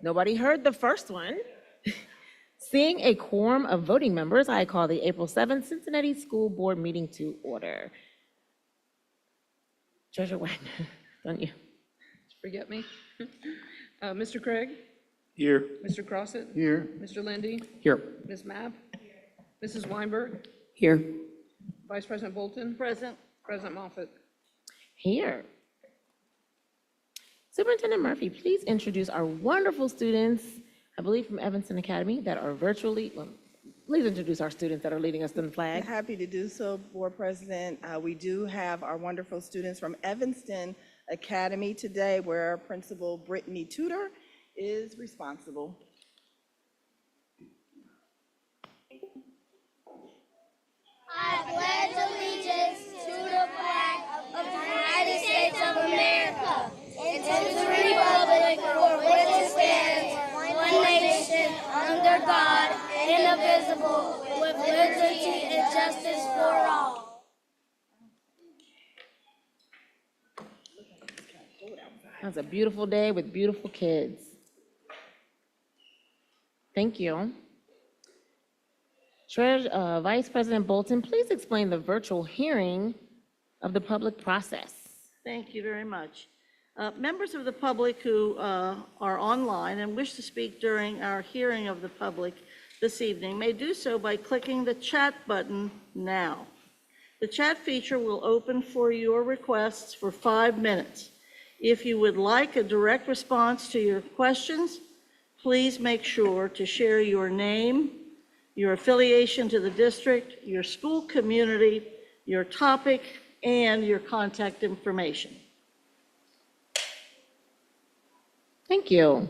Nobody heard the first one. Seeing a quorum of voting members, I call the April 7th Cincinnati School Board meeting to order. Treasurer Wagner, on you. Forget me. Mr. Craig? Here. Mr. Crossett? Here. Mr. Lindy? Here. Ms. Mapp? Mrs. Weinberg? Here. Vice President Bolton? Present. President Moffitt? Here. Superintendent Murphy, please introduce our wonderful students, I believe from Evanston Academy, that are virtually, well, please introduce our students that are leading us in the flag. Happy to do so, Board President. We do have our wonderful students from Evanston Academy today, where our principal, Brittany Tudor, is responsible. I pledge allegiance to the flag of the United States of America and to the republic for which it stands, one nation, under God, indivisible, with liberty and justice for all. It's a beautiful day with beautiful kids. Thank you. Vice President Bolton, please explain the virtual hearing of the public process. Thank you very much. Members of the public who are online and wish to speak during our hearing of the public this evening may do so by clicking the chat button now. The chat feature will open for your requests for 5 minutes. If you would like a direct response to your questions, please make sure to share your name, your affiliation to the district, your school community, your topic, and your contact information. Thank you.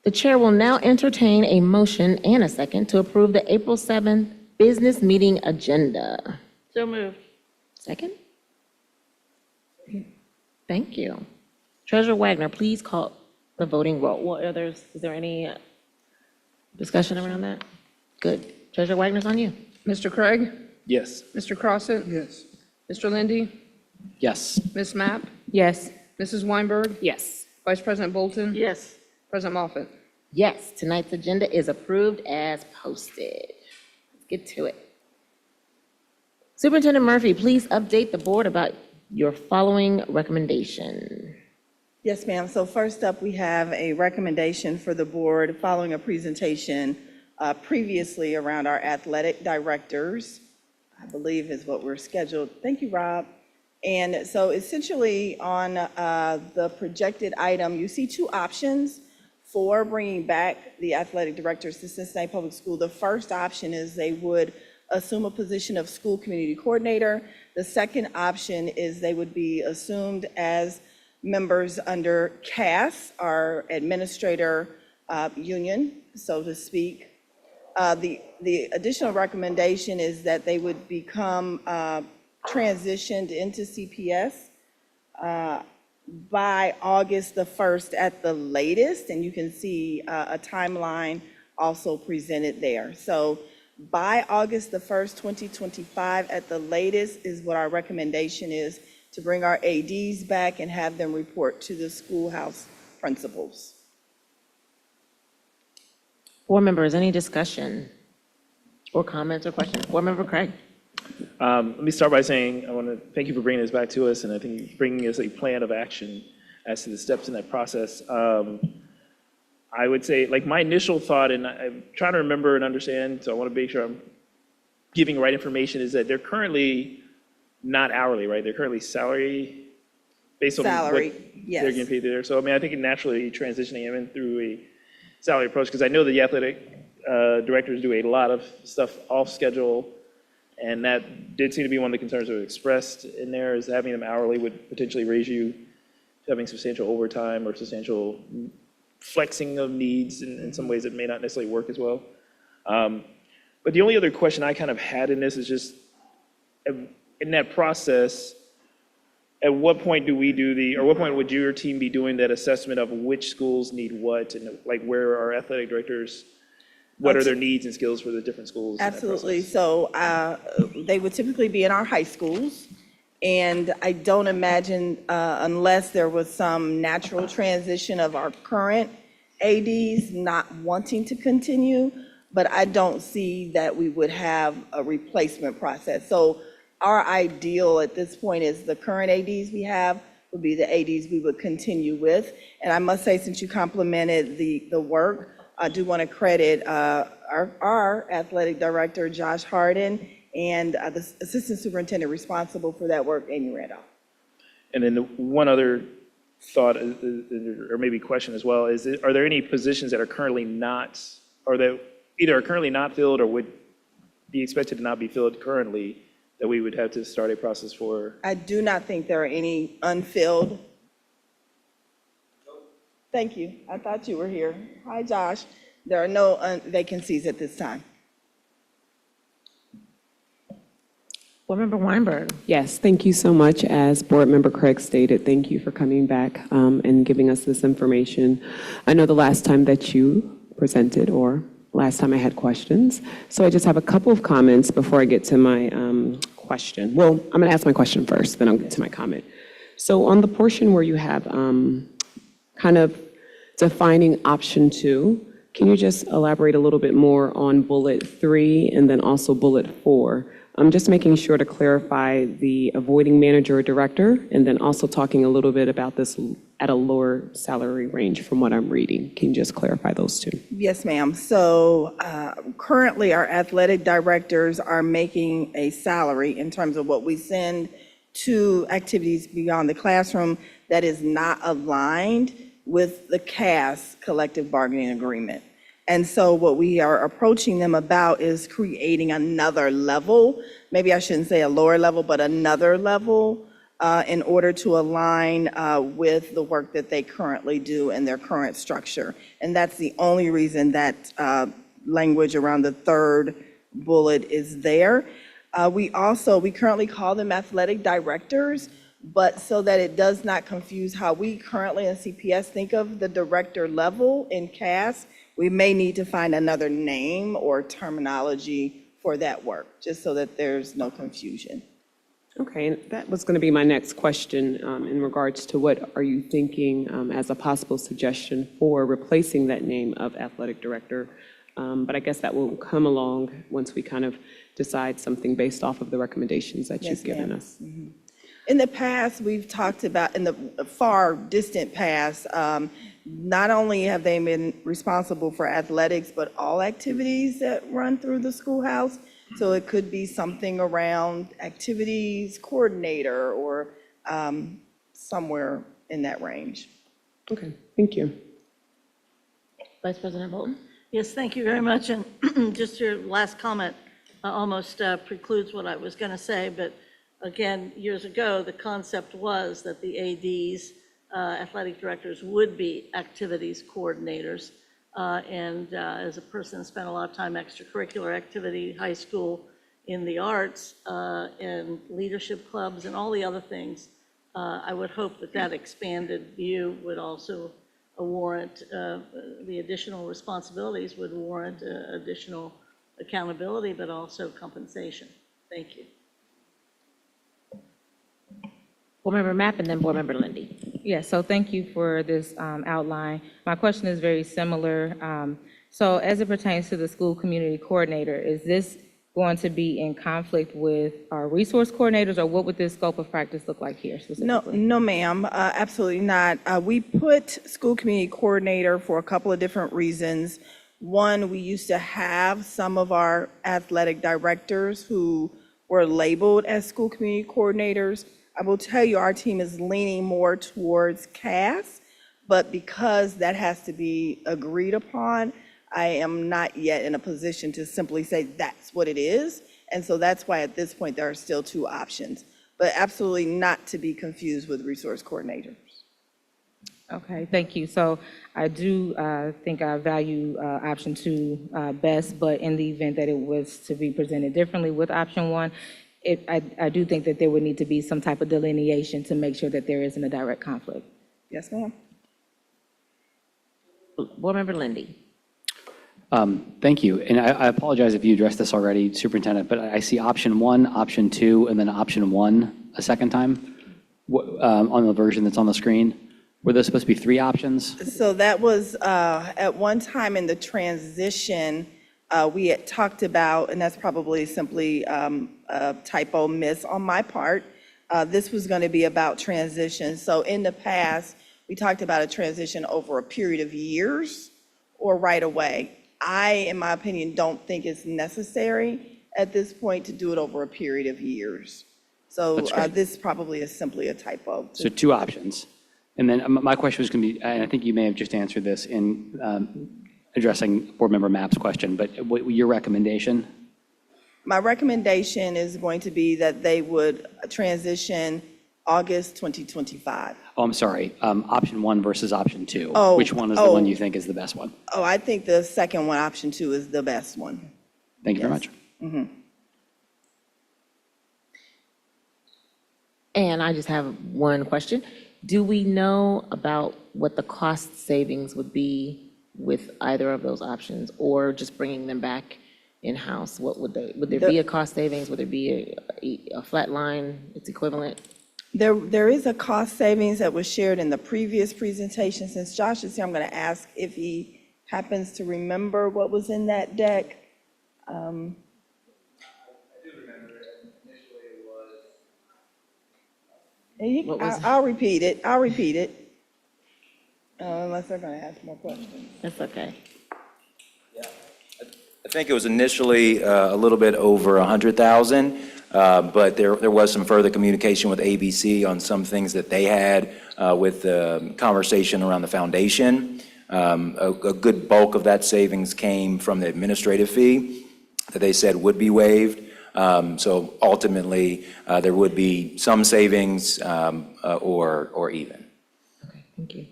The chair will now entertain a motion and a second to approve the April 7th business meeting agenda. So moved. Second? Thank you. Treasurer Wagner, please call the voting roll. What others, is there any discussion around that? Good. Treasurer Wagner's on you. Mr. Craig? Yes. Mr. Crossett? Yes. Mr. Lindy? Yes. Ms. Mapp? Yes. Mrs. Weinberg? Yes. Vice President Bolton? Yes. President Moffitt? Yes, tonight's agenda is approved as posted. Let's get to it. Superintendent Murphy, please update the board about your following recommendation. Yes, ma'am. So first up, we have a recommendation for the board following a presentation previously around our athletic directors, I believe is what we're scheduled. Thank you, Rob. And so essentially on the projected item, you see two options for bringing back the athletic directors to Cincinnati Public School. The first option is they would assume a position of school community coordinator. The second option is they would be assumed as members under CAS, our administrator union, so to speak. The additional recommendation is that they would become transitioned into CPS by August the 1st at the latest, and you can see a timeline also presented there. So by August the 1st, 2025 at the latest is what our recommendation is, to bring our ADs back and have them report to the schoolhouse principals. Board members, any discussion or comments or questions? Board member Craig. Let me start by saying I want to thank you for bringing this back to us, and I think you're bringing us a plan of action as to the steps in that process. I would say, like, my initial thought, and I'm trying to remember and understand, so I want to make sure I'm giving the right information, is that they're currently not hourly, right? They're currently salary, based on Salary, what yes. they're getting paid there. So, I mean, I think naturally transitioning them in through a salary approach, because I know the athletic directors do a lot of stuff off schedule, and that did seem to be one of the concerns that were expressed in there, is having them hourly would potentially raise you to having substantial overtime or substantial flexing of needs in some ways that may not necessarily work as well. But the only other question I kind of had in this is just, in that process, at what point do we do or what point would your team be doing that assessment of which schools need what, and like where our athletic directors, what are their needs and skills for the different schools? Absolutely. So they would typically be in our high schools. And I don't imagine, unless there was some natural transition of our current ADs not wanting to continue, but I don't see that we would have a replacement process. So our ideal at this point is the current ADs we have would be the ADs we would continue with. And I must say, since you complimented the work, I do want to credit our athletic director, Josh Harden, and the assistant superintendent responsible for that work, Amy Randolph. And then one other thought, or maybe question as well, is are there any positions that are currently not, or that either are currently not filled or would be expected to not be filled currently, that we would have to start a process for? I do not think there are any unfilled. Thank you. I thought you were here. Hi, Josh. There are no vacancies at this time. Board Member Weinberg. Yes, thank you so much. As Board Member Craig stated, thank you for coming back and giving us this information. I know the last time that you presented, or last time I had questions, so I just have a couple of comments before I get to my question. Well, I'm going to ask my question first, then I'll get to my comment. So on the portion where you have kind of defining option 2, can you just elaborate a little bit more on bullet 3 and then also bullet 4? I'm just making sure to clarify the avoiding manager or director, and then also talking a little bit about this at a lower salary range from what I'm reading. Can you just clarify those two? Yes, ma'am. So currently, our athletic directors are making a salary in terms of what we send to activities beyond the classroom that is not aligned with the CAS collective bargaining agreement. And so what we are approaching them about is creating another level, maybe I shouldn't say a lower level, but another level in order to align with the work that they currently do in their current structure. And that's the only reason that language around the third bullet is there. We currently call them athletic directors, but so that it does not confuse how we currently in CPS think of the director level in CAS, we may need to find another name or terminology for that work, just so that there's no confusion. Okay, and that was going to be my next question in regards to what are you thinking as a possible suggestion for replacing that name of athletic director? But I guess that will come along once we kind of decide something based off of the recommendations that you've given us. In the past, we've talked about, in the far distant past, not only have they been responsible for athletics, but all activities that run through the schoolhouse. So it could be something around activities coordinator or somewhere in that range. Okay, thank you. Vice President Bolton. Yes, thank you very much. And just your last comment almost precludes what I was going to say. But again, years ago, the concept was that the ADs, athletic directors, would be activities coordinators. And as a person that spent a lot of time extracurricular activity, high school, in the arts, and leadership clubs, and all the other things, I would hope that that expanded view would also warrant, the additional responsibilities would warrant additional accountability, but also compensation. Thank you. Board Member Mapp, and then Board Member Lindy. Yes, so thank you for this outline. My question is very similar. So as it pertains to the school community coordinator, is this going to be in conflict with our resource coordinators, or what would this scope of practice look like here specifically? No, ma'am, absolutely not. We put school community coordinator for a couple of different reasons. One, we used to have some of our athletic directors who were labeled as school community coordinators. I will tell you, our team is leaning more towards CAS, but because that has to be agreed upon, I am not yet in a position to simply say that's what it is. And so that's why at this point, there are still two options, but absolutely not to be confused with resource coordinators. Okay, thank you. So I do think I value option 2 best, but in the event that it was to be presented differently with option 1, I do think that there would need to be some type of delineation to make sure that there isn't a direct conflict. Yes, ma'am. Board Member Lindy. Thank you. And I apologize if you addressed this already, Superintendent, but I see option 1, option 2, and then option 1 a second time on the version that's on the screen. Were those supposed to be 3 options? So that was, at one time in the transition, we had talked about, and that's probably simply a typo miss on my part, this was going to be about transition. So in the past, we talked about a transition over a period of years or right away. I, in my opinion, don't think it's necessary at this point to do it over a period of years. So That's great. this probably is simply a typo. So 2 options. And then my question was going to be, and I think you may have just answered this in addressing Board Member Mapp's question, but what your recommendation? My recommendation is going to be that they would transition August 2025. Oh, I'm sorry, option 1 versus option 2. Oh, Which one is the one you think is the best one? Oh, I think the second one, option 2, is the best one. Thank you very Yes. much. And I just have one question. Do we know about what the cost savings would be with either of those options, or just bringing them back in-house? What would there be a cost savings? Would there be a flat line, it's equivalent? There is a cost savings that was shared in the previous presentation. Since Josh is here, I'm going to ask if he happens to remember what was in that deck. I do remember it. Initially it was. What was it? I'll repeat it. Unless they're going to ask more questions. That's okay. I think it was initially a little bit over 100,000, but there was some further communication with ABC on some things that they had with the conversation around the foundation. A good bulk of that savings came from the administrative fee that they said would be waived. So ultimately, there would be some savings or even. Okay, thank you.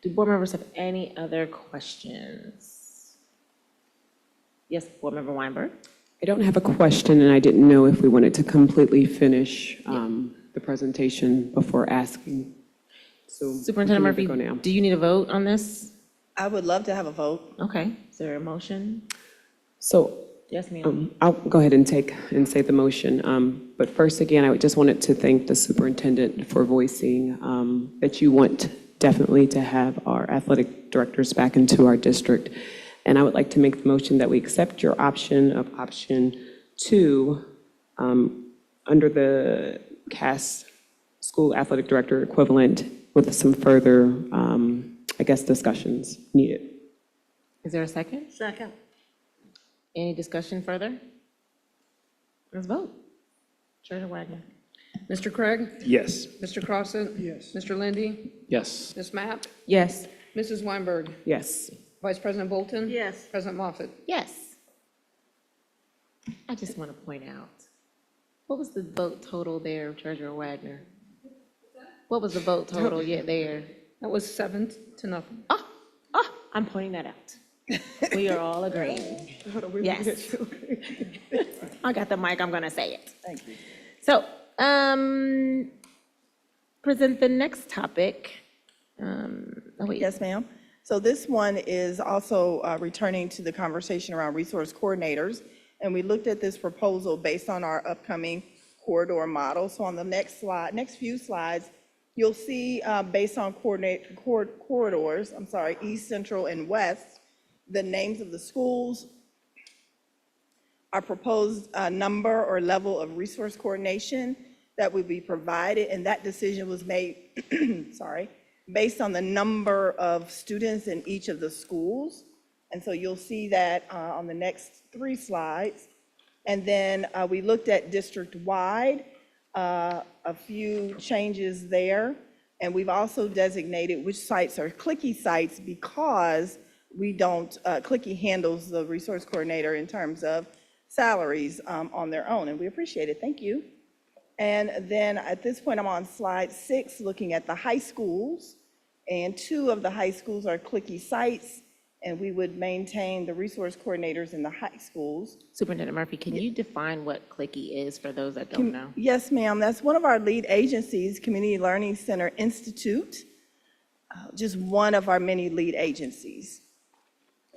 Do board members have any other questions? Yes, Board Member Weinberg? I don't have a question, and I didn't know if we wanted to completely finish the presentation before asking. So Superintendent we Murphy, can go now. do you need a vote on this? I would love to have a vote. Okay, is there a motion? So Yes, ma'am. I'll go ahead and say the motion. But first, again, I just wanted to thank the superintendent for voicing that you want definitely to have our athletic directors back into our district. And I would like to make the motion that we accept your option of option 2 under the CAS school athletic director equivalent with some further, discussions needed. Is there a second? Second. Any discussion further? Let's vote. Treasurer Wagner? Mr. Craig? Yes. Mr. Crossen? Yes. Mr. Lindy? Yes. Ms. Mapp? Yes. Mrs. Weinberg? Yes. Vice President Bolton? Yes. President Moffett? Yes. I just want to point out, what was the vote total there, Treasurer Wagner? What was the vote total yet there? That was 7-0. I'm pointing that out. We are all agreeing. Yes. I got the mic, I'm going to say it. Thank you. So, present the next topic. Yes, ma'am. So this one is also returning to the conversation around resource coordinators. And we looked at this proposal based on our upcoming corridor model. So on the next few slides, you'll see based on corridors, east, central, and west, the names of the schools, our proposed number or level of resource coordination that would be provided, and that decision was made, based on the number of students in each of the schools. And so you'll see that on the next 3 slides. And then we looked at district-wide, a few changes there. And we've also designated which sites are clicky sites because we don't, clicky handles the resource coordinator in terms of salaries on their own, and we appreciate it. Thank you. And then at this point, I'm on slide 6, looking at the high schools, and 2 of the high schools are clicky sites, and we would maintain the resource coordinators in the high schools. Superintendent Murphy, can you define what clicky is for those that don't know? Yes, ma'am. That's one of our lead agencies, Community Learning Center Institute, just one of our many lead agencies.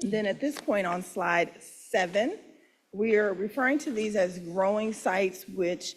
And then at this point on slide 7, we are referring to these as growing sites, which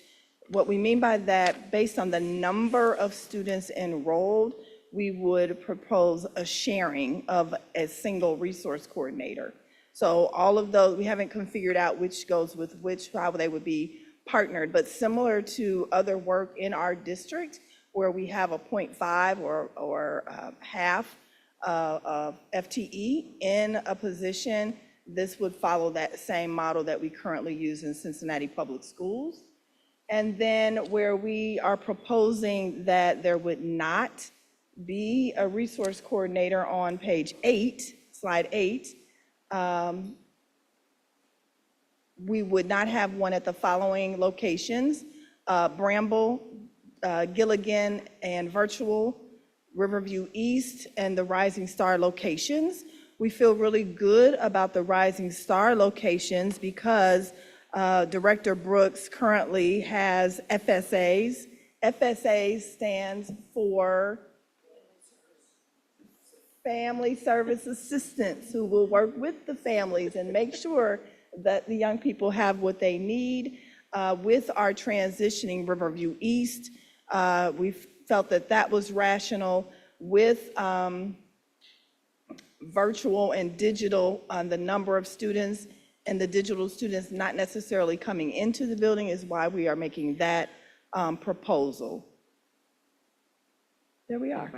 what we mean by that, based on the number of students enrolled, we would propose a sharing of a single resource coordinator. So all of those, we haven't figured out which goes with which, how they would be partnered, but similar to other work in our district where we have a 0.5 or half of FTE in a position, this would follow that same model that we currently use in Cincinnati Public Schools. And then where we are proposing that there would not be a resource coordinator on page 8, slide 8, we would not have one at the following locations: Bramble, Gilligan, and Virtual, Riverview East, and the Rising Star locations. We feel really good about the Rising Star locations because Director Brooks currently has FSAs. FSA stands for Family Service Assistants, who will work with the families and make sure that the young people have what they need. With our transitioning Riverview East, we felt that that was rational. With virtual and digital, the number of students and the digital students not necessarily coming into the building is why we are making that proposal. There we are.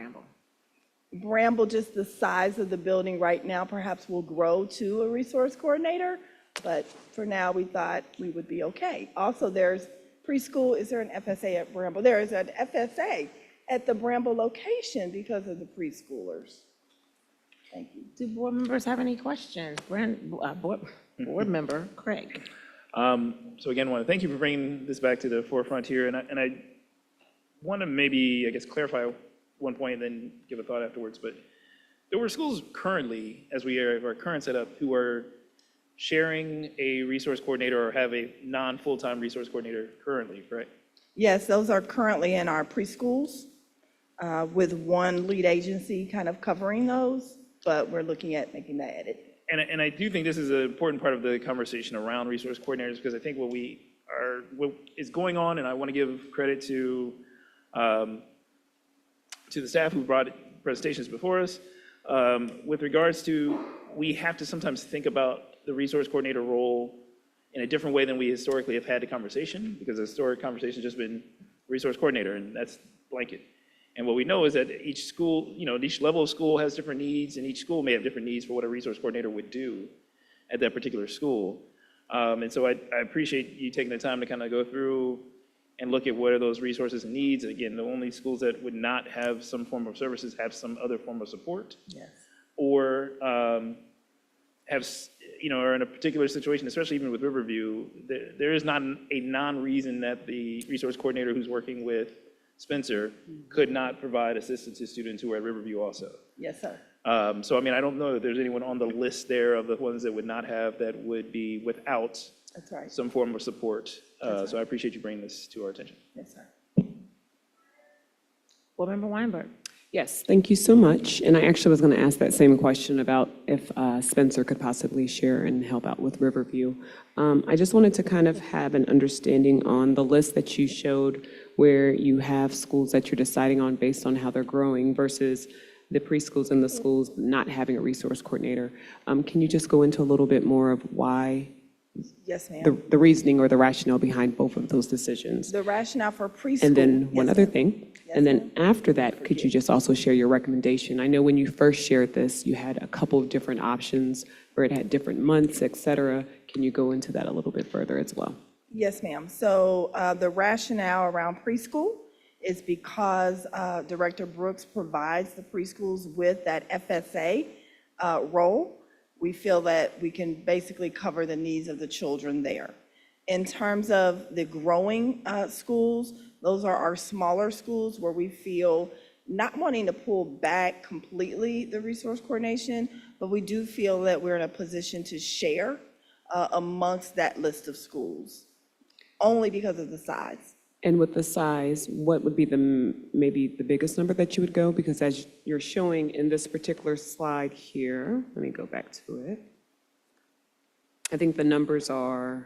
Bramble, just the size of the building right now perhaps will grow to a resource coordinator, but for now we thought we would be okay. Also, there's preschool. Is there an FSA at Bramble? There is an FSA at the Bramble location because of the preschoolers. Thank you. Do board members have any questions? Board member Craig. So again, I want to thank you for bringing this back to the forefront here, and I want to maybe, I guess, clarify one point and then give a thought afterwards, but there were schools currently, as we are our current setup, who are sharing a resource coordinator or have a non-full-time resource coordinator currently, correct? Yes, those are currently in our preschools with one lead agency kind of covering those, but we're looking at making that edit. And I do think this is an important part of the conversation around resource coordinators, because I think what is going on, and I want to give credit to the staff who brought presentations before us, with regards to, we have to sometimes think about the resource coordinator role in a different way than we historically have had the conversation, because the historic conversation has just been resource coordinator, and that's blanket. And what we know is that each school, each level of school has different needs, and each school may have different needs for what a resource coordinator would do at that particular school. And so I appreciate you taking the time to kind of go through and look at what are those resources and needs. Again, the only schools that would not have some form of services have some other form of support. Yes. Or have, are in a particular situation, especially even with Riverview, there is not a non-reason that the resource coordinator who's working with Spencer could not provide assistance to students who are at Riverview also. Yes, sir. So, I don't know if there's anyone on the list there of the ones that would not have that would be without That's right. some form of support. So I appreciate you bringing this to our attention. Yes, sir. Board member Weinberg. Yes, thank you so much. And I actually was going to ask that same question about if Spencer could possibly share and help out with Riverview. I just wanted to kind of have an understanding on the list that you showed where you have schools that you're deciding on based on how they're growing versus the preschools and the schools not having a resource coordinator. Can you just go into a little bit more of why, Yes, ma'am. the reasoning or the rationale behind both of those decisions? The rationale for preschool. And then one Yes, other ma'am. thing, Yes, and ma'am. then after that, could you just also share your recommendation? I know when you first shared this, you had a couple of different options where it had different months, et cetera. Can you go into that a little bit further as well? Yes, ma'am. So the rationale around preschool is because Director Brooks provides the preschools with that FSA role. We feel that we can basically cover the needs of the children there. In terms of the growing schools, those are our smaller schools where we feel not wanting to pull back completely the resource coordination, but we do feel that we're in a position to share amongst that list of schools, only because of the size. And with the size, what would be maybe the biggest number that you would go? Because as you're showing in this particular slide here, let me go back to it. I think the numbers are,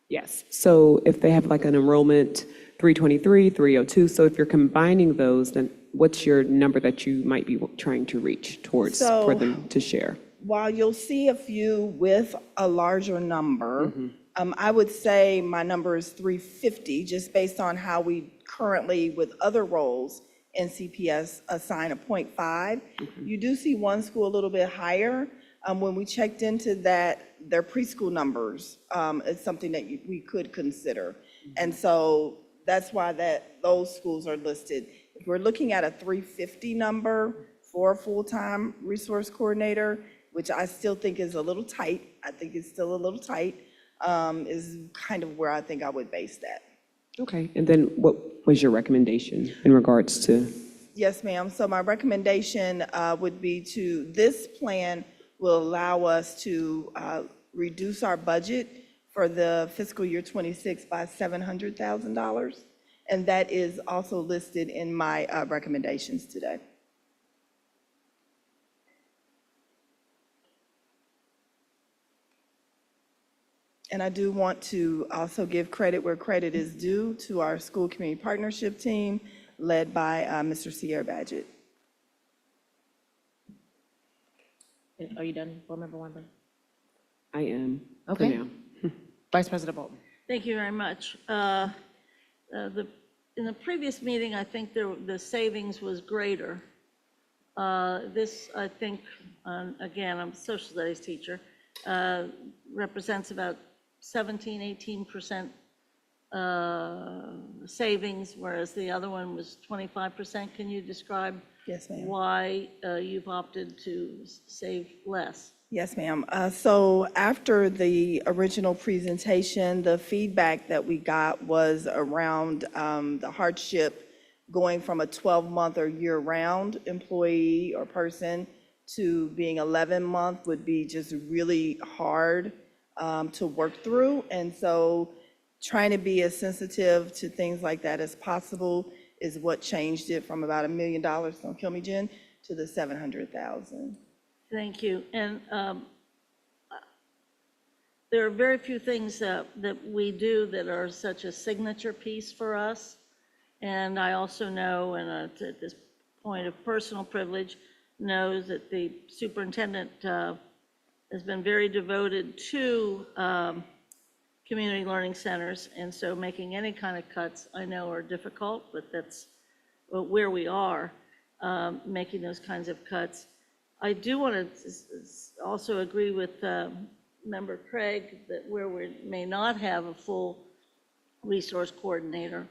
yes. So if they have like an enrollment 323, 302. So if you're combining those, then what's your number that you might be trying to reach towards for them to share? While you'll see a few with a larger number, I would say my number is 350, just based on how we currently, with other roles in CPS, assign a 0.5. You do see one school a little bit higher. When we checked into that, their preschool numbers is something that we could consider. And so that's why those schools are listed. If we're looking at a 350 number for a full-time resource coordinator, which I still think is a little tight, I think it's still a little tight, is kind of where I think I would base that. Okay, and then what was your recommendation in regards to? Yes, ma'am. So my recommendation would be this plan will allow us to reduce our budget for the fiscal year 26 by $700,000. And that is also listed in my recommendations today. And I do want to also give credit where credit is due to our school community partnership team led by Mr. Sierra Badgett. Are you done, Board Member Weinberg? I am, for Okay. now. Vice President Bolton? Thank you very much. In the previous meeting, I think the savings was greater. This, I think, again, I'm a social studies teacher, represents about 17, 18% savings, whereas the other one was 25%. Can you describe Yes, ma'am. why you've opted to save less? Yes, ma'am. So after the original presentation, the feedback that we got was around the hardship going from a 12-month or year-round employee or person to being 11-month would be just really hard to work through. And so trying to be as sensitive to things like that as possible is what changed it from about $1 million, don't kill me, Jen, to the $700,000. Thank you. And there are very few things that we do that are such a signature piece for us. And I also know, and at this point of personal privilege, knows that the superintendent has been very devoted to community learning centers. And so making any kind of cuts, I know, are difficult, but that's where we are, making those kinds of cuts. I do want to also agree with Member Craig that where we may not have a full resource coordinator,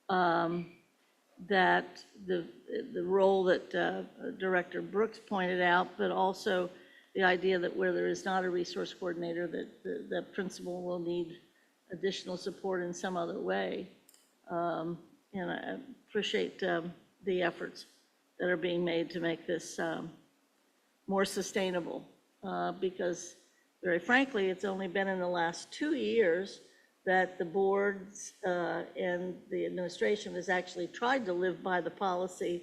that the role that Director Brooks pointed out, but also the idea that where there is not a resource coordinator, that the principal will need additional support in some other way. And I appreciate the efforts that are being made to make this more sustainable, because very frankly, it's only been in the last 2 years that the boards and the administration has actually tried to live by the policy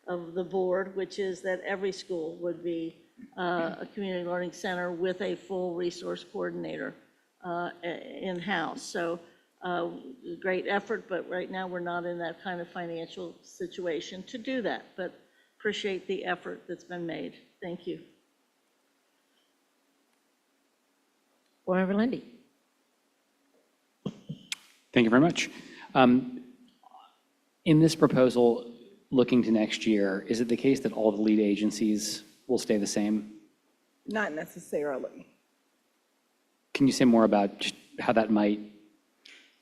of the board, which is that every school would be a community learning center with a full resource coordinator in-house. So great effort, but right now we're not in that kind of financial situation to do that, but appreciate the effort that's been made. Thank you. Board Member Lindy? Thank you very much. In this proposal, looking to next year, is it the case that all the lead agencies will stay the same? Not necessarily. Can you say more about just how that might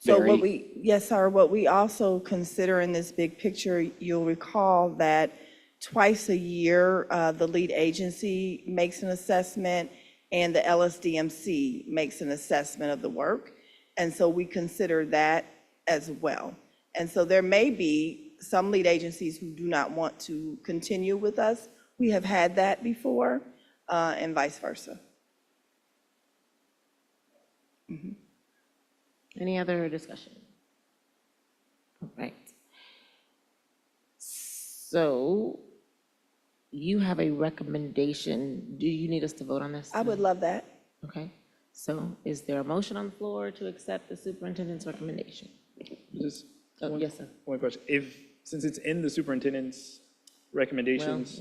So vary? yes, sir, what we also consider in this big picture, you'll recall that twice a year, the lead agency makes an assessment and the LSDMC makes an assessment of the work. And so we consider that as well. And so there may be some lead agencies who do not want to continue with us. We have had that before, and vice versa. Any other discussion? All right. So you have a recommendation. Do you need us to vote on this? I would love that. Okay. So is there a motion on the floor to accept the superintendent's recommendation? Oh, yes, sir. One question. Since it's in the superintendent's recommendations,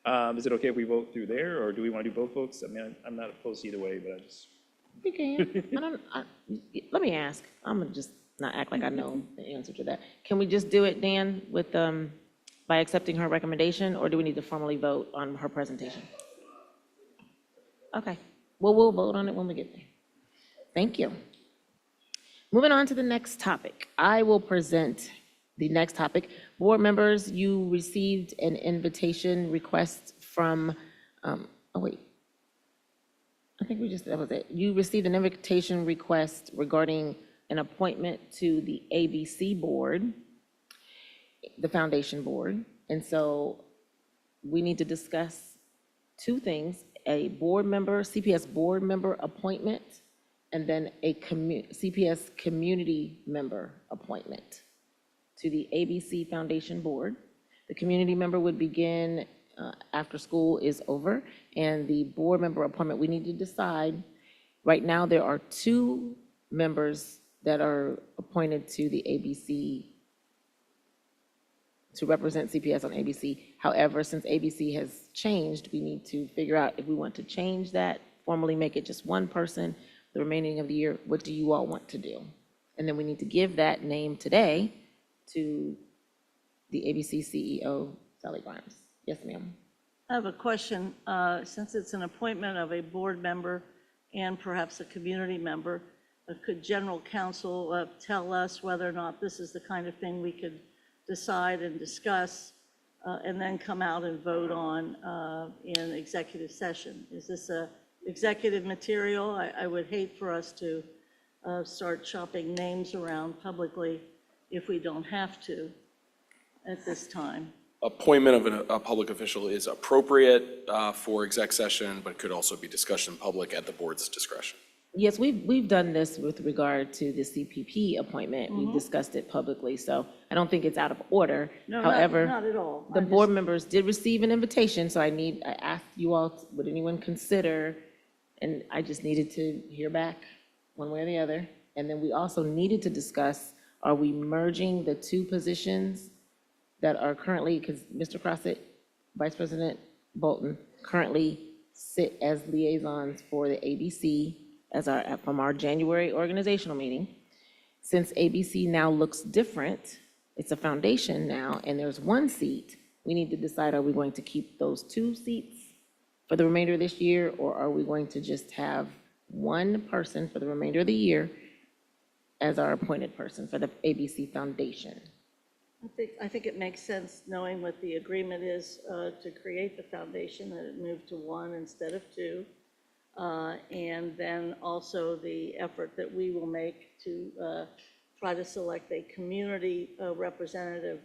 Well, is it okay if we vote through there, or do we want to do both votes? I mean, I'm not opposed to either way, but I just, You can. Let me ask. I'm gonna just not act like I know the answer to that. Can we just do it, Dan, with, by accepting her recommendation, or do we need to formally vote on her presentation? Okay. Well, we'll vote on it when we get there. Thank you. Moving on to the next topic. I will present the next topic. Board members, you received an invitation request from, oh, wait. I think that was it. You received an invitation request regarding an appointment to the ABC board, the foundation board. And so we need to discuss two things: a board member, CPS board member appointment, and then a CPS community member appointment to the ABC Foundation Board. The community member would begin after school is over, and the board member appointment, we need to decide. Right now, there are two members that are appointed to the ABC to represent CPS on ABC. However, since ABC has changed, we need to figure out if we want to change that, formally make it just one person the remaining of the year. What do you all want to do? And then we need to give that name today to the ABC CEO, Sally Grimes. Yes, ma'am. I have a question. Since it's an appointment of a board member and perhaps a community member, could general counsel tell us whether or not this is the kind of thing we could decide and discuss and then come out and vote on in executive session? Is this a executive material? I would hate for us to start shopping names around publicly if we don't have to at this time. Appointment of a public official is appropriate for exec session, but could also be discussed in public at the board's discretion. Yes, we've done this with regard to the CPP appointment. We've discussed it publicly, so I don't think it's out of order. No, However, not at all. the board members did receive an invitation, so I asked you all, would anyone consider, and I just needed to hear back one way or the other. And then we also needed to discuss, are we merging the two positions that are currently, because Mr. Crossett, Vice President Bolton, currently sit as liaisons for the ABC from our January organizational meeting. Since ABC now looks different, it's a foundation now, and there's one seat, we need to decide, are we going to keep those two seats for the remainder of this year, or are we going to just have one person for the remainder of the year as our appointed person for the ABC Foundation? I think it makes sense, knowing what the agreement is to create the foundation, that it moved to one instead of two. And then also the effort that we will make to try to select a community representative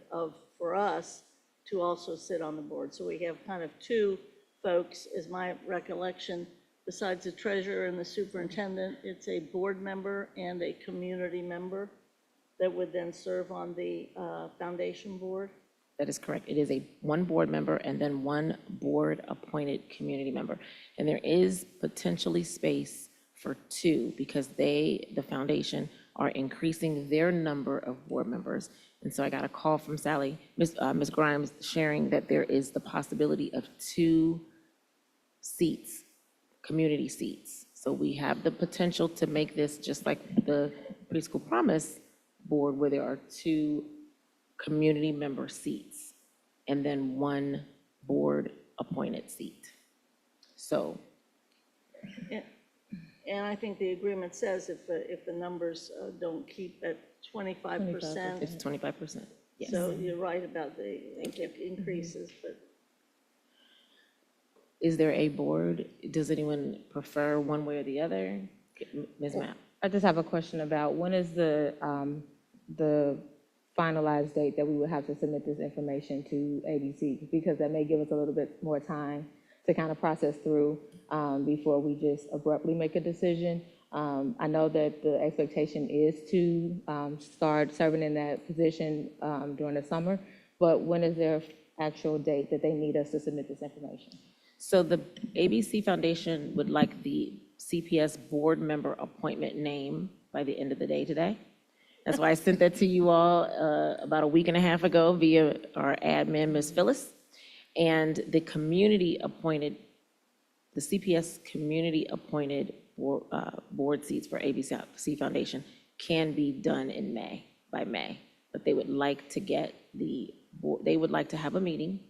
for us to also sit on the board. So we have kind of two folks, is my recollection. Besides the treasurer and the superintendent, it's a board member and a community member that would then serve on the foundation board. That is correct. It is one board member and then one board-appointed community member. And there is potentially space for two, because the foundation, are increasing their number of board members. And so I got a call from Sally, Ms. Grimes, sharing that there is the possibility of two seats, community seats. So we have the potential to make this just like the Preschool Promise board, where there are two community member seats and then one board appointed seat. So. And I think the agreement says if the numbers don't keep at 25%. It's 25%. Yes. So you're right about the increases, but. Is there a board? Does anyone prefer one way or the other? Ms. Mapp? I just have a question about when is the finalized date that we would have to submit this information to ABC? Because that may give us a little bit more time to kind of process through before we just abruptly make a decision. I know that the expectation is to start serving in that position during the summer, but when is their actual date that they need us to submit this information? So the ABC Foundation would like the CPS board member appointment name by the end of the day today. That's why I sent that to you all about a week and a half ago via our admin, Ms. Phyllis. And the CPS community-appointed board seats for ABC Foundation can be done in May, by May. But they would like to they would like to have a meeting,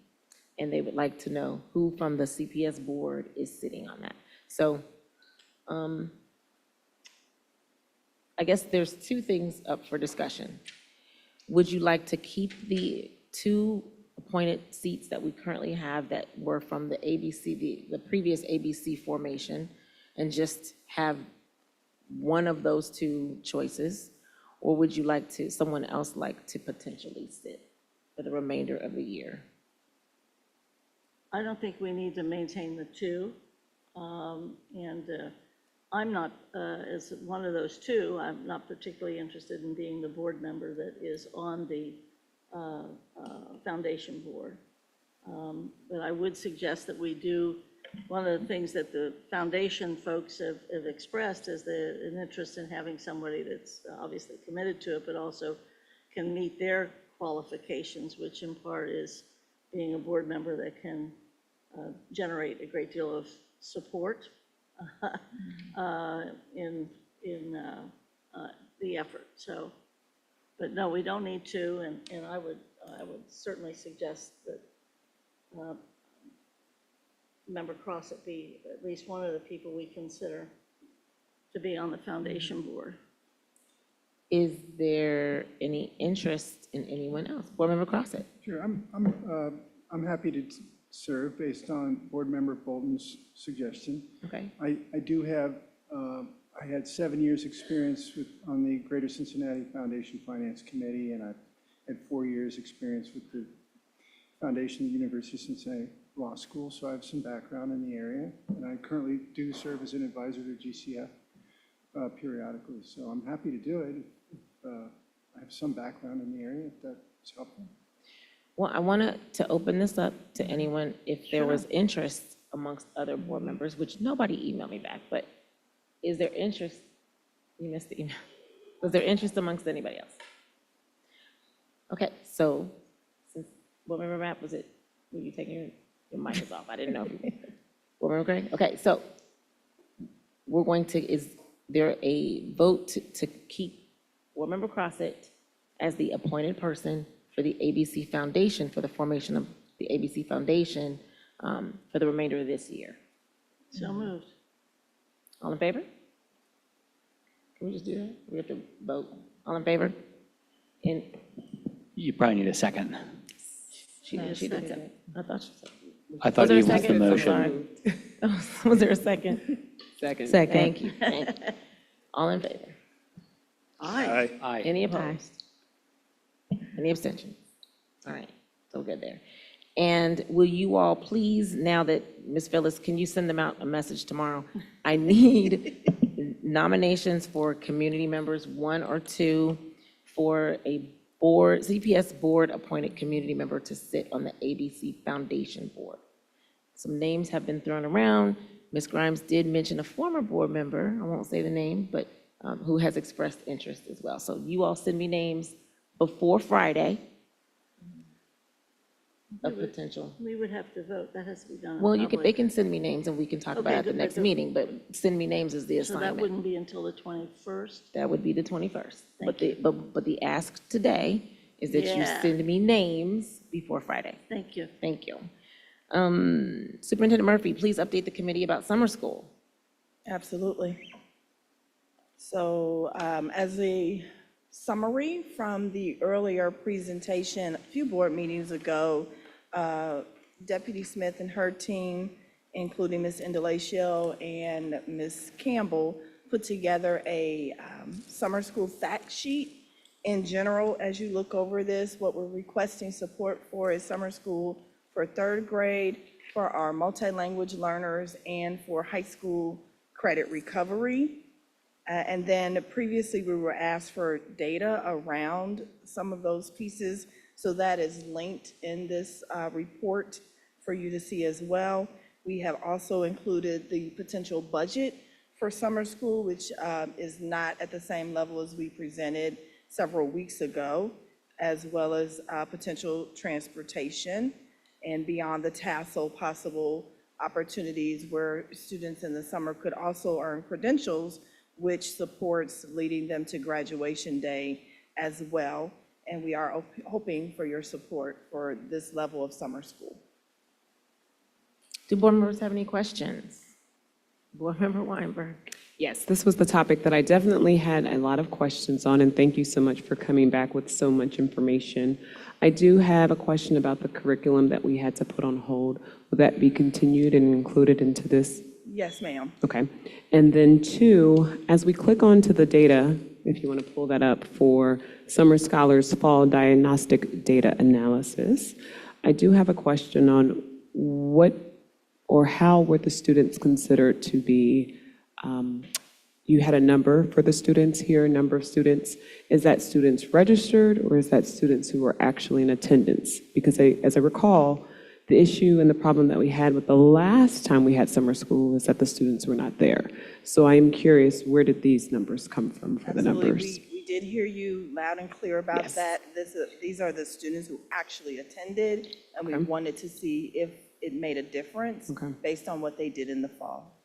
and they would like to know who from the CPS board is sitting on that. So I guess there's two things up for discussion. Would you like to keep the 2 appointed seats that we currently have that were from the the previous ABC formation, and just have one of those 2 choices? Or would you like someone else like to potentially sit for the remainder of the year? I don't think we need to maintain the 2. I'm not, as one of those 2, I'm not particularly interested in being the board member that is on the foundation board. But I would suggest that we do, one of the things that the foundation folks have expressed is an interest in having somebody that's obviously committed to it, but also can meet their qualifications, which in part is being a board member that can generate a great deal of support in the effort. So, but no, we don't need to, and I would certainly suggest that Member Crossett be at least one of the people we consider to be on the foundation board. Is there any interest in anyone else? Board Member Crossett? Sure, I'm happy to serve based on Board Member Bolton's suggestion. Okay. I do have, I had 7 years' experience on the Greater Cincinnati Foundation Finance Committee, and I've had 4 years' experience with the Foundation of the University of Cincinnati Law School, so I have some background in the area. And I currently do serve as an advisor to GCF periodically, so I'm happy to do it. I have some background in the area, if that's helpful. Well, I wanted to open this up to anyone if there was interest amongst other board members, which nobody emailed me back, but is there interest? You missed the email. Was there interest amongst anybody else? Okay, so since Board Member Mapp, were you taking your mic is off? I didn't know. Board Member Gray? Okay, so we're going to, is there a vote to keep Board Member Crossett as the appointed person for the ABC Foundation, for the formation of the ABC Foundation for the remainder of this year? So moved. All in favor? Can we just do that? We have to vote. All in favor? And You probably need a second. she did second. I thought she said. I thought Was there you a was the second? I'm motion. sorry. Was there a second? Second. Thank you. Thank you. All in favor? Aye. Aye. Any opposed? Any abstentions? All right, so good there. And will you all please, now that, Ms. Phyllis, can you send them out a message tomorrow? I need nominations for community members, 1 or 2, for a board, CPS board-appointed community member to sit on the ABC Foundation Board. Some names have been thrown around. Ms. Grimes did mention a former board member, I won't say the name, but who has expressed interest as well. So you all send me names before Friday of potential. We would have to vote. That has to be done in Well, they public. can send me names and we can talk about it at the Okay, next but- meeting, but send me names as the So that assignment. wouldn't be until the 21st? That would be the 21st. But Thank but the ask today is that you Yeah. send me names before Friday. Thank you. Thank you. Superintendent Murphy, please update the committee about summer school. Absolutely. So as a summary from the earlier presentation, a few board meetings ago, Deputy Smith and her team, including Ms. Indalacio and Ms. Campbell, put together a summer school fact sheet. In general, as you look over this, what we're requesting support for is summer school for 3rd grade, for our multi-language learners, and for high school credit recovery. And then previously, we were asked for data around some of those pieces. So that is linked in this report for you to see as well. We have also included the potential budget for summer school, which is not at the same level as we presented several weeks ago, as well as potential transportation, and beyond the tassel, possible opportunities where students in the summer could also earn credentials, which supports leading them to graduation day as well. And we are hoping for your support for this level of summer school. Do board members have any questions? Board Member Weinberg. Yes, this was the topic that I definitely had a lot of questions on, and thank you so much for coming back with so much information. I do have a question about the curriculum that we had to put on hold. Will that be continued and included into this? Yes, ma'am. Okay. And then two, as we click onto the data, if you want to pull that up for Summer Scholars Fall Diagnostic Data Analysis, I do have a question on what or how were the students considered to be, you had a number for the students here, a number of students. Is that students registered or is that students who were actually in attendance? Because as I recall, the issue and the problem that we had with the last time we had summer school is that the students were not there. So I am curious, where did these numbers come from for the Absolutely. numbers? We did hear you loud and clear about Yes. that. These are the students who actually attended, and we Okay. wanted to see if it made a difference Okay. based on what they did in the fall.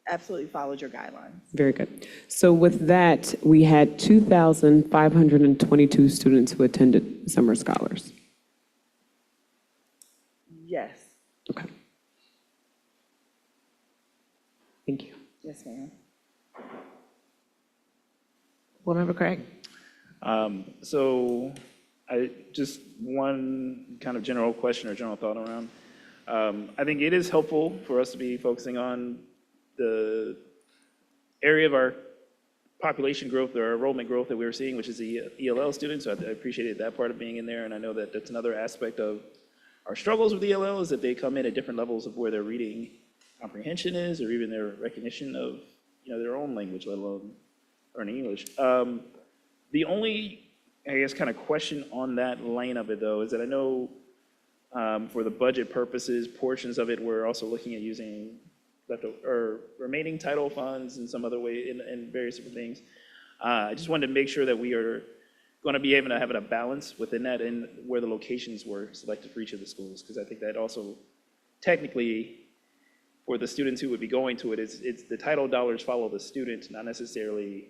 Absolutely followed your guidelines. Very good. So with that, we had 2,522 students who attended Summer Scholars. Yes, Okay. Thank you. yes, ma'am. Board Member Craig. So just one kind of general question or general thought around. I think it is helpful for us to be focusing on the area of our population growth or enrollment growth that we were seeing, which is the ELL students. So I appreciated that part of being in there. And I know that that's another aspect of our struggles with ELL is that they come in at different levels of where their reading comprehension is, or even their recognition of, their own language, let alone learning English. The only, I guess, kind of question on that lane of it, though, is that I know for the budget purposes, portions of it, we're also looking at using remaining title funds in some other way in various different things. I just wanted to make sure that we are going to be able to have a balance within that and where the locations were selected for each of the schools, because I think that also technically for the students who would be going to it, it's the title dollars follow the student, not necessarily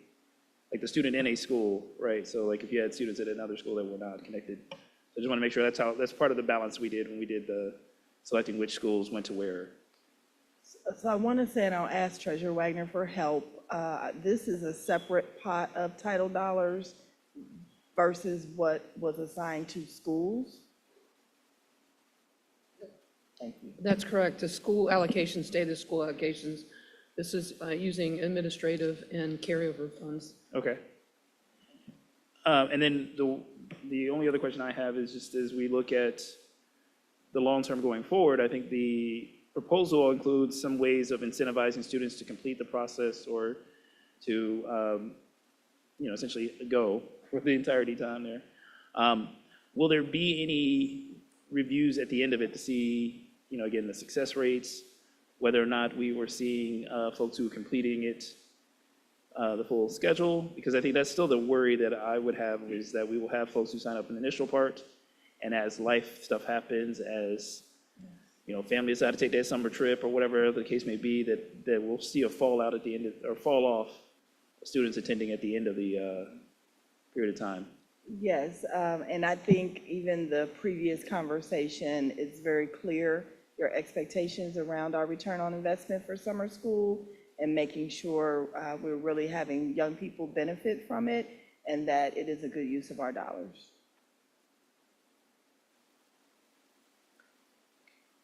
like the student in a school, right? So like if you had students at another school that were not connected. So I just want to make sure that's part of the balance we did when we did the selecting which schools went to where. So I want to say, and I'll ask Treasurer Wagner for help, this is a separate pot of title dollars versus what was assigned to schools? Thank you. That's correct. The school allocations, data school allocations, this is using administrative and carryover funds. Okay. And then the only other question I have is just as we look at the long term going forward, I think the proposal includes some ways of incentivizing students to complete the process or to, essentially go for the entirety time there. Will there be any reviews at the end of it to see, again, the success rates, whether or not we were seeing folks who were completing it, the full schedule? Because I think that's still the worry that I would have is that we will have folks who sign up in the initial part, and as life stuff happens, as family decide to take their summer trip or whatever the case may be, that we'll see a fallout at the end of, or fall off students attending at the end of the period of time. Yes, and I think even the previous conversation, it's very clear your expectations around our return on investment for summer school and making sure we're really having young people benefit from it and that it is a good use of our dollars.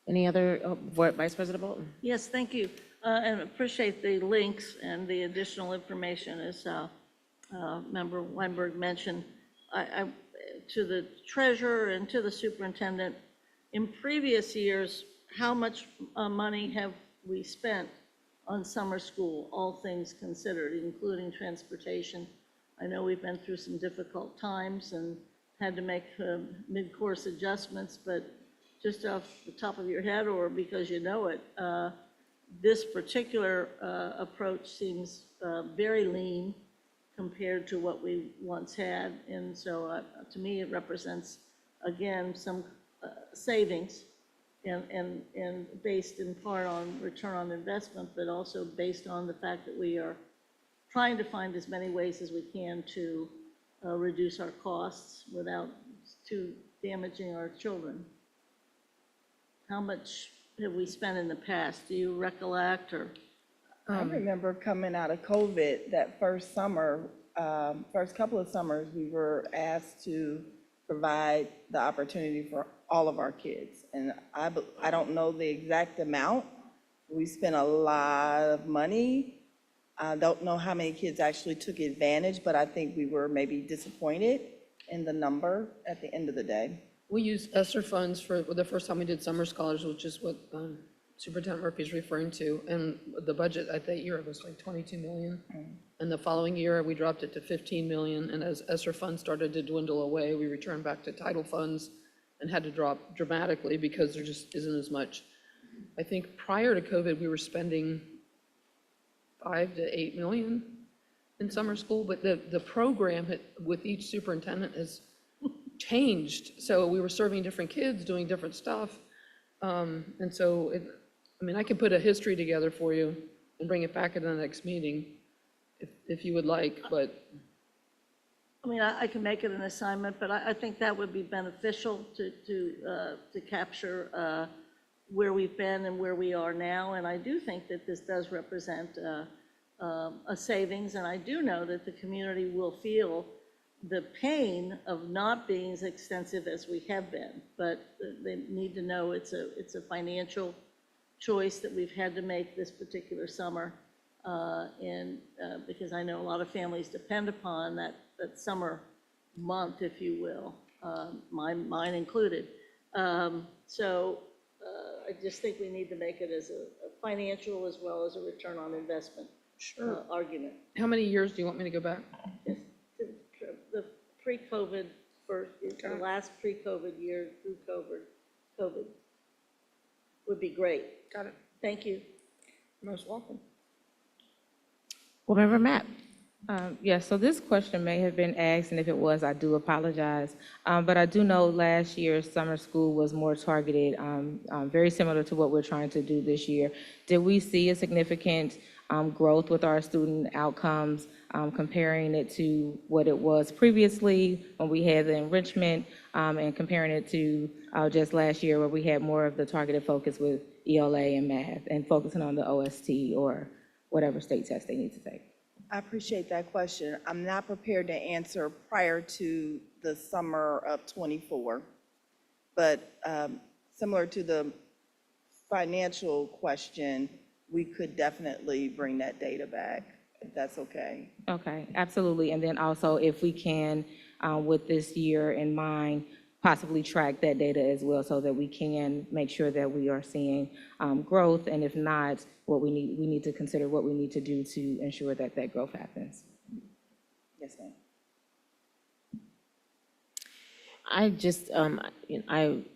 Any other, Vice President Bolton? Yes, thank you, and appreciate the links and the additional information as Member Weinberg mentioned. To the treasurer and to the superintendent, in previous years, how much money have we spent on summer school, all things considered, including transportation? I know we've been through some difficult times and had to make mid-course adjustments, but just off the top of your head or because you know it, this particular approach seems very lean compared to what we once had. And so to me, it represents, again, some savings and based in part on return on investment, but also based on the fact that we are trying to find as many ways as we can to reduce our costs without too damaging our children. How much have we spent in the past? Do you recollect, or? I remember coming out of COVID, that first summer, first couple of summers, we were asked to provide the opportunity for all of our kids. And I don't know the exact amount. We spent a lot of money. I don't know how many kids actually took advantage, but I think we were maybe disappointed in the number at the end of the day. We used ESSER funds for the first time we did summer scholars, which is what Superintendent Murphy's referring to. And the budget at that year was like 22 million. And the following year, we dropped it to 15 million. And as ESSER funds started to dwindle away, we returned back to title funds and had to drop dramatically because there just isn't as much. I think prior to COVID, we were spending 5 to 8 million in summer school, but the program with each superintendent has changed. So we were serving different kids, doing different stuff. And so, I can put a history together for you and bring it back at the next meeting if you would like, but. I can make it an assignment, but I think that would be beneficial to capture where we've been and where we are now. And I do think that this does represent a savings, and I do know that the community will feel the pain of not being as extensive as we have been, but they need to know it's a financial choice that we've had to make this particular summer, and because I know a lot of families depend upon that summer month, if you will, mine included. So I just think we need to make it as a financial as well as a return on investment argument. How many years do you want me to go back? The pre-COVID, the last pre-COVID year through COVID would be great. Got it. Thank you. Most welcome. Board Member Mapp. Yes, so this question may have been asked, and if it was, I do apologize. But I do know last year's summer school was more targeted, very similar to what we're trying to do this year. Did we see a significant growth with our student outcomes, comparing it to what it was previously when we had the enrichment, and comparing it to just last year where we had more of the targeted focus with ELA and math and focusing on the OST or whatever state test they need to take? I appreciate that question. I'm not prepared to answer prior to the summer of '24, but similar to the financial question, we could definitely bring that data back, if that's okay. Okay, absolutely. And then also, if we can, with this year in mind, possibly track that data as well so that we can make sure that we are seeing growth. And if not, we need to consider what we need to do to ensure that that growth happens. Yes, ma'am.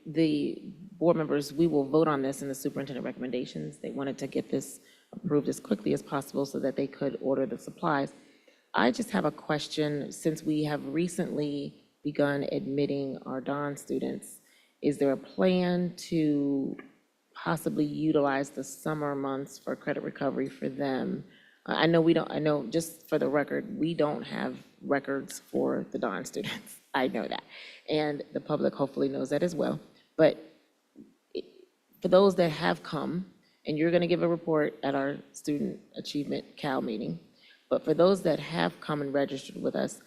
The board members, we will vote on this in the superintendent recommendations. They wanted to get this approved as quickly as possible so that they could order the supplies. I just have a question, since we have recently begun admitting our DON students, is there a plan to possibly utilize the summer months for credit recovery for them? I know, just for the record, we don't have records for the DON students. I know that. And the public hopefully knows that as well. But for those that have come, and you're going to give a report at our Student Achievement Cal meeting, but for those that have come and registered with us,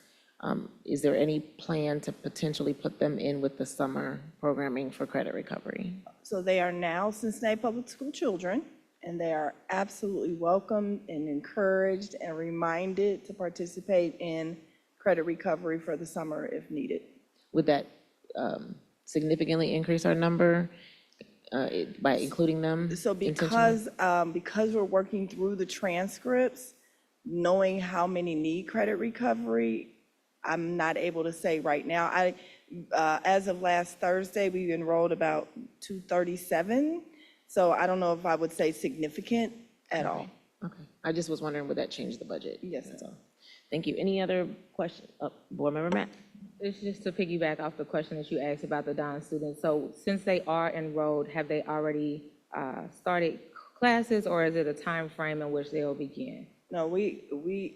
is there any plan to potentially put them in with the summer programming for credit recovery? So they are now Cincinnati Public School children, and they are absolutely welcome and encouraged and reminded to participate in credit recovery for the summer if needed. Would that significantly increase our number by including them? So intentionally? because we're working through the transcripts, knowing how many need credit recovery, I'm not able to say right now. As of last Thursday, we enrolled about 237. So I don't know if I would say significant at all. Okay, I just was wondering, would that change the budget? Yes, That's all. Thank you. Any other question? Board Member Matt? It's just to piggyback off the question that you asked about the Don students. So since they are enrolled, have they already started classes, or is it a time frame in which they'll begin? No,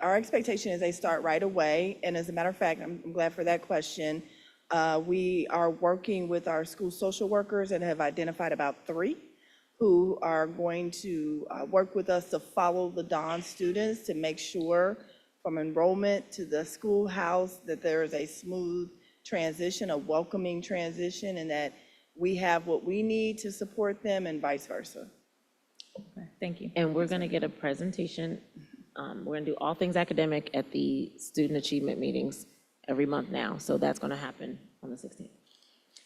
our expectation is they start right away, and as a matter of fact, I'm glad for that question. We are working with our school social workers and have identified about 3 who are going to work with us to follow the Don students to make sure from enrollment to the schoolhouse that there is a smooth transition, a welcoming transition, and that we have what we need to support them and vice versa. Okay, thank you. And we're going to get a presentation. We're going to do all things academic at the student achievement meetings every month now. So that's going to happen on the 16th.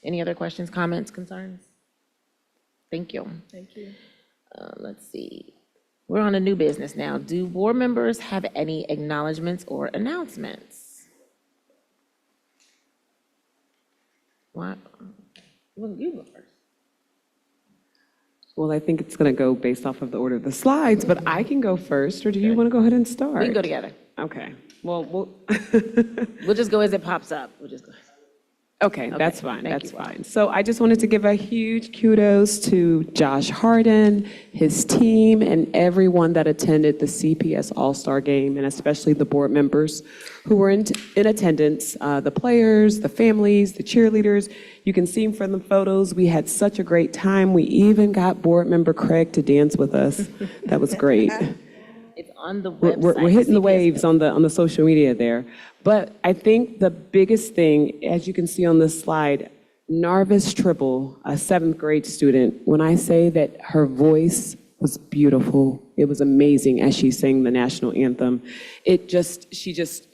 Any other questions, comments, concerns? Thank you. Thank you. Let's see. We're on a new business now. Do board members have any acknowledgements or announcements? What? Well, you go first. Well, I think it's going to go based off of the order of the slides, but I can go first, or do you want to go ahead and start? We can go together. Okay. Well, We'll just go as it pops up. We'll just go. okay, that's Okay, fine, thank that's you. fine. So I just wanted to give a huge kudos to Josh Harden, his team, and everyone that attended the CPS All-Star Game, and especially the board members who were in attendance, the players, the families, the cheerleaders. You can see from the photos, we had such a great time. We even got board member Craig to dance with us. That was great. It's on the website. We're hitting the CPS waves on the social media there. But I think the biggest thing, as you can see on this slide, Narvis Tribble, a 7th grade student, when I say that her voice was beautiful, it was amazing as she sang the national anthem. She just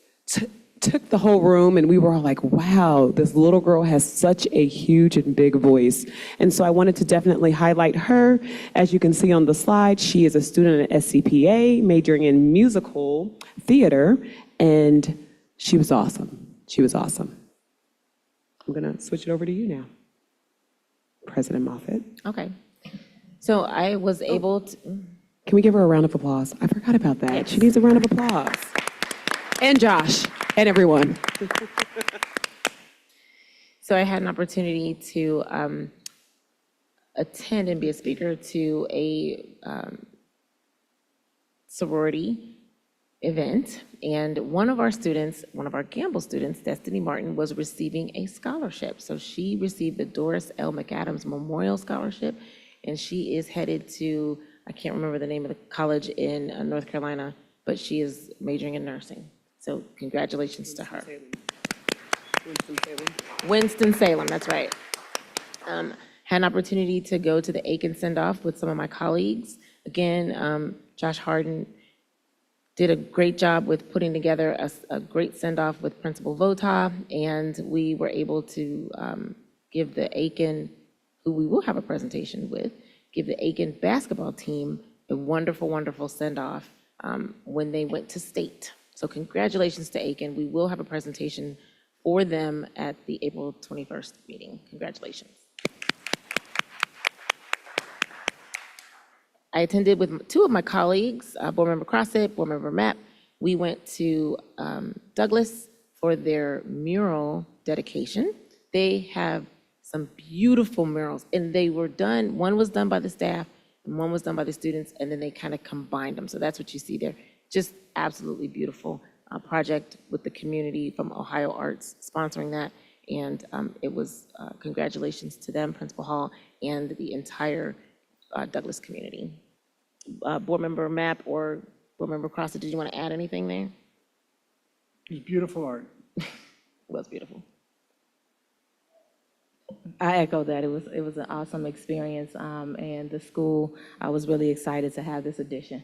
took the whole room, and we were all like, wow, this little girl has such a huge and big voice. And so I wanted to definitely highlight her. As you can see on the slide, she is a student at SCPA, majoring in musical theater, and she was awesome. She was awesome. I'm going to switch it over to you now, President Moffitt. Okay. So I was able to, Can we give her a round of applause? I forgot about that. Yes. She needs a round of applause. And Josh, and everyone. so I had an opportunity to attend and be a speaker to a sorority event. And one of our students, one of our Gamble students, Destiny Martin, was receiving a scholarship. So she received the Doris L. McAdams Memorial Scholarship, and she is headed to, I can't remember the name of the college in North Carolina, but she is majoring in nursing. So congratulations to her. Winston-Salem, that's right. Had an opportunity to go to the Aiken send-off with some of my colleagues. Again, Josh Harden did a great job with putting together a great send-off with Principal Vota, and we were able to give the Aiken, who we will have a presentation with, give the Aiken basketball team a wonderful, wonderful send-off when they went to state. So congratulations to Aiken. We will have a presentation for them at the April 21st meeting. Congratulations. I attended with 2 of my colleagues, Board Member Crossett, Board Member Mapp. We went to Douglas for their mural dedication. They have some beautiful murals, and they were done, one was done by the staff, and one was done by the students, and then they kind of combined them. So that's what you see there. Just absolutely beautiful project with the community from Ohio Arts sponsoring that. And it was congratulations to them, Principal Hall, and the entire Douglas community. Board Member Mapp or Board Member Crossett, did you want to add anything there? It was beautiful art. It was beautiful. I echo that. It was an awesome experience, and the school, I was really excited to have this addition.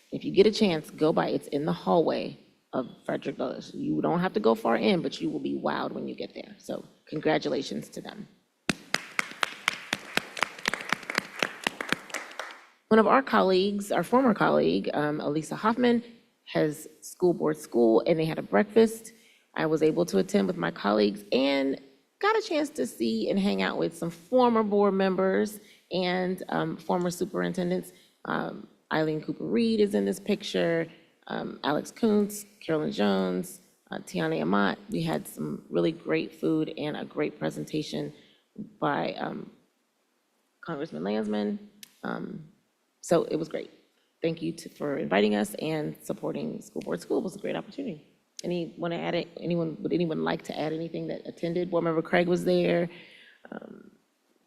If you get a chance, go by. It's in the hallway of Frederick Douglass. You don't have to go far in, but you will be wowed when you get there. So congratulations to them. One of our colleagues, our former colleague, Elisa Hoffman, has school board school, and they had a breakfast. I was able to attend with my colleagues and got a chance to see and hang out with some former board members and former superintendents. Eileen Cooper Reed is in this picture. Alex Kuntz, Carolyn Jones, Tiana Amat. We had some really great food and a great presentation by Congressman Landsman. So it was great. Thank you for inviting us and supporting School Board School. It was a great opportunity. Anyone to add it? Would anyone like to add anything that attended? Board Member Craig was there.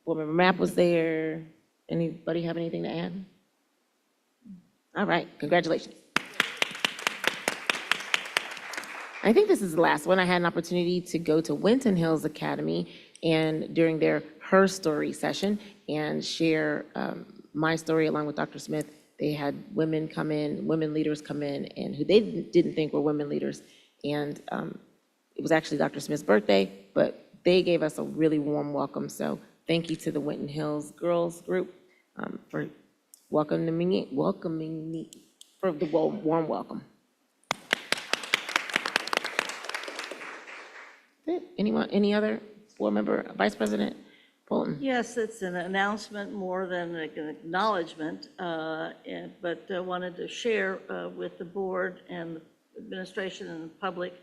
Board Member Mapp was there. Anybody have anything to add? All right, congratulations. I think this is the last one. I had an opportunity to go to Winton Hills Academy and during their Her Story session and share my story along with Dr. Smith. They had women come in, women leaders come in, and who they didn't think were women leaders. And it was actually Dr. Smith's birthday, but they gave us a really warm welcome. So thank you to the Winton Hills Girls Group for welcoming me for the warm welcome. Any other board member, Vice President Bolton? Yes, it's an announcement more than an acknowledgement, but I wanted to share with the board and the administration and the public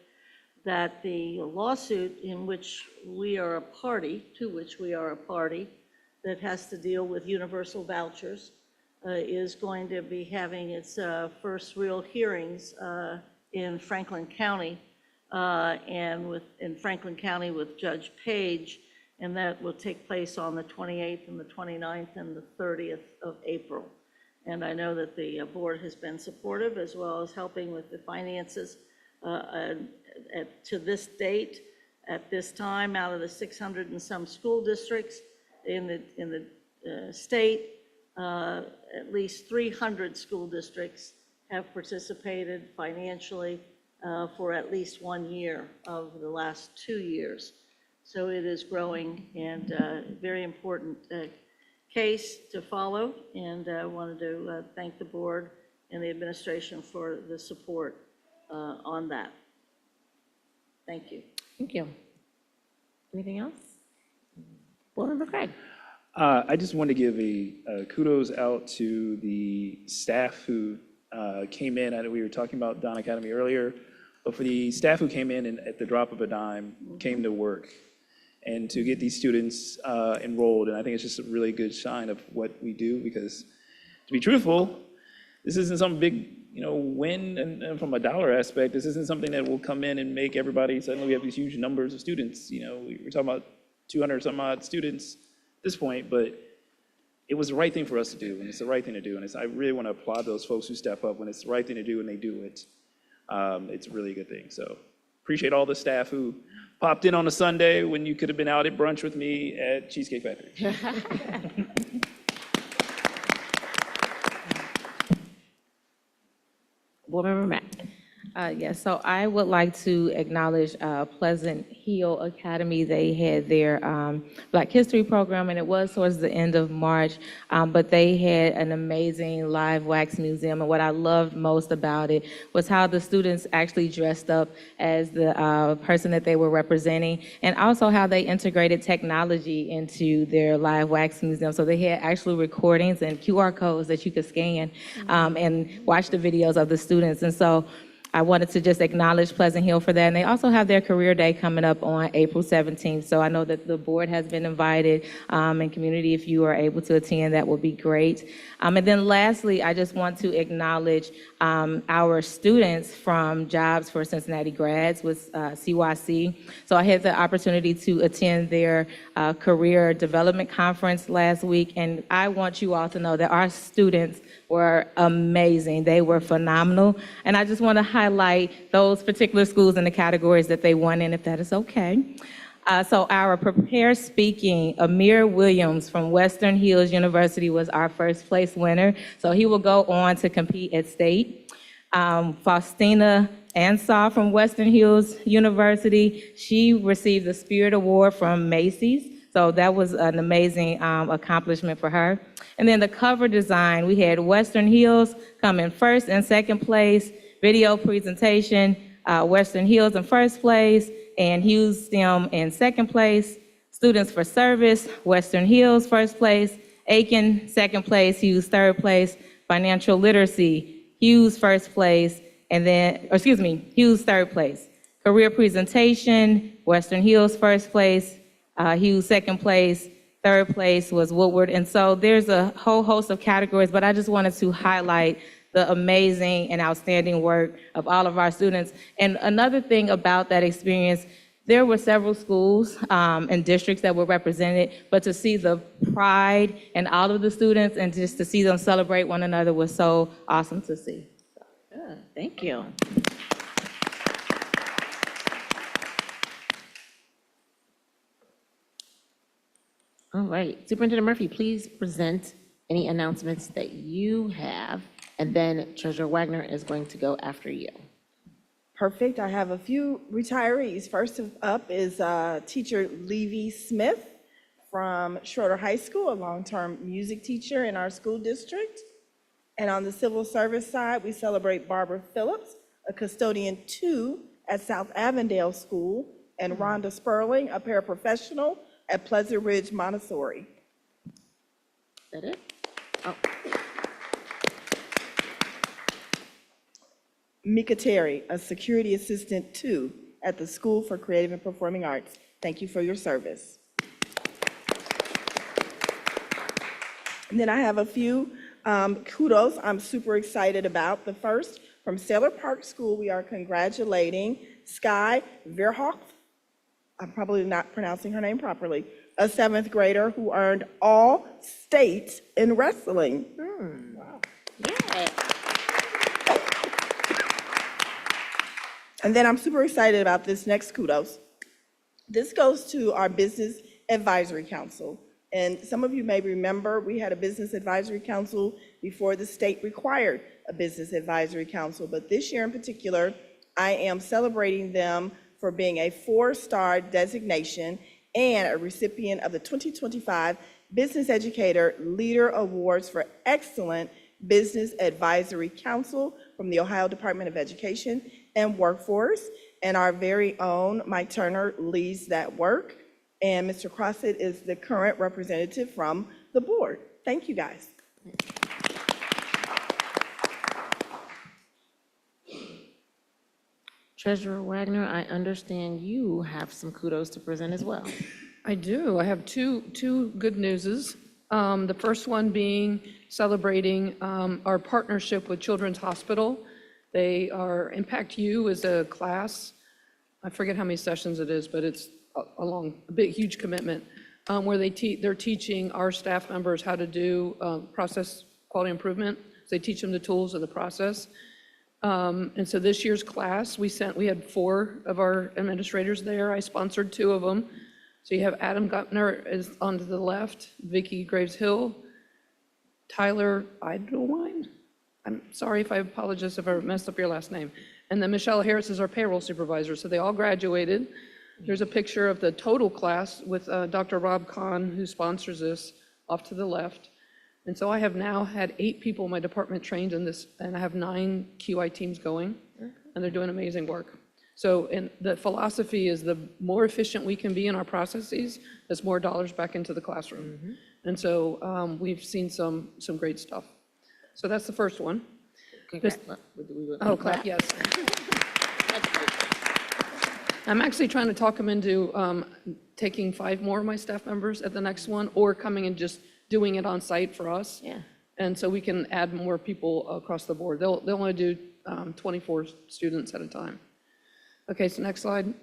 that the lawsuit in which we are a party, that has to deal with universal vouchers, is going to be having its first real hearings in Franklin County, in Franklin County with Judge Page, and that will take place on the 28th and the 29th and the 30th of April. And I know that the board has been supportive as well as helping with the finances to this date. At this time, out of the 600 and some school districts in the state, at least 300 school districts have participated financially for at least 1 year of the last 2 years. So it is growing and a very important case to follow. And I wanted to thank the board and the administration for the support on that. Thank you. Thank you. Anything else? Board Member Craig. I just want to give a kudos out to the staff who came in. I know we were talking about Don Academy earlier, but for the staff who came in and at the drop of a dime came to work and to get these students enrolled. And I think it's just a really good sign of what we do, because to be truthful, this isn't some big win, and from a dollar aspect, this isn't something that will come in and make everybody suddenly we have these huge numbers of students. We're talking about 200 some odd students at this point, but it was the right thing for us to do, and it's the right thing to do. And I really want to applaud those folks who step up when it's the right thing to do and they do it. It's a really good thing. So appreciate all the staff who popped in on a Sunday when you could have been out at brunch with me at Cheesecake Factory. Board Member Mapp. Yes, so I would like to acknowledge Pleasant Hill Academy. They had their Black History program, and it was towards the end of March, but they had an amazing live wax museum, and what I loved most about it was how the students actually dressed up as the person that they were representing, and also how they integrated technology into their live wax museum. So they had actual recordings and QR codes that you could scan and watch the videos of the students. And so I wanted to just acknowledge Pleasant Hill for that. And they also have their career day coming up on April 17th. So I know that the board has been invited, and community, if you are able to attend, that will be great. And then lastly, I just want to acknowledge our students from Jobs for Cincinnati Grads with CYC. So I had the opportunity to attend their career development conference last week. And I want you all to know that our students were amazing. They were phenomenal. And I just want to highlight those particular schools and the categories that they won in, if that is okay. So our prepared speaking, Amir Williams from Western Hills University was our first place winner. So he will go on to compete at state. Faustina Ansar from Western Hills University, she received the Spirit Award from Macy's. So that was an amazing accomplishment for her. And then the cover design, we had Western Hills come in first and second place. Video presentation, Western Hills in first place, and Hughes STEM in second place. Students for service, Western Hills first place, Aiken second place, Hughes third place. Financial literacy, Hughes first place, and then, or excuse me, Hughes third place. Career presentation, Western Hills first place, Hughes second place, third place was Woodward. And so there's a whole host of categories, but I just wanted to highlight the amazing and outstanding work of all of our students. And another thing about that experience, there were several schools and districts that were represented, but to see the pride in all of the students and just to see them celebrate one another was so awesome to see. Good, thank you. All right, Superintendent Murphy, please present any announcements that you have, and then Treasurer Wagner is going to go after you. Perfect. I have a few retirees. First up is teacher Levy Smith from Schroeder High School, a long-term music teacher in our school district. And on the civil service side, we celebrate Barbara Phillips, a custodian 2 at South Avondale School, and Rhonda Sperling, a paraprofessional at Pleasant Ridge Montessori. Is that it? Oh. Mika Terry, a security assistant 2 at the School for Creative and Performing Arts. Thank you for your service. And then I have a few kudos I'm super excited about. The first, from Saylor Park School, we are congratulating Sky Verhoff, I'm probably not pronouncing her name properly, a 7th grader who earned all state in wrestling. Wow. Yeah. And then I'm super excited about this next kudos. This goes to our Business Advisory Council. And some of you may remember we had a Business Advisory Council before the state required a Business Advisory Council. But this year in particular, I am celebrating them for being a 4-star designation and a recipient of the 2025 Business Educator Leader Awards for Excellent Business Advisory Council from the Ohio Department of Education and Workforce. And our very own Mike Turner leads that work. And Mr. Crossett is the current representative from the board. Thank you, guys. Treasurer Wagner, I understand you have some kudos to present as well. I do. I have two good newses. The first one being celebrating our partnership with Children's Hospital. They are Impact U is a class. I forget how many sessions it is, but it's a big, huge commitment where they're teaching our staff members how to do process quality improvement. So they teach them the tools of the process. And so this year's class, we had 4 of our administrators there. I sponsored 2 of them. So you have Adam Gutner is on to the left, Vicki Graves Hill, Tyler Idlewine. I'm sorry if I apologize if I messed up your last name. And then Michelle Harris is our payroll supervisor. So they all graduated. There's a picture of the total class with Dr. Rob Kahn, who sponsors this, off to the left. And so I have now had 8 people in my department trained in this, and I have 9 QI teams going, and they're doing amazing work. So, and the philosophy is the more efficient we can be in our processes, there's more dollars back into the classroom. And so we've seen some great stuff. So that's the first one. Clap, yes. I'm actually trying to talk them into taking 5 more of my staff members at the next one, or coming and just doing it on site for us. Yeah. And so we can add more people across the board. They'll only do 24 students at a time. Okay, so next slide.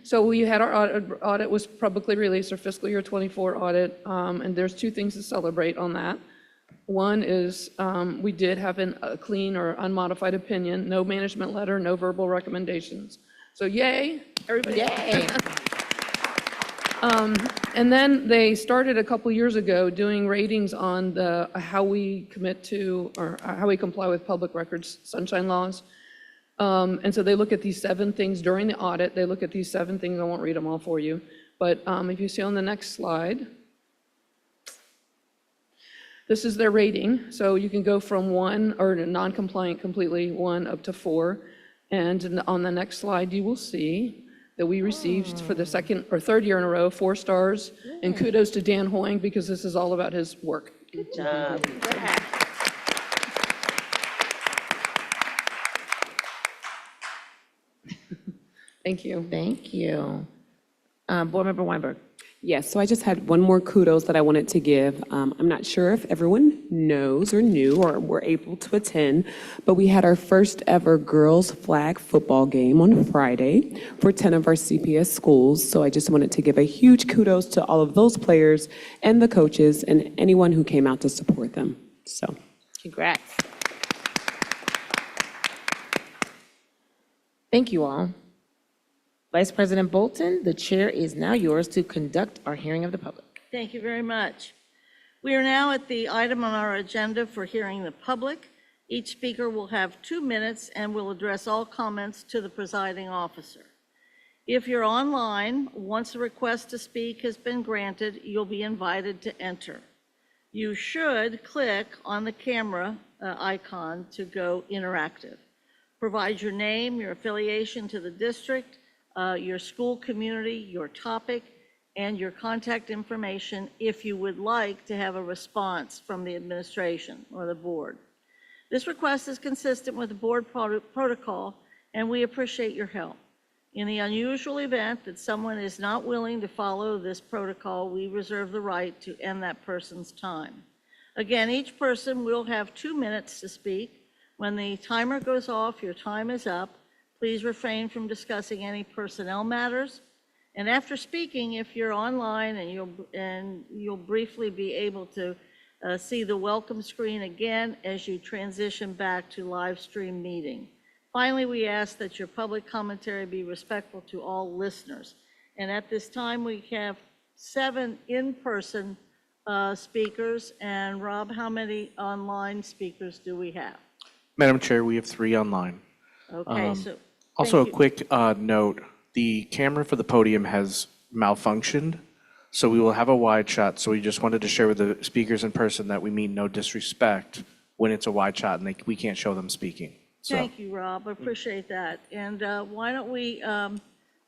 So we had our audit was publicly released, our fiscal year 24 audit, and there's 2 things to celebrate on that. One is we did have a clean or unmodified opinion, no management letter, no verbal recommendations. So yay, everybody. Yay. And then they started a couple years ago doing ratings on how we commit to, or how we comply with public records sunshine laws. And so they look at these 7 things during the audit. They look at these 7 things. I won't read them all for you. But if you see on the next slide, this is their rating. So you can go from 1, or non-compliant completely, 1 up to 4. And on the next slide, you will see that we received for the 2nd or 3rd year in a row 4 stars. And kudos to Dan Hoying, because this is all about his work. Good job. Thank you. Thank you. Board Member Weinberg. Yes, so I just had one more kudos that I wanted to give. I'm not sure if everyone knows or knew or were able to attend, but we had our first ever girls flag football game on Friday for 10 of our CPS schools. So I just wanted to give a huge kudos to all of those players and the coaches and anyone who came out to support them. So, Congrats. Thank you all. Vice President Bolton, the chair is now yours to conduct our hearing of the public. Thank you very much. We are now at the item on our agenda for hearing the public. Each speaker will have 2 minutes and will address all comments to the presiding officer. If you're online, once a request to speak has been granted, you'll be invited to enter. You should click on the camera icon to go interactive. Provide your name, your affiliation to the district, your school community, your topic, and your contact information if you would like to have a response from the administration or the board. This request is consistent with the board protocol, and we appreciate your help. In the unusual event that someone is not willing to follow this protocol, we reserve the right to end that person's time. Again, each person will have 2 minutes to speak. When the timer goes off, your time is up. Please refrain from discussing any personnel matters. And after speaking, if you're online and you'll briefly be able to see the welcome screen again as you transition back to live stream meeting. Finally, we ask that your public commentary be respectful to all listeners. And at this time, we have 7 in-person speakers. And Rob, how many online speakers do we have? Madam Chair, we have 3 online. Okay, so. Also, a thank you. quick note, the camera for the podium has malfunctioned, so we will have a wide shot. So we just wanted to share with the speakers in person that we mean no disrespect when it's a wide shot and we can't show them speaking. So, Thank you, Rob. I appreciate that. And why don't we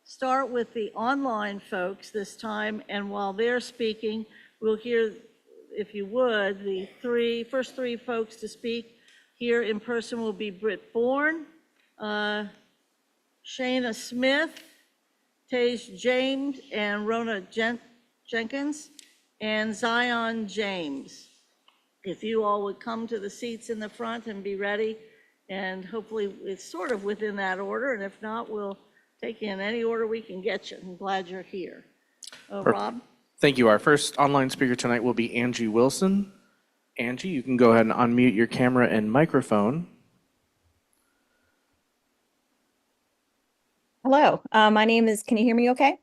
start with the online folks this time? And while they're speaking, we'll hear, if you would, the first three folks to speak here in person will be Britt Bourne, Shayna Smith, Tage James, and Rona Jenkins, and Zion James. If you all would come to the seats in the front and be ready, and hopefully it's sort of within that order, and if not, we'll take you in any order we can get you. I'm glad you're here. Rob? thank you. Our first online speaker tonight will be Angie Wilson. Angie, you can go ahead and unmute your camera and microphone. Hello, my name is, can you hear me okay?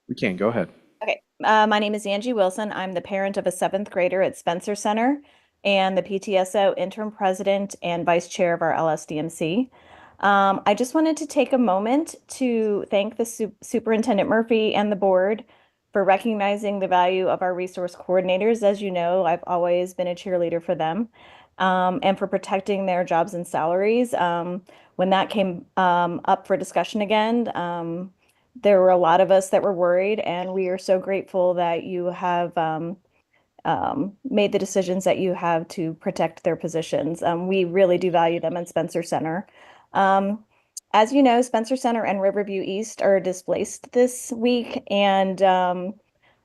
We can, go ahead. Okay, my name is Angie Wilson. I'm the parent of a 7th grader at Spencer Center and the PTSO interim president and vice chair of our LSDMC. I just wanted to take a moment to thank the Superintendent Murphy and the board for recognizing the value of our resource coordinators. As you know, I've always been a cheerleader for them, and for protecting their jobs and salaries. When that came up for discussion again, there were a lot of us that were worried, and we are so grateful that you have made the decisions that you have to protect their positions. We really do value them at Spencer Center. As you know, Spencer Center and Riverview East are displaced this week, and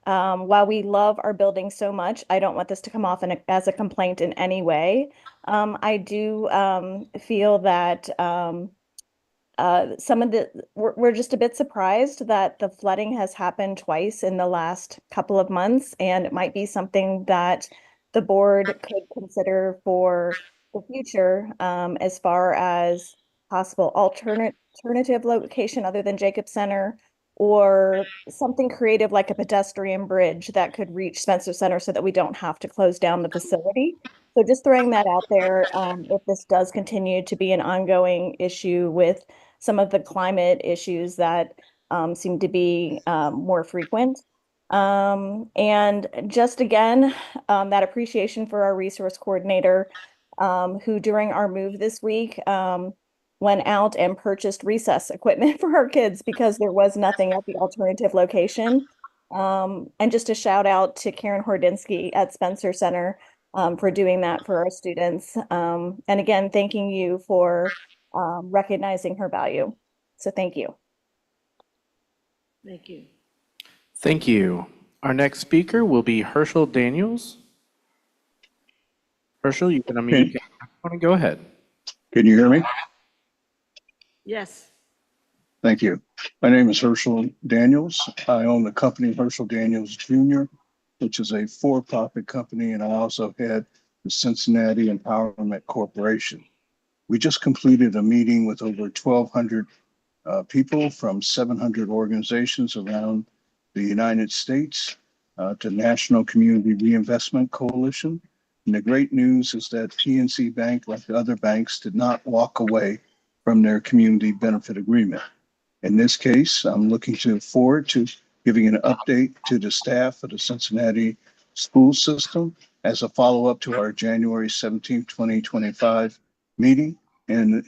while we love our building so much, I don't want this to come off as a complaint in any way. I do feel that we're just a bit surprised that the flooding has happened twice in the last couple of months, and it might be something that the board could consider for the future, as far as possible alternative location other than Jacob Center, or something creative like a pedestrian bridge that could reach Spencer Center so that we don't have to close down the facility. So just throwing that out there, if this does continue to be an ongoing issue with some of the climate issues that seem to be more frequent. And just again, that appreciation for our resource coordinator, who during our move this week went out and purchased recess equipment for our kids because there was nothing at the alternative location. And just a shout out to Karen Hordinsky at Spencer Center for doing that for our students. And again, thanking you for recognizing her value. So thank you. Thank you. Thank you. Our next speaker will be Herschel Daniels. Herschel, you can unmute your microphone and go ahead. Can you hear me? Yes. Thank you. My name is Herschel Daniels. I own the company Herschel Daniels Jr., which is a for-profit company, and I also head the Cincinnati Empowerment Corporation. We just completed a meeting with over 1,200 people from 700 organizations around the United States to National Community Reinvestment Coalition. And the great news is that PNC Bank, like the other banks, did not walk away from their community benefit agreement. In this case, I'm looking forward to giving an update to the staff of the Cincinnati school system as a follow-up to our January 17, 2025 meeting, and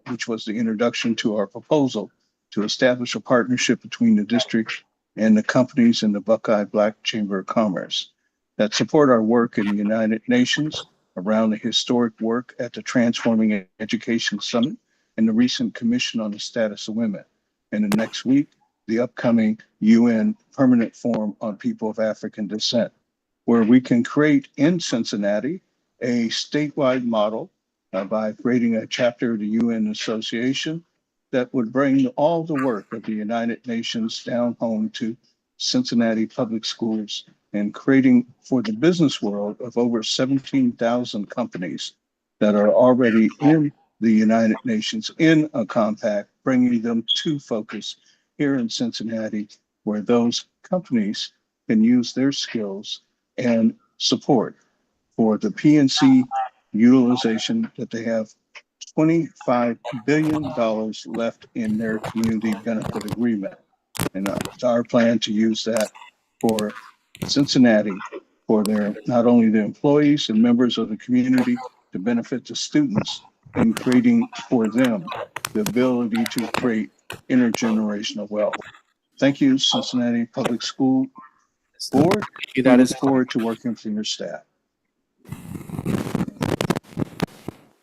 which was the introduction to our proposal to establish a partnership between the district and the companies in the Buckeye Black Chamber of Commerce that support our work in the United Nations around the historic work at the Transforming Education Summit and the recent Commission on the Status of Women. And the next week, the upcoming UN Permanent Forum on People of African Descent, where we can create in Cincinnati a statewide model by creating a chapter of the UN Association that would bring all the work of the United Nations down home to Cincinnati public schools and creating for the business world of over 17,000 companies that are already in the United Nations in a compact, bringing them to focus here in Cincinnati, where those companies can use their skills and support for the PNC utilization that they have $25 billion left in their community benefit agreement. And it's our plan to use that for Cincinnati, for their, not only the employees and members of the community, to benefit the students in creating for them the ability to create intergenerational wealth. Thank you, Cincinnati Public School Board. We That look is forward to working with your staff.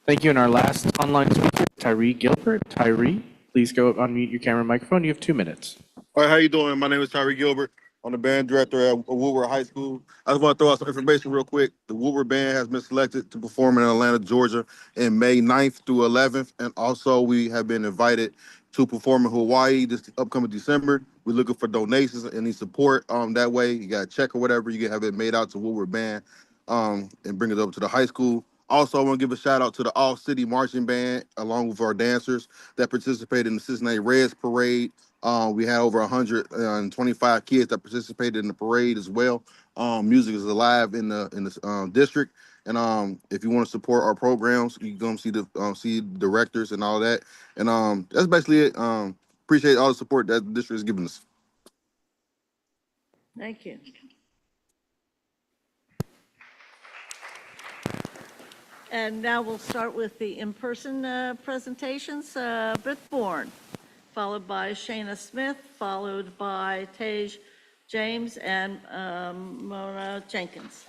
Thank you. And our last online speaker, Tyree Gilbert. Tyree, please go unmute your camera and microphone. You have 2 minutes. All right, how you doing? My name is Tyree Gilbert. I'm the band director at Woodward High School. I just want to throw out some information real quick. The Woodward Band has been selected to perform in Atlanta, Georgia in May 9th through 11th. And also we have been invited to perform in Hawaii this upcoming December. We're looking for donations and any support. That way, you got a check or whatever, you can have it made out to Woodward Band and bring it over to the high school. Also, I want to give a shout out to the All City Marching Band, along with our dancers that participated in the Cincinnati Reds Parade. We had over 125 kids that participated in the parade as well. Music is alive in the district, and if you want to support our programs, you can come see the directors and all that. And that's basically it. Appreciate all the support that the district is giving us. Thank you. And now we'll start with the in-person presentations. Britt Bourne, followed by Shayna Smith, followed by Tej James and Mona Jenkins.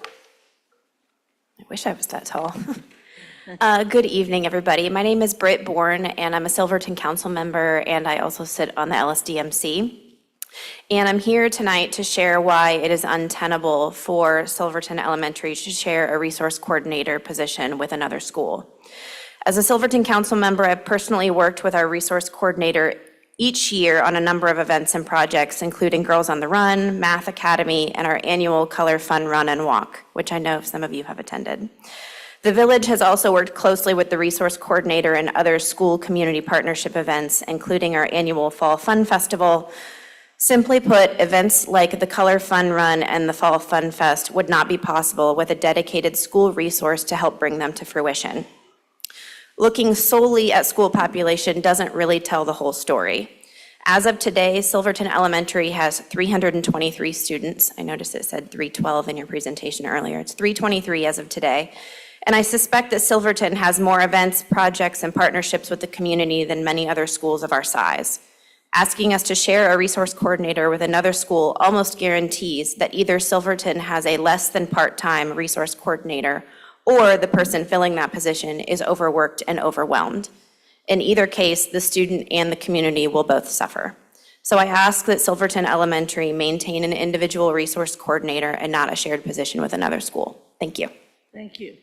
I wish I was that tall. Good evening, everybody. My name is Britt Bourne, and I'm a Silverton Council member, and I also sit on the LSDMC. And I'm here tonight to share why it is untenable for Silverton Elementary to share a resource coordinator position with another school. As a Silverton Council member, I've personally worked with our resource coordinator each year on a number of events and projects, including Girls on the Run, Math Academy, and our annual Color Fun Run and Walk, which I know some of you have attended. The village has also worked closely with the resource coordinator and other school community partnership events, including our annual Fall Fun Festival. Simply put, events like the Color Fun Run and the Fall Fun Fest would not be possible with a dedicated school resource to help bring them to fruition. Looking solely at school population doesn't really tell the whole story. As of today, Silverton Elementary has 323 students. I noticed it said 312 in your presentation earlier. It's 323 as of today. And I suspect that Silverton has more events, projects, and partnerships with the community than many other schools of our size. Asking us to share a resource coordinator with another school almost guarantees that either Silverton has a less than part-time resource coordinator or the person filling that position is overworked and overwhelmed. In either case, the student and the community will both suffer. So I ask that Silverton Elementary maintain an individual resource coordinator and not a shared position with another school. Thank you. Thank you.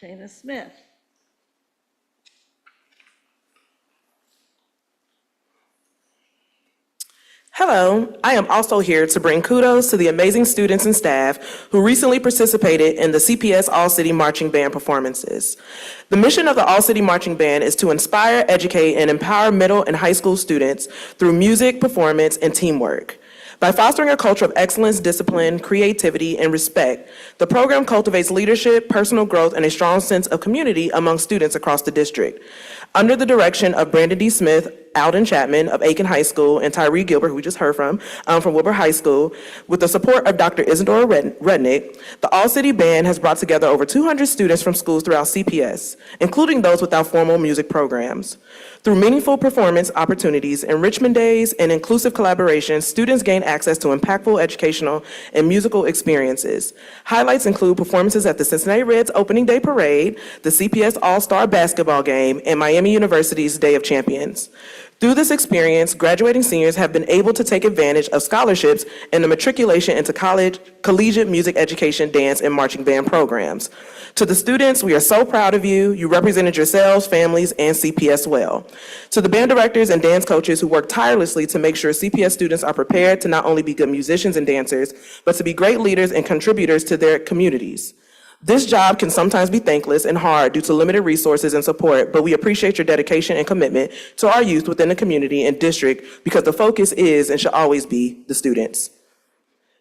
Shayna Smith. Hello, I am also here to bring kudos to the amazing students and staff who recently participated in the CPS All-City Marching Band performances. The mission of the All-City Marching Band is to inspire, educate, and empower middle and high school students through music, performance, and teamwork. By fostering a culture of excellence, discipline, creativity, and respect, the program cultivates leadership, personal growth, and a strong sense of community among students across the district. Under the direction of Brandon D. Smith, Alden Chapman of Aiken High School, and Tyree Gilbert, who we just heard from Wilbur High School, with the support of Dr. Isadora Rednick, the All-City Band has brought together over 200 students from schools throughout CPS, including those without formal music programs. Through meaningful performance opportunities, enrichment days, and inclusive collaboration, students gain access to impactful educational and musical experiences. Highlights include performances at the Cincinnati Reds Opening Day Parade, the CPS All-Star Basketball Game, and Miami University's Day of Champions. Through this experience, graduating seniors have been able to take advantage of scholarships and the matriculation into collegiate music education, dance, and marching band programs. To the students, we are so proud of you. You represented yourselves, families, and CPS well. To the band directors and dance coaches who work tirelessly to make sure CPS students are prepared to not only be good musicians and dancers, but to be great leaders and contributors to their communities. This job can sometimes be thankless and hard due to limited resources and support, but we appreciate your dedication and commitment to our youth within the community and district because the focus is and should always be the students.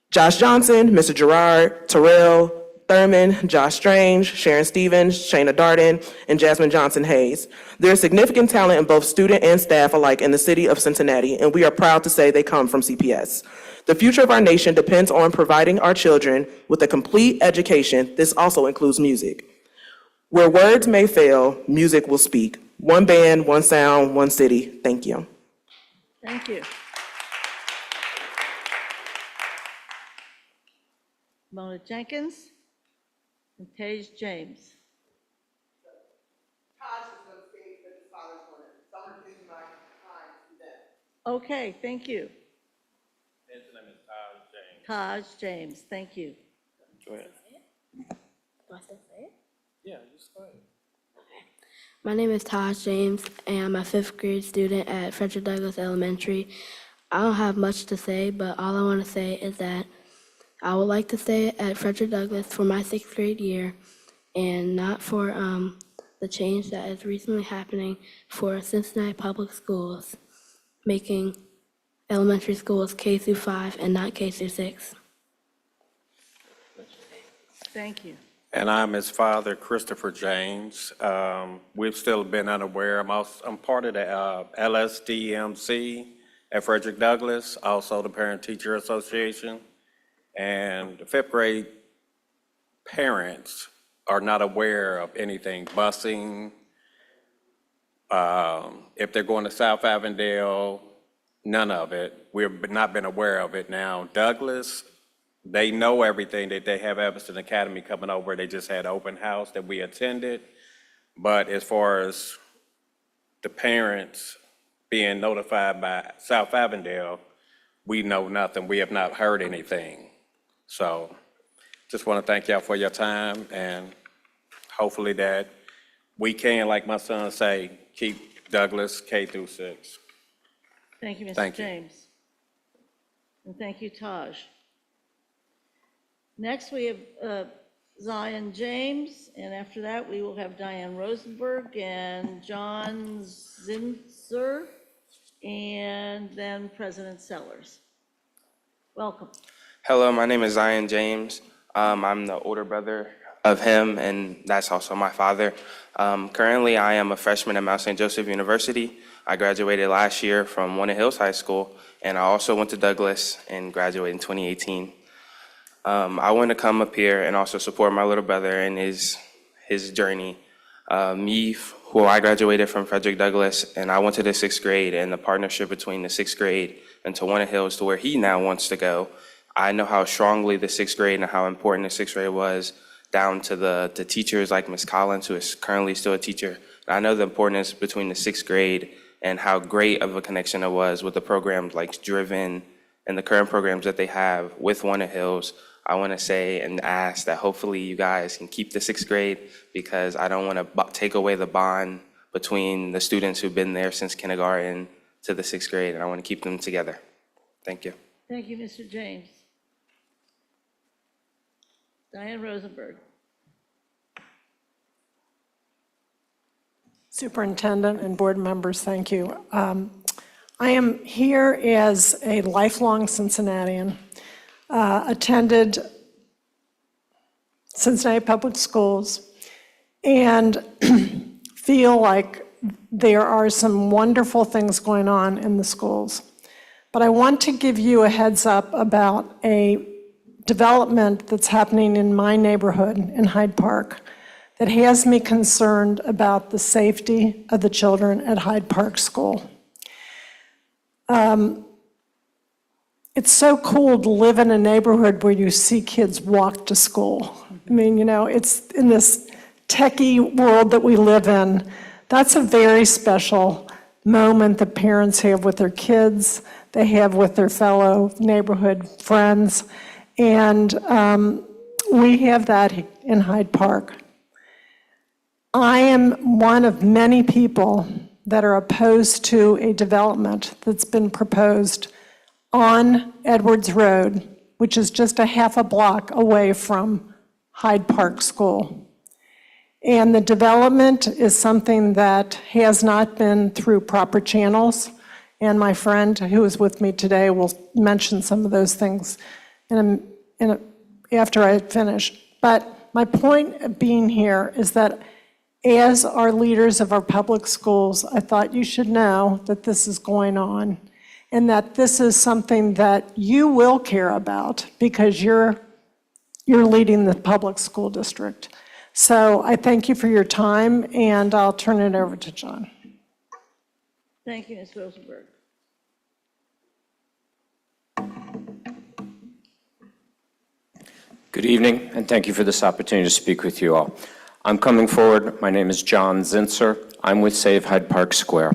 Josh Johnson, Mr. Gerard, Terrell, Thurman, Josh Strange, Sharon Stevens, Shayna Darden, and Jasmine Johnson Hayes. There is significant talent in both student and staff alike in the city of Cincinnati, and we are proud to say they come from CPS. The future of our nation depends on providing our children with a complete education. This also includes music. Where words may fail, music will speak. One band, one sound, one city. Thank you. Thank you. Mona Jenkins and Tage James. Okay, thank you. His name is Taj James. Taj James, thank you. Go ahead. Do I still say it? Yeah, just go ahead. My name is Taj James, and I'm a fifth grade student at Frederick Douglass Elementary. I don't have much to say, but all I want to say is that I would like to stay at Frederick Douglass for my sixth grade year and not for the change that is recently happening for Cincinnati Public Schools, making elementary schools K through 5 and not K through 6. Thank you. And I'm his father, Christopher James. We've still been unaware. I'm part of the LSDMC at Frederick Douglass, also the Parent Teacher Association. And the fifth grade parents are not aware of anything, busing, if they're going to South Avondale, none of it. We've not been aware of it. Now, Douglass, they know everything, that they have Evanston Academy coming over. They just had open house that we attended. But as far as the parents being notified by South Avondale, we know nothing. We have not heard anything. So just want to thank y'all for your time, and hopefully that we can, like my son say, keep Douglass K through 6. Thank you, Mr. Thank you. James. And thank you, Taj. Next, we have Zion James, and after that, we will have Diane Rosenberg and John Zinser, and then President Sellers. Welcome. Hello, my name is Zion James. I'm the older brother of him, and that's also my father. Currently, I am a freshman at Mount St. Joseph University. I graduated last year from Winter Hills High School, and I also went to Douglass and graduated in 2018. I want to come up here and also support my little brother in his journey. Who I graduated from Frederick Douglass, and I went to the sixth grade, and the partnership between the sixth grade and to Winter Hills to where he now wants to go. I know how strongly the sixth grade and how important the sixth grade was, down to the teachers like Ms. Collins, who is currently still a teacher. And I know the importance between the sixth grade and how great of a connection it was with the programs like Driven and the current programs that they have with Walnut Hills. I want to say and ask that hopefully you guys can keep the sixth grade, because I don't want to take away the bond between the students who've been there since kindergarten to the sixth grade, and I want to keep them together. Thank you. Thank you, Mr. James. Diane Rosenberg. Superintendent and board members, thank you. I am here as a lifelong Cincinnatian, attended Cincinnati Public Schools, and feel like there are some wonderful things going on in the schools. But I want to give you a heads up about a development that's happening in my neighborhood in Hyde Park that has me concerned about the safety of the children at Hyde Park School. It's so cool to live in a neighborhood where you see kids walk to school. I mean, you know, it's in this techie world that we live in. That's a very special moment that parents have with their kids, they have with their fellow neighborhood friends, and we have that in Hyde Park. I am one of many people that are opposed to a development that's been proposed on Edwards Road, which is just a half a block away from Hyde Park School. And the development is something that has not been through proper channels. And my friend who is with me today will mention some of those things after I finish. But my point of being here is that as our leaders of our public schools, I thought you should know that this is going on and that this is something that you will care about because you're leading the public school district. So I thank you for your time, and I'll turn it over to John. Thank you, Ms. Rosenberg. Good evening, and thank you for this opportunity to speak with you all. I'm coming forward. My name is John Zinsser. I'm with Save Hyde Park Square.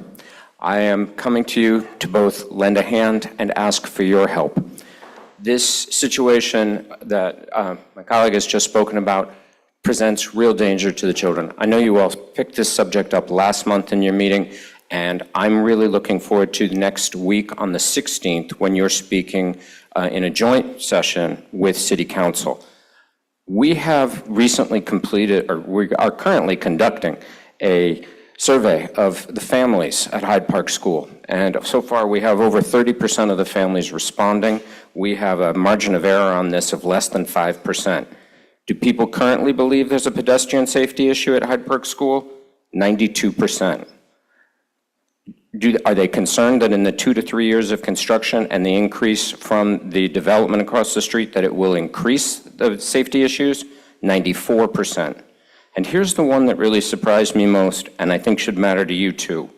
I am coming to you to both lend a hand and ask for your help. This situation that my colleague has just spoken about presents real danger to the children. I know you all picked this subject up last month in your meeting, and I'm really looking forward to next week on the 16th when you're speaking in a joint session with City Council. We have recently completed, or we are currently conducting, a survey of the families at Hyde Park School. And so far, we have over 30% of the families responding. We have a margin of error on this of less than 5%. Do people currently believe there's a pedestrian safety issue at Hyde Park School? 92%. Are they concerned that in the 2 to 3 years of construction and the increase from the development across the street that it will increase the safety issues? 94%. And here's the one that really surprised me most, and I think should matter to you too.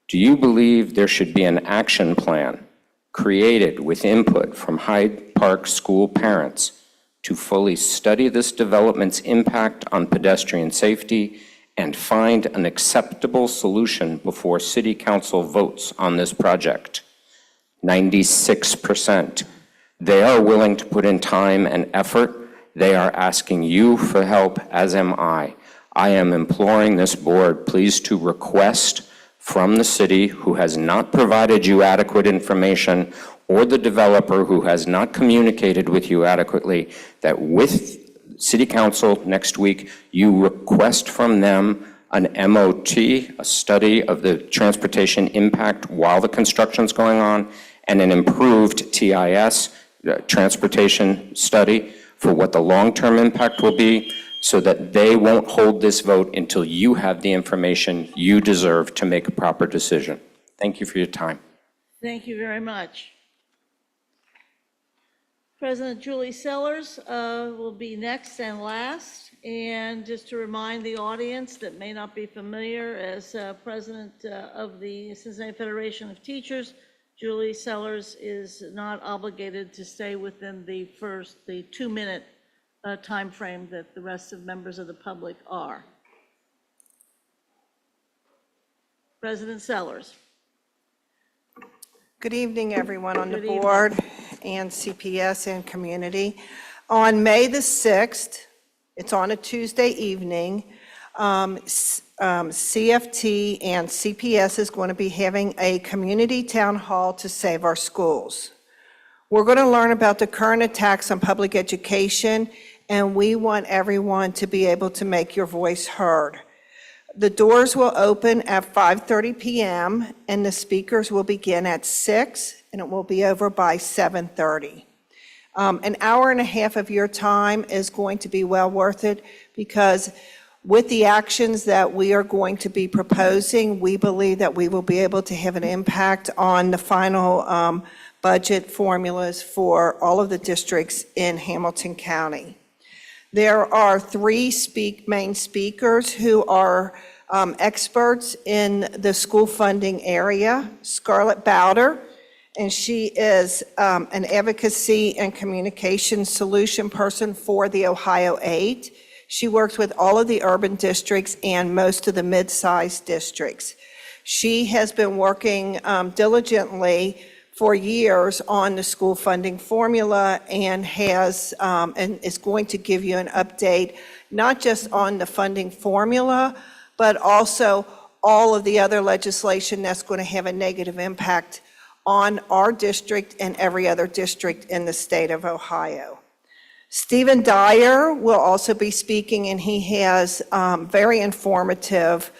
Do you believe there should be an action plan created with input from Hyde Park School parents to fully study this development's impact on pedestrian safety and find an acceptable solution before City Council votes on this project? 96%. They are willing to put in time and effort. They are asking you for help, as am I. I am imploring this board, please, to request from the city who has not provided you adequate information or the developer who has not communicated with you adequately, that with City Council next week, you request from them an MOT, a study of the transportation impact while the construction's going on, and an improved TIS, transportation study, for what the long-term impact will be, so that they won't hold this vote until you have the information you deserve to make a proper decision. Thank you for your time. Thank you very much. President Julie Sellers will be next and last. And just to remind the audience that may not be familiar, as president of the Cincinnati Federation of Teachers, Julie Sellers is not obligated to stay within the 2-minute time frame that the rest of members of the public are. President Sellers. Good evening, everyone on the Good evening. board and CPS and community. On May the 6th, it's on a Tuesday evening, CFT and CPS is going to be having a community town hall to save our schools. We're going to learn about the current attacks on public education, and we want everyone to be able to make your voice heard. The doors will open at 5:30 p.m., and the speakers will begin at 6, and it will be over by 7:30. An hour and a half of your time is going to be well worth it, because with the actions that we are going to be proposing, we believe that we will be able to have an impact on the final budget formulas for all of the districts in Hamilton County. There are three main speakers who are experts in the school funding area. Scarlett Bowder, and she is an advocacy and communication solution person for the Ohio 8. She works with all of the urban districts and most of the mid-sized districts. She has been working diligently for years on the school funding formula and is going to give you an update, not just on the funding formula, but also all of the other legislation that's going to have a negative impact on our district and every other district in the state of Ohio. Stephen Dyer will also be speaking, and he has very informative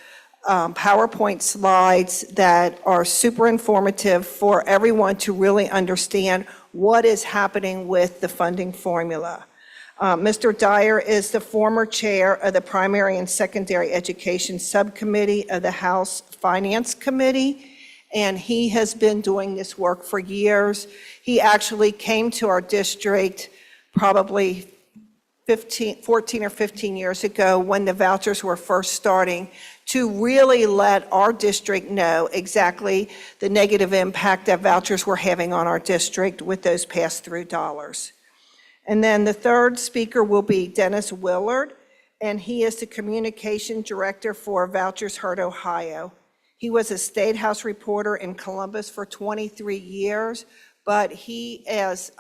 PowerPoint slides that are super informative for everyone to really understand what is happening with the funding formula. Mr. Dyer is the former chair of the Primary and Secondary Education Subcommittee of the House Finance Committee, and he has been doing this work for years. He actually came to our district probably 14 or 15 years ago when the vouchers were first starting, to really let our district know exactly the negative impact that vouchers were having on our district with those pass-through dollars. And then the third speaker will be Dennis Willard, and he is the communication director for Vouchers Heard Ohio. He was a State House reporter in Columbus for 23 years, but he, as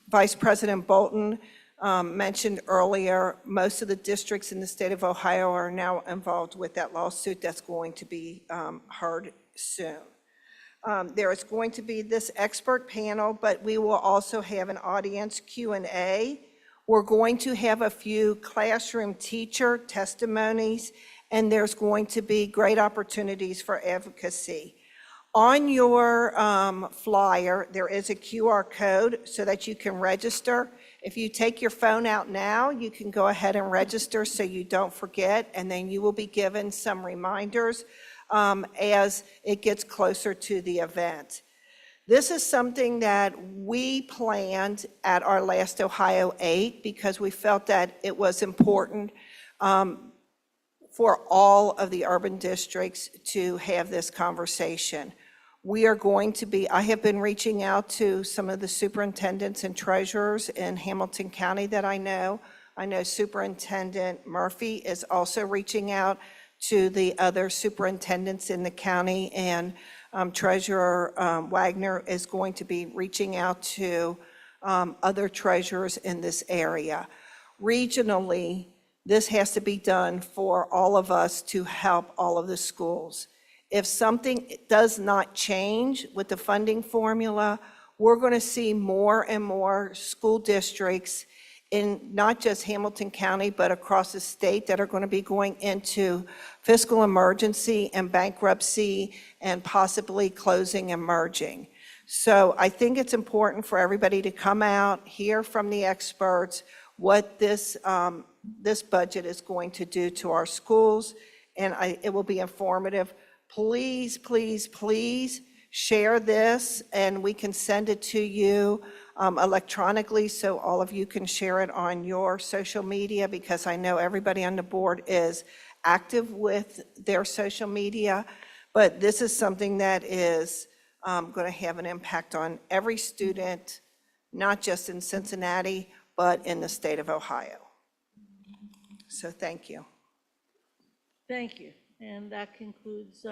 Vice President Bolton mentioned earlier, most of the districts in the state of Ohio are now involved with that lawsuit that's going to be heard soon. There is going to be this expert panel, but we will also have an audience Q&A. We're going to have a few classroom teacher testimonies, and there's going to be great opportunities for advocacy. On your flyer, there is a QR code so that you can register. If you take your phone out now, you can go ahead and register so you don't forget, and then you will be given some reminders as it gets closer to the event. This is something that we planned at our last Ohio 8 because we felt that it was important for all of the urban districts to have this conversation. We are going to be, I have been reaching out to some of the superintendents and treasurers in Hamilton County that I know. I know Superintendent Murphy is also reaching out to the other superintendents in the county, and Treasurer Wagner is going to be reaching out to other treasurers in this area. Regionally, this has to be done for all of us to help all of the schools. If something does not change with the funding formula, we're going to see more and more school districts in not just Hamilton County, but across the state that are going to be going into fiscal emergency and bankruptcy and possibly closing and merging. So I think it's important for everybody to come out, hear from the experts what this budget is going to do to our schools, and it will be informative. Please, please, please share this, and we can send it to you electronically so all of you can share it on your social media, because I know everybody on the board is active with their social media, but this is something that is going to have an impact on every student, not just in Cincinnati, but in the state of Ohio. So thank you. Thank you. And that concludes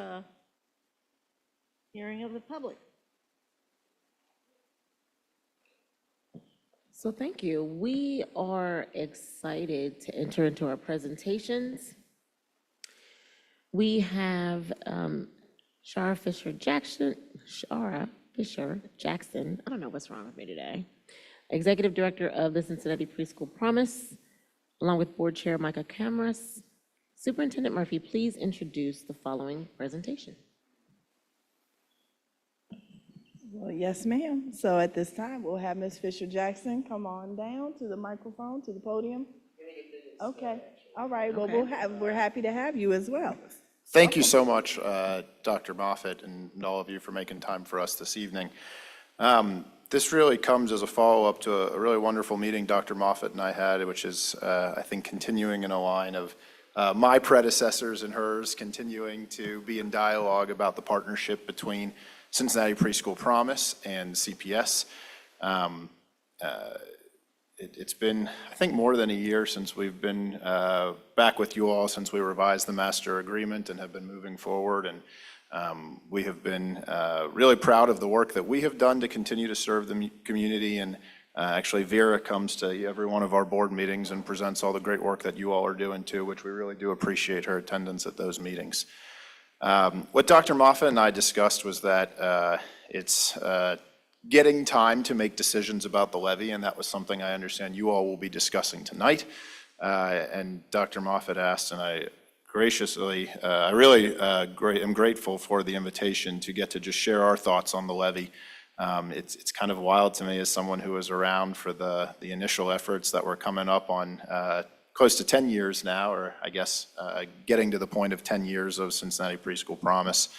hearing of the public. So thank you. We are excited to enter into our presentations. We have Shara Fisher Jackson, I don't know what's wrong with me today, Executive Director of the Cincinnati Preschool Promise, along with Board Chair Micah Camras. Superintendent Murphy, please introduce the following presentation. Well, yes, ma'am. So at this time, we'll have Ms. Fisher Jackson come on down to the microphone, to the podium. Okay, all right. Well, we're happy to have you as well. Thank you so much, Dr. Moffett, and all of you for making time for us this evening. This really comes as a follow-up to a really wonderful meeting Dr. Moffett and I had, which is, I think, continuing in a line of my predecessors and hers, continuing to be in dialogue about the partnership between Cincinnati Preschool Promise and CPS. It's been, I think, more than a year since we've been back with you all, since we revised the master agreement and have been moving forward. And we have been really proud of the work that we have done to continue to serve the community. And actually, Vera comes to every one of our board meetings and presents all the great work that you all are doing too, which we really do appreciate her attendance at those meetings. What Dr. Moffett and I discussed was that it's getting time to make decisions about the levy, and that was something I understand you all will be discussing tonight. And Dr. Moffett asked, and I graciously, I really am grateful for the invitation to get to just share our thoughts on the levy. It's kind of wild to me as someone who was around for the initial efforts that were coming up on close to 10 years now, or I guess getting to the point of 10 years of Cincinnati Preschool Promise,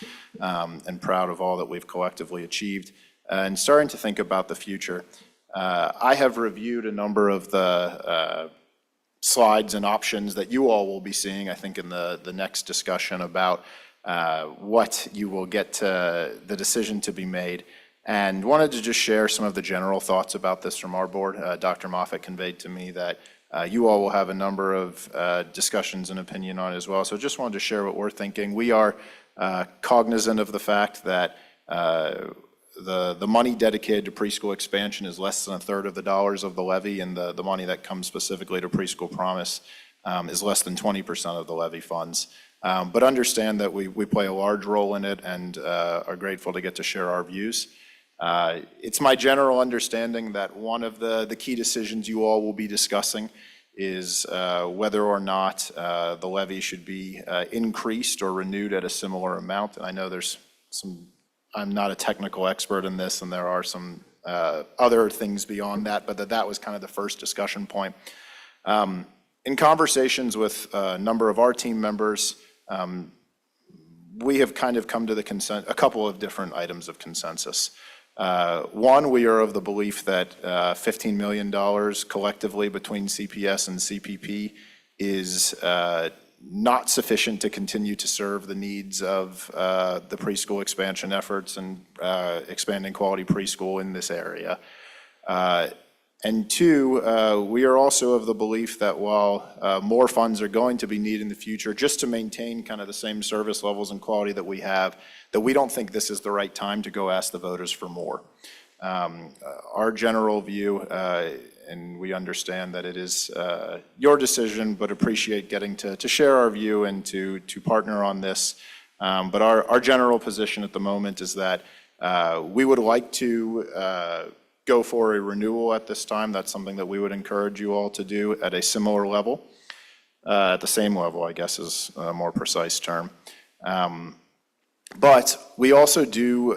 and proud of all that we've collectively achieved, and starting to think about the future. I have reviewed a number of the slides and options that you all will be seeing, I think, in the next discussion about what you will get to the decision to be made, and wanted to just share some of the general thoughts about this from our board. Dr. Moffett conveyed to me that you all will have a number of discussions and opinion on it as well. So just wanted to share what we're thinking. We are cognizant of the fact that the money dedicated to preschool expansion is less than a third of the dollars of the levy, and the money that comes specifically to Preschool Promise is less than 20% of the levy funds. But understand that we play a large role in it and are grateful to get to share our views. It's my general understanding that one of the key decisions you all will be discussing is whether or not the levy should be increased or renewed at a similar amount. And I know there's some, I'm not a technical expert in this, and there are some other things beyond that, but that was kind of the first discussion point. In conversations with a number of our team members, we have kind of come to a couple of different items of consensus. One, we are of the belief that $15 million collectively between CPS and CPP is not sufficient to continue to serve the needs of the preschool expansion efforts and expanding quality preschool in this area. And two, we are also of the belief that while more funds are going to be needed in the future just to maintain kind of the same service levels and quality that we have, that we don't think this is the right time to go ask the voters for more. Our general view, and we understand that it is your decision, but appreciate getting to share our view and to partner on this. But our general position at the moment is that we would like to go for a renewal at this time. That's something that we would encourage you all to do at a similar level, at the same level, I guess is a more precise term. But we also do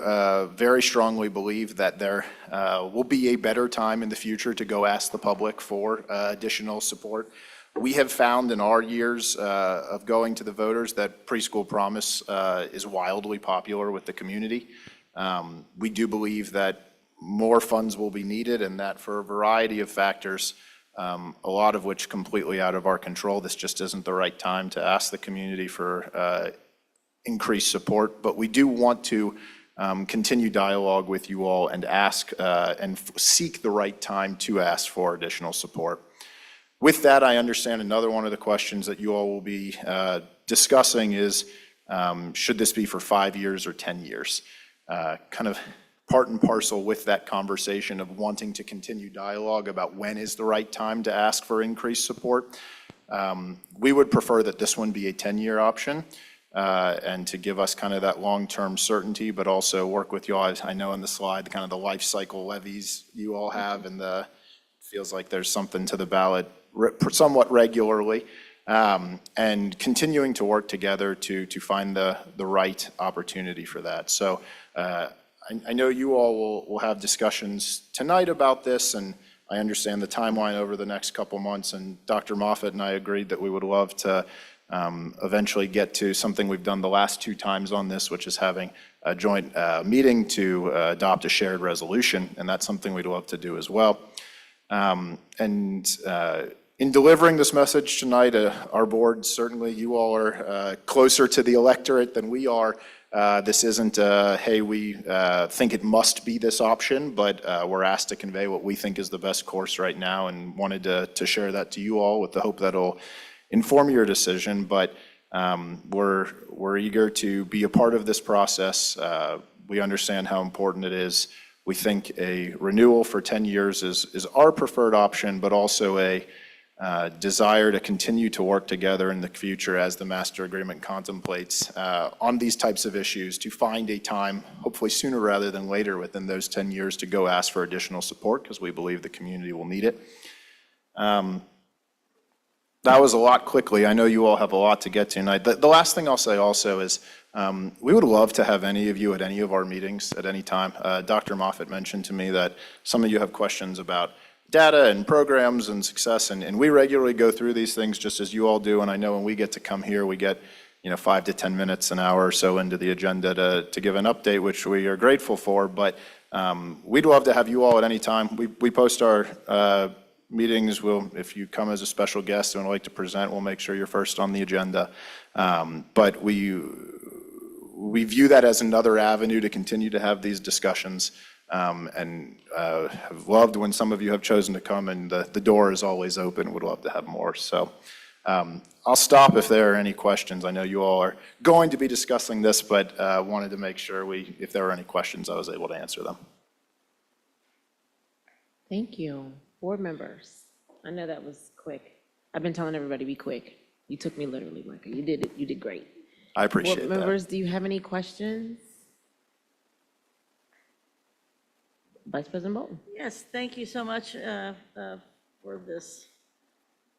very strongly believe that there will be a better time in the future to go ask the public for additional support. We have found in our years of going to the voters that Preschool Promise is wildly popular with the community. We do believe that more funds will be needed, and that for a variety of factors, a lot of which completely out of our control, this just isn't the right time to ask the community for increased support. But we do want to continue dialogue with you all and ask and seek the right time to ask for additional support. With that, I understand another one of the questions that you all will be discussing is, should this be for 5 years or 10 years? kind of part and parcel with that conversation of wanting to continue dialogue about when is the right time to ask for increased support. We would prefer that this one be a 10-year option, and to give us kind of that long-term certainty, but also work with you all. I know in the slide, kind of the life cycle levies you all have, and feels like there's something to the ballot somewhat regularly, and continuing to work together to find the right opportunity for that. So I know you all will have discussions tonight about this, and I understand the timeline over the next couple months, and Dr. Moffett and I agreed that we would love to eventually get to something we've done the last 2 times on this, which is having a joint meeting to adopt a shared resolution, and that's something we'd love to do as well. In delivering this message tonight, our board, certainly you all are closer to the electorate than we are. This isn't, hey, we think it must be this option, but we're asked to convey what we think is the best course right now, and wanted to share that to you all with the hope that it'll inform your decision. But we're eager to be a part of this process. We understand how important it is. We think a renewal for 10 years is our preferred option, but also a desire to continue to work together in the future as the master agreement contemplates on these types of issues, to find a time, hopefully sooner rather than later within those 10 years, to go ask for additional support, because we believe the community will need it. That was a lot quickly. I know you all have a lot to get to tonight. The last thing I'll say also is we would love to have any of you at any of our meetings at any time. Dr. Moffett mentioned to me that some of you have questions about data and programs and success, and we regularly go through these things just as you all do, and I know when we get to come here, we get 5 to 10 minutes, an hour or so into the agenda to give an update, which we are grateful for, but we'd love to have you all at any time. We post our meetings. If you come as a special guest and would like to present, we'll make sure you're first on the agenda, but we view that as another avenue to continue to have these discussions. And have loved when some of you have chosen to come, and the door is always open. Would love to have more. So I'll stop if there are any questions. I know you all are going to be discussing this, but wanted to make sure if there were any questions, I was able to answer them. Thank you. Board members, I know that was quick. I've been telling everybody be quick. You took me literally, Micah. You did it. You did great. I appreciate Board that. members, do you have any questions? Vice President Bolton. Yes, thank you so much for this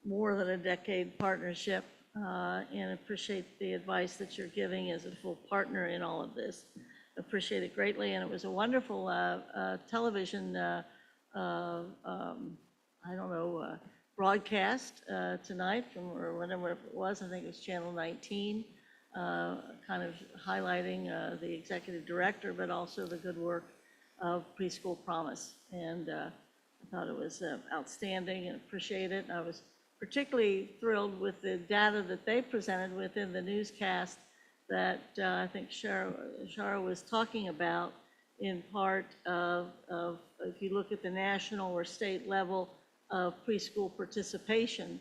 more than a decade partnership, and appreciate the advice that you're giving as a full partner in all of this. Appreciate it greatly, and it was a wonderful television, broadcast tonight from or whatever it was. I think it was Channel 19, kind of highlighting the executive director, but also the good work of Preschool Promise, and I thought it was outstanding and appreciate it. I was particularly thrilled with the data that they presented within the newscast that I think Shara was talking about, in part of if you look at the national or state level of preschool participation,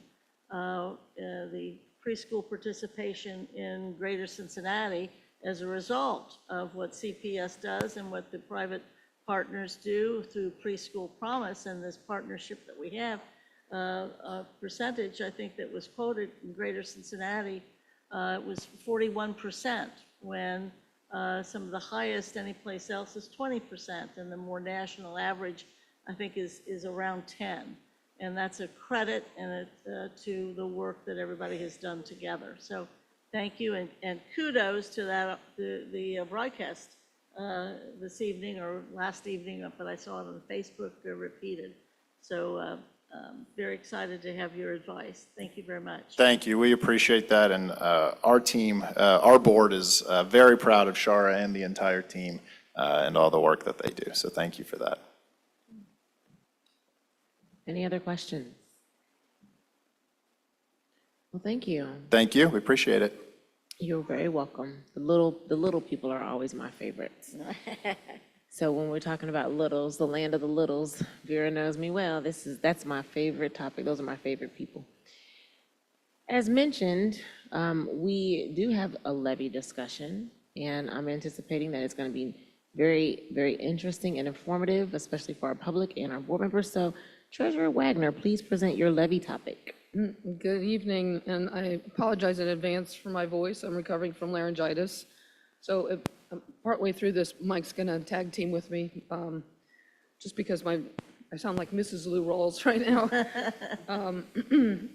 the preschool participation in Greater Cincinnati as a result of what CPS does and what the private partners do through Preschool Promise and this partnership that we have, a percentage I think that was quoted in Greater Cincinnati was 41%, when some of the highest anyplace else is 20%, and the more national average I think is around 10. And that's a credit and to the work that everybody has done together. So thank you, and kudos to that the broadcast this evening or last evening, but I saw it on Facebook repeated. So very excited to have your advice. Thank you very much. Thank you. We appreciate that, and our team, our board is very proud of Shara and the entire team and all the work that they do. So thank you for that. Any other questions? Well, thank you. Thank you. We appreciate it. You're very welcome. The little people are always my favorites. So when we're talking about littles, the land of the littles, Vera knows me well. That's my favorite topic. Those are my favorite people. As mentioned, we do have a levy discussion, and I'm anticipating that it's going to be Very, very interesting and informative, especially for our public and our board members. So Treasurer Wagner, please present your levy topic. Good evening, and I apologize in advance for my voice. I'm recovering from laryngitis. So partway through this, Mike's going to tag team with me, just because I sound like Mrs. Lou Rawls right now.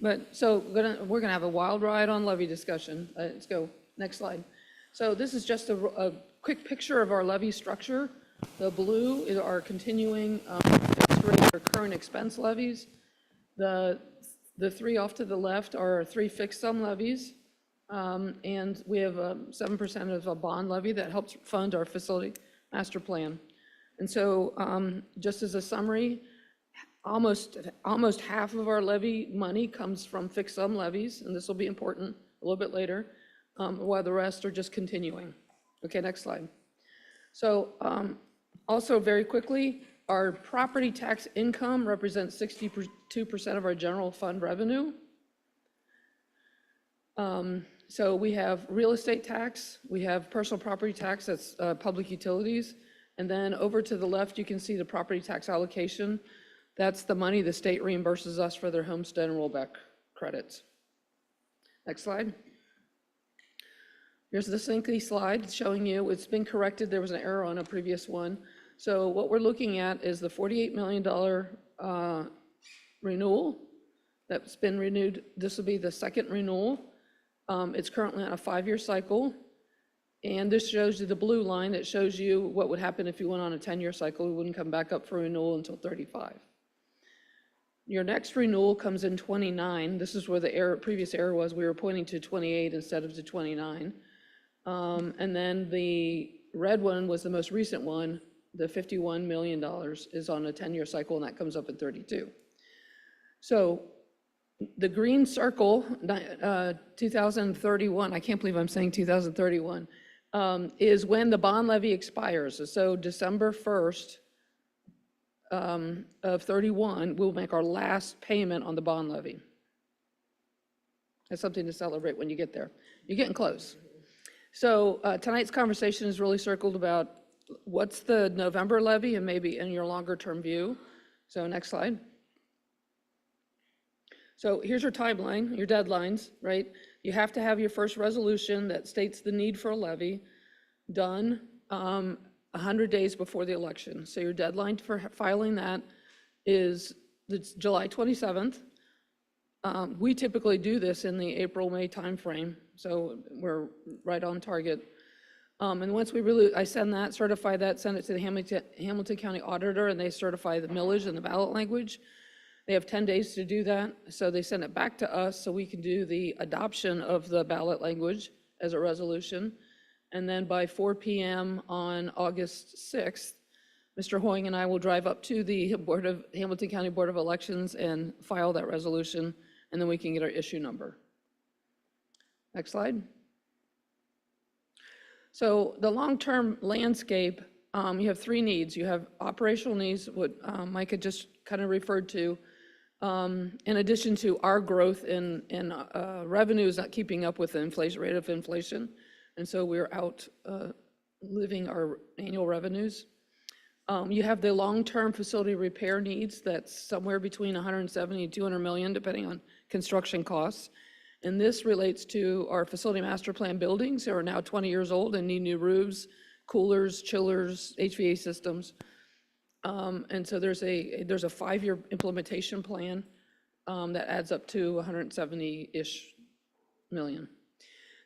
But so we're gonna have a wild ride on levy discussion. Let's go, next slide. So this is just a quick picture of our levy structure. The blue is our continuing fixed rate or current expense levies. The three off to the left are our three fixed sum levies. And we have 7% of a bond levy that helps fund our facility master plan. And so just as a summary, almost half of our levy money comes from fixed sum levies, and this will be important a little bit later, while the rest are just continuing. Okay, next slide. So also very quickly, our property tax income represents 62% of our general fund revenue. So we have real estate tax, we have personal property tax, that's public utilities, and then over to the left, you can see the property tax allocation. That's the money the state reimburses us for their homestead and rollback credits. Next slide. Here's the Sync slide showing you, it's been corrected, there was an error on a previous one. So what we're looking at is the $48 million renewal that's been renewed. This will be the second renewal. It's currently on a 5-year cycle. And this shows you the blue line that shows you what would happen if you went on a 10-year cycle. We wouldn't come back up for renewal until 35. Your next renewal comes in 29. This is where the previous error was. We were pointing to 28 instead of to 29. And then the red one was the most recent one. The $51 million is on a 10-year cycle, and that comes up in 32. So the green circle, 2031, I can't believe I'm saying 2031, is when the bond levy expires. So December 1st of 31, we'll make our last payment on the bond levy. That's something to celebrate when you get there. You're getting close. So tonight's conversation is really circled about what's the November levy and maybe in your longer term view. So next slide. So here's your timeline, your deadlines, right? You have to have your first resolution that states the need for a levy done 100 days before the election. So your deadline for filing that is July 27th. We typically do this in the April-May timeframe, so we're right on target. And once I send that, certify that, send it to the Hamilton County Auditor, and they certify the millage and the ballot language. They have 10 days to do that, so they send it back to us so we can do the adoption of the ballot language as a resolution. And then by 4 p.m. on August 6th, Mr. Hoying and I will drive up to the Hamilton County Board of Elections and file that resolution, and then we can get our issue number. Next slide. So the long-term landscape, you have 3 needs. You have operational needs, what Mike had just kind of referred to, in addition to our growth in revenues not keeping up with the rate of inflation. And so we're out living our annual revenues. You have the long-term facility repair needs that's somewhere between 170 and 200 million, depending on construction costs. And this relates to our facility master plan buildings that are now 20 years old and need new roofs, coolers, chillers, HVAC systems. And so there's a 5-year implementation plan that adds up to 170-ish million.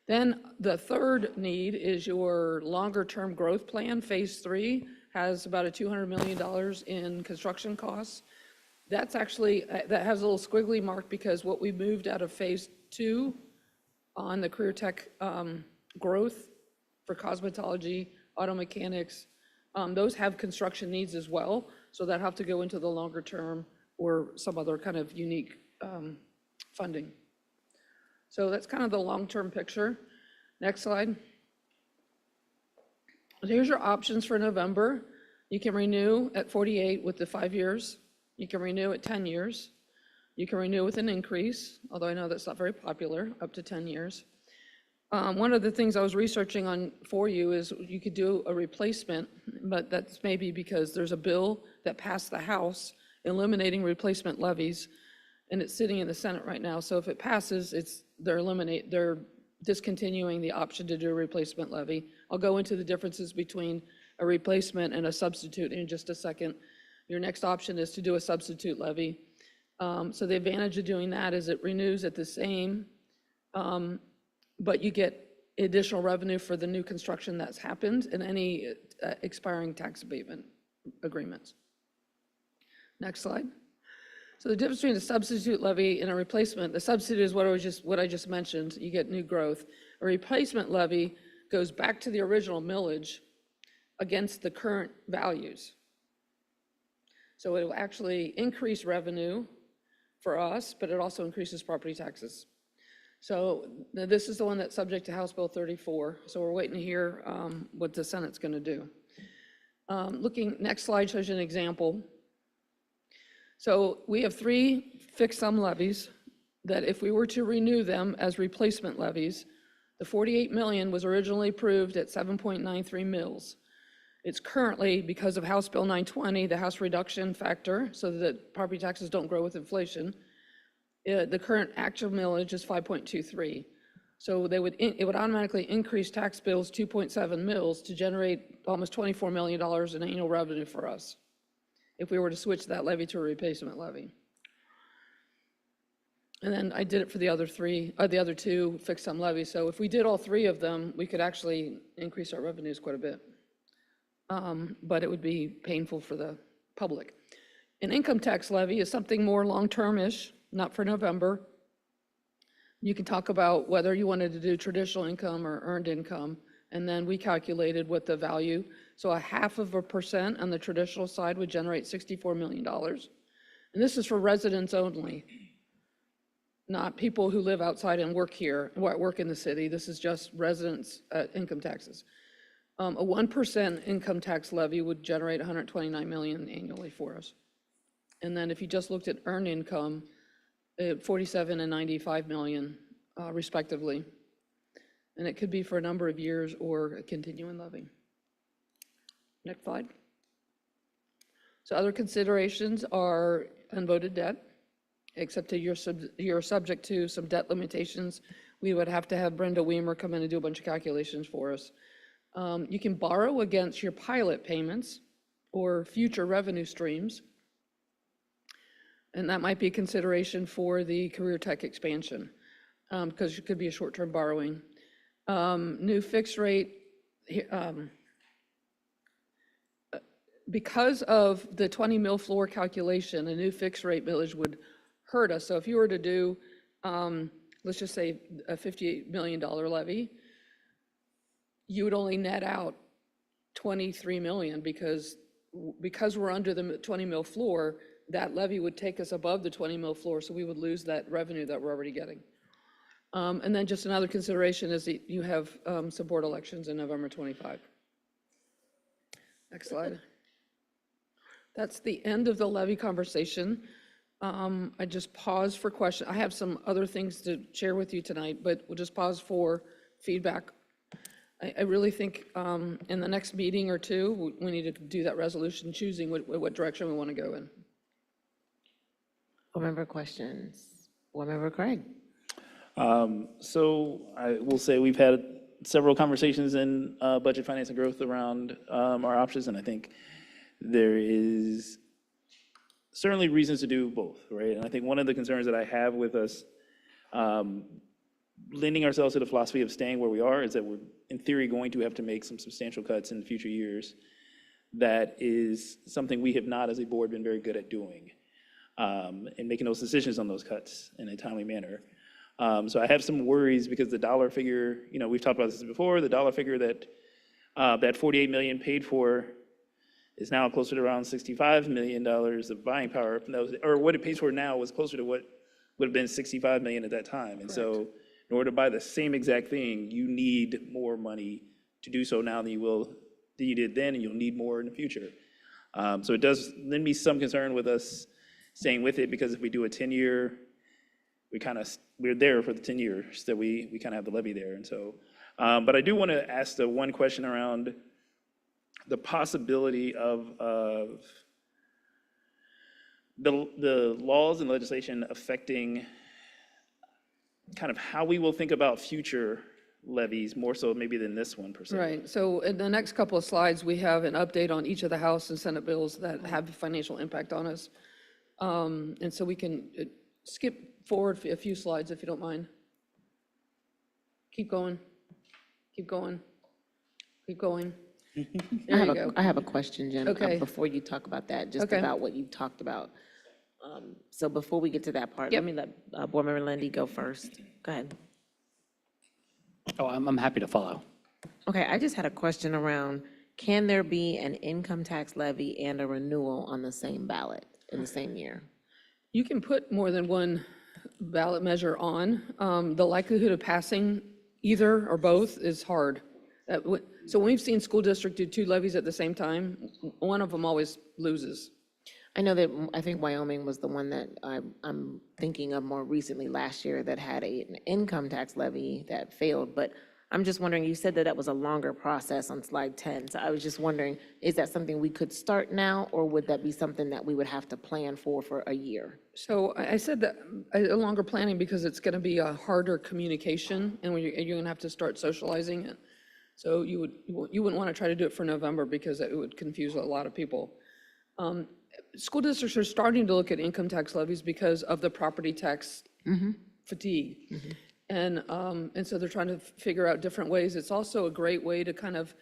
Then the third need is your longer-term growth plan. Phase 3 has about a $200 million in construction costs. That's actually, that has a little squiggly mark because what we moved out of phase 2 on the career tech growth for cosmetology, auto mechanics, those have construction needs as well. So that have to go into the longer term or some other kind of unique funding. So that's kind of the long-term picture. Next slide. Here's your options for November. You can renew at 48 with the 5 years. You can renew at 10 years. You can renew with an increase, although I know that's not very popular, up to 10 years. One of the things I was researching on for you is you could do a replacement, but that's maybe because there's a bill that passed the House eliminating replacement levies, and it's sitting in the Senate right now. So if it passes, they're discontinuing the option to do a replacement levy. I'll go into the differences between a replacement and a substitute in just a second. Your next option is to do a substitute levy. So the advantage of doing that is it renews at the same, but you get additional revenue for the new construction that's happened and any expiring tax abatement agreements. Next slide. So the difference between a substitute levy and a replacement, the substitute is what I just mentioned, you get new growth. A replacement levy goes back to the original millage against the current values. So it will actually increase revenue for us, but it also increases property taxes. So this is the one that's subject to House Bill 34. So we're waiting to hear what the Senate's going to do. Next slide shows you an example. So we have 3 fixed sum levies that if we were to renew them as replacement levies, the 48 million was originally approved at 7.93 mils. It's currently, because of House Bill 920, the House reduction factor, so that property taxes don't grow with inflation, the current actual millage is 5.23. So it would automatically increase tax bills 2.7 mils to generate almost $24 million in annual revenue for us if we were to switch that levy to a replacement levy. And then I did it for the other 2 fixed sum levies. So if we did all 3 of them, we could actually increase our revenues quite a bit. But it would be painful for the public. An income tax levy is something more long-term-ish, not for November. You can talk about whether you wanted to do traditional income or earned income, and then we calculated what the value. So 0.5% on the traditional side would generate $64 million. And this is for residents only, not people who live outside and work here, work in the city. This is just residents' income taxes. A 1% income tax levy would generate $129 million annually for us. And then if you just looked at earned income, 47 and 95 million respectively. And it could be for a number of years or a continuing levy. Next slide. So other considerations are unvoted debt, except that you're subject to some debt limitations. We would have to have Brenda Weimer come in and do a bunch of calculations for us. You can borrow against your pilot payments or future revenue streams. And that might be a consideration for the career tech expansion, because it could be a short-term borrowing. New fixed rate, because of the 20 mil floor calculation, a new fixed rate millage would hurt us. So if you were to do, let's just say a $58 million levy, you would only net out 23 million because we're under the 20 mil floor, that levy would take us above the 20 mil floor, so we would lose that revenue that we're already getting. And then just another consideration is that you have some board elections in November 25. Next slide. That's the end of the levy conversation. I just pause for questions. I have some other things to share with you tonight, but we'll just pause for feedback. I really think in the next meeting or two, we need to do that resolution, choosing what direction we want to go in. Board member questions? Board member Craig? So I will say we've had several conversations in budget, finance, and growth around our options, and I think there is certainly reasons to do both, right? And I think one of the concerns that I have with us lending ourselves to the philosophy of staying where we are is that we're, in theory, going to have to make some substantial cuts in future years. That is something we have not, as a board, been very good at doing, and making those decisions on those cuts in a timely manner. So I have some worries because the dollar figure, we've talked about this before, the dollar figure that that 48 million paid for is now closer to around $65 million of buying power, or what it pays for now was closer to what would have been 65 million at that time. And so in order to buy the same exact thing, you need more money to do so now than you did then, and you'll need more in the future. So it does lend me some concern with us staying with it, because if we do a 10-year we're there for the 10 years that we kind of have the levy there. And so, but I do want to ask the one question around the possibility of the laws and legislation affecting kind of how we will think about future levies, more so maybe than this one per se. Right, so in the next couple of slides, we have an update on each of the House and Senate bills that have financial impact on us. And so we can skip forward a few slides if you don't mind. Keep going, keep going, keep going. There you go. I have a question, Jen, Okay. before you talk about that, just Okay. about what you talked about. So before we get to that part, let me let Board Member Lindy go first. Go ahead. Oh, I'm happy to follow. Okay, I just had a question around, can there be an income tax levy and a renewal on the same ballot in the same year? You can put more than one ballot measure on. The likelihood of passing either or both is hard. So when we've seen school district do 2 levies at the same time, one of them always loses. I know that, I think Wyoming was the one that I'm thinking of more recently last year that had an income tax levy that failed, but I'm just wondering, you said that that was a longer process on slide 10, so I was just wondering, is that something we could start now, or would that be something that we would have to plan for a year? So I said that a longer planning because it's going to be a harder communication, and you're going to have to start socializing it. So you wouldn't want to try to do it for November because it would confuse a lot of people. School districts are starting to look at income tax levies because of the property tax fatigue. And so they're trying to figure out different ways. It's also a great way to kind of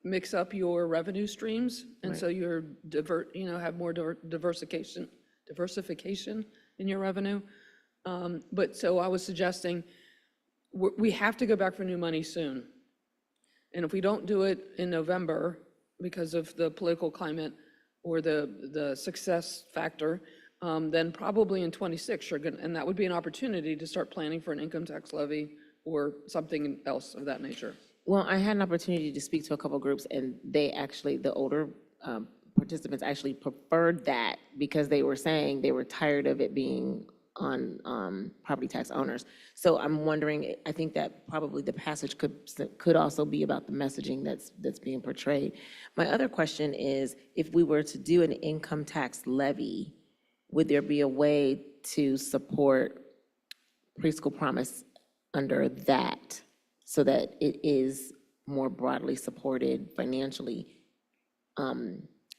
mix up your revenue streams. And so you're have more diversification in your revenue. But so I was suggesting we have to go back for new money soon. And if we don't do it in November because of the political climate or the success factor, then probably in 26, and that would be an opportunity to start planning for an income tax levy or something else of that nature. Well, I had an opportunity to speak to a couple groups, and they actually, the older participants actually preferred that because they were saying they were tired of it being on property tax owners. So I'm wondering, I think that probably the passage could also be about the messaging that's being portrayed. My other question is, if we were to do an income tax levy, would there be a way to support Preschool Promise under that so that it is more broadly supported financially?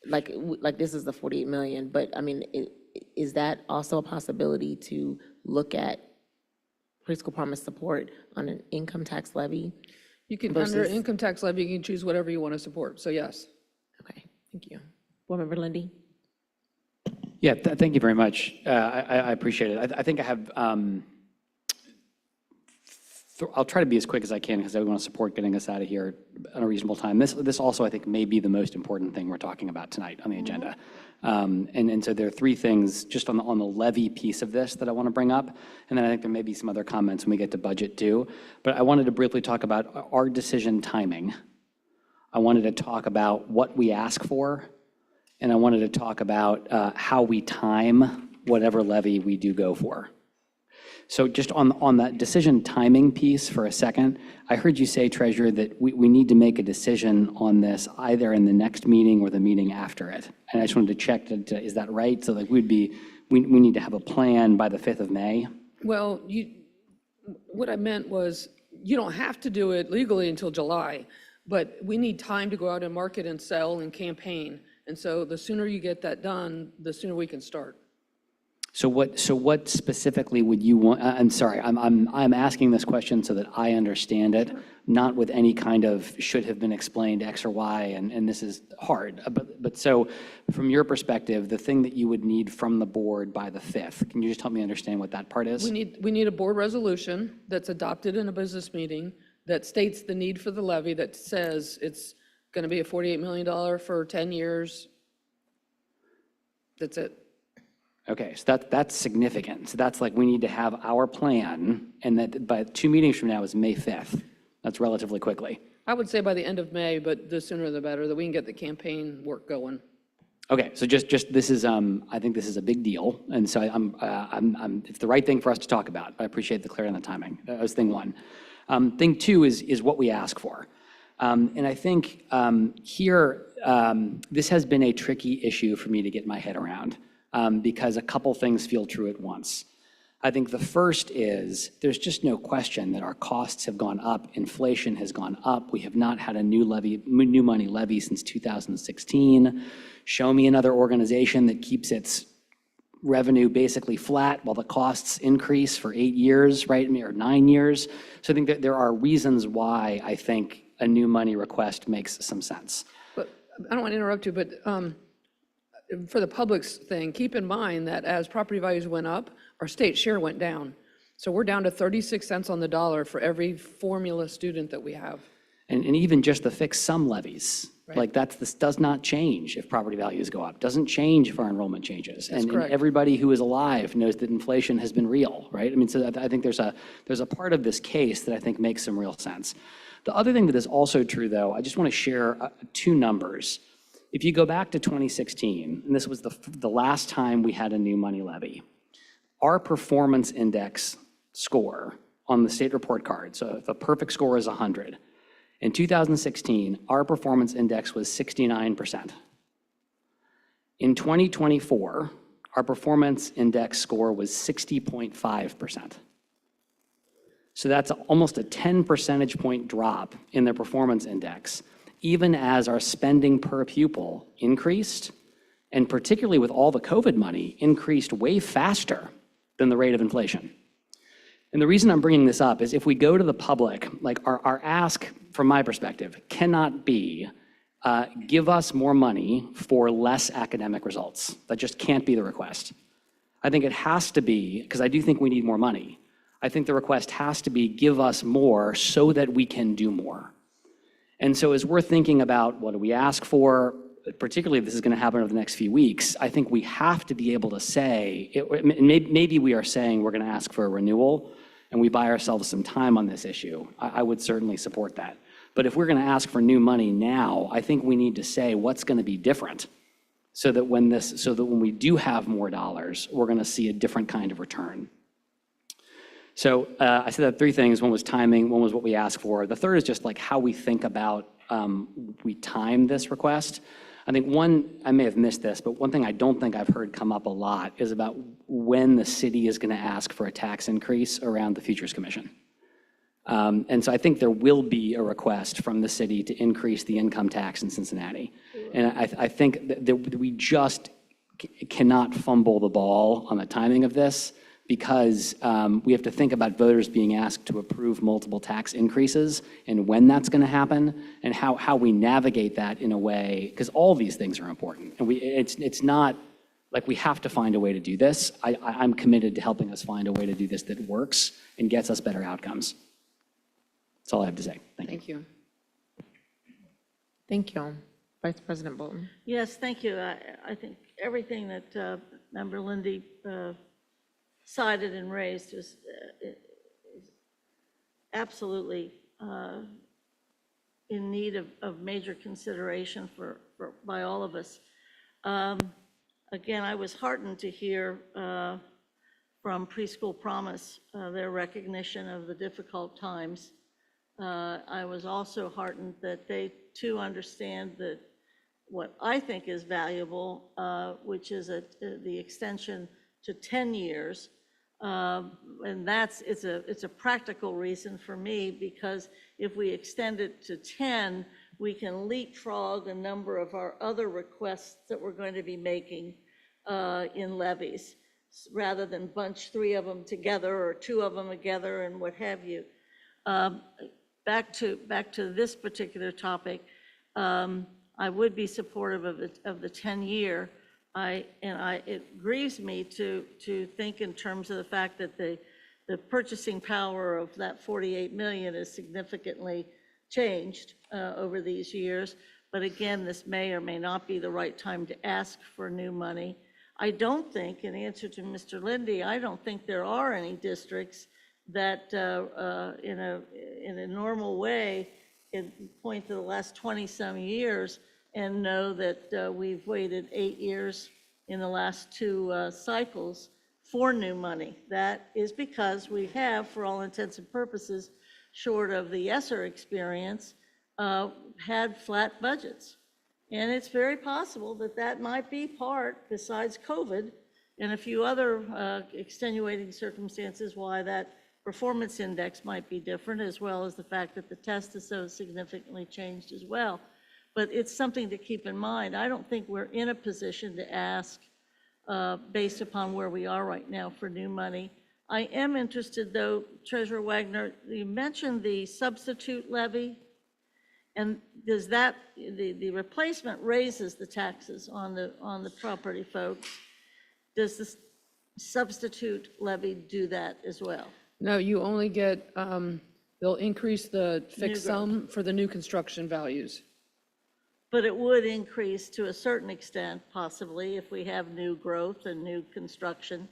Like this is the 48 million, but I mean, is that also a possibility to look at Preschool Promise support on an income tax levy? You can, under income tax levy, you can choose whatever you want to support, so yes. Okay, thank you. Board Member Lindy? Yeah, thank you very much. I appreciate it. I think I have, I'll try to be as quick as I can because I want to support getting us out of here on a reasonable time. This also, I think, may be the most important thing we're talking about tonight on the agenda. And so there are 3 things just on the levy piece of this that I want to bring up. And then I think there may be some other comments when we get to budget too. But I wanted to briefly talk about our decision timing. I wanted to talk about what we ask for. And I wanted to talk about how we time whatever levy we do go for. So just on that decision timing piece for a second, I heard you say, Treasurer, that we need to make a decision on this either in the next meeting or the meeting after it. And I just wanted to check, is that right? So like we need to have a plan by the 5th of May? Well, what I meant was, you don't have to do it legally until July, but we need time to go out and market and sell and campaign. And so the sooner you get that done, the sooner we can start. So what specifically would you want? I'm sorry, I'm asking this question so that I understand it, not with any kind of should have been explained X or Y, and this is hard. But so from your perspective, the thing that you would need from the board by the 5th, can you just help me understand what that part is? We need a board resolution that's adopted in a business meeting that states the need for the levy, that says it's going to be a $48 million for 10 years. That's it. Okay, so that's significant. So that's like we need to have our plan, and that by 2 meetings from now is May 5th. That's relatively quickly. I would say by the end of May, but the sooner the better, that we can get the campaign work going. Okay, so just this is, I think this is a big deal, and so it's the right thing for us to talk about. I appreciate the clarity on the timing. That was thing one. Thing two is what we ask for. And I think here, this has been a tricky issue for me to get my head around because a couple things feel true at once. I think the first is there's just no question that our costs have gone up. Inflation has gone up. We have not had a new money levy since 2016. Show me another organization that keeps its revenue basically flat while the costs increase for 8 years, right, or 9 years. So I think that there are reasons why I think a new money request makes some sense. But I don't want to interrupt you, but for the public's thing, keep in mind that as property values went up, our state share went down. So we're down to 36 cents on the dollar for every formula student that we have. And even just the fixed sum levies, Right. like this does not change if property values go up, doesn't change if our enrollment changes. That's And correct. everybody who is alive knows that inflation has been real, right? I mean, so I think there's a part of this case that I think makes some real sense. The other thing that is also true, though, I just want to share two numbers. If you go back to 2016, and this was the last time we had a new money levy, our performance index score on the state report card, so if a perfect score is 100, in 2016, our performance index was 69%. In 2024, our performance index score was 60.5%. So that's almost a 10 percentage point drop in their performance index, even as our spending per pupil increased, and particularly with all the COVID money, increased way faster than the rate of inflation. And the reason I'm bringing this up is if we go to the public, like our ask, from my perspective, cannot be, give us more money for less academic results. That just can't be the request. I think it has to be, because I do think we need more money, I think the request has to be, give us more so that we can do more. And so as we're thinking about what do we ask for, particularly if this is going to happen over the next few weeks, I think we have to be able to say, maybe we are saying we're going to ask for a renewal and we buy ourselves some time on this issue. I would certainly support that. But if we're going to ask for new money now, I think we need to say what's going to be different so that when we do have more dollars, we're going to see a different kind of return. So I said that three things. One was timing, one was what we ask for. The third is just like how we think about we time this request. I think I may have missed this, but one thing I don't think I've heard come up a lot is about when the city is going to ask for a tax increase around the Futures Commission. And so I think there will be a request from the city to increase the income tax in Cincinnati. And I think that we just cannot fumble the ball on the timing of this because we have to think about voters being asked to approve multiple tax increases and when that's going to happen and how we navigate that in a way, because all these things are important. And it's not like we have to find a way to do this. I'm committed to helping us find a way to do this that works and gets us better outcomes. That's all I have to say. Thank you. Thank you. Vice President Bolton. Yes, thank you. I think everything that Member Lindy cited and raised is absolutely in need of major consideration by all of us. Again, I was heartened to hear from Preschool Promise their recognition of the difficult times. I was also heartened that they too understand that what I think is valuable, which is the extension to 10 years. And it's a practical reason for me, because if we extend it to 10, we can leapfrog a number of our other requests that we're going to be making in levies, rather than bunch 3 of them together or 2 of them together and what have you. Back to this particular topic, I would be supportive of the 10-year. It grieves me to think in terms of the fact that the purchasing power of that 48 million is significantly changed over these years. But again, this may or may not be the right time to ask for new money. I don't think, in answer to Mr. Lindy, I don't think there are any districts that in a normal way, in point to the last 20-some years, and know that we've waited 8 years in the last two cycles for new money. That is because we have, for all intents and purposes, short of the ESSER experience, had flat budgets. And it's very possible that that might be part, besides COVID, and a few other extenuating circumstances, why that performance index might be different, as well as the fact that the test is so significantly changed as well. But it's something to keep in mind. I don't think we're in a position to ask, based upon where we are right now, for new money. I am interested, though, Treasurer Wagner, you mentioned the substitute levy. And does that, the replacement raises the taxes on the property folks? Does the substitute levy do that as well? No, you only get, they'll increase the fixed New growth. sum for the new construction values. But it would increase to a certain extent, possibly, if we have new growth and new construction.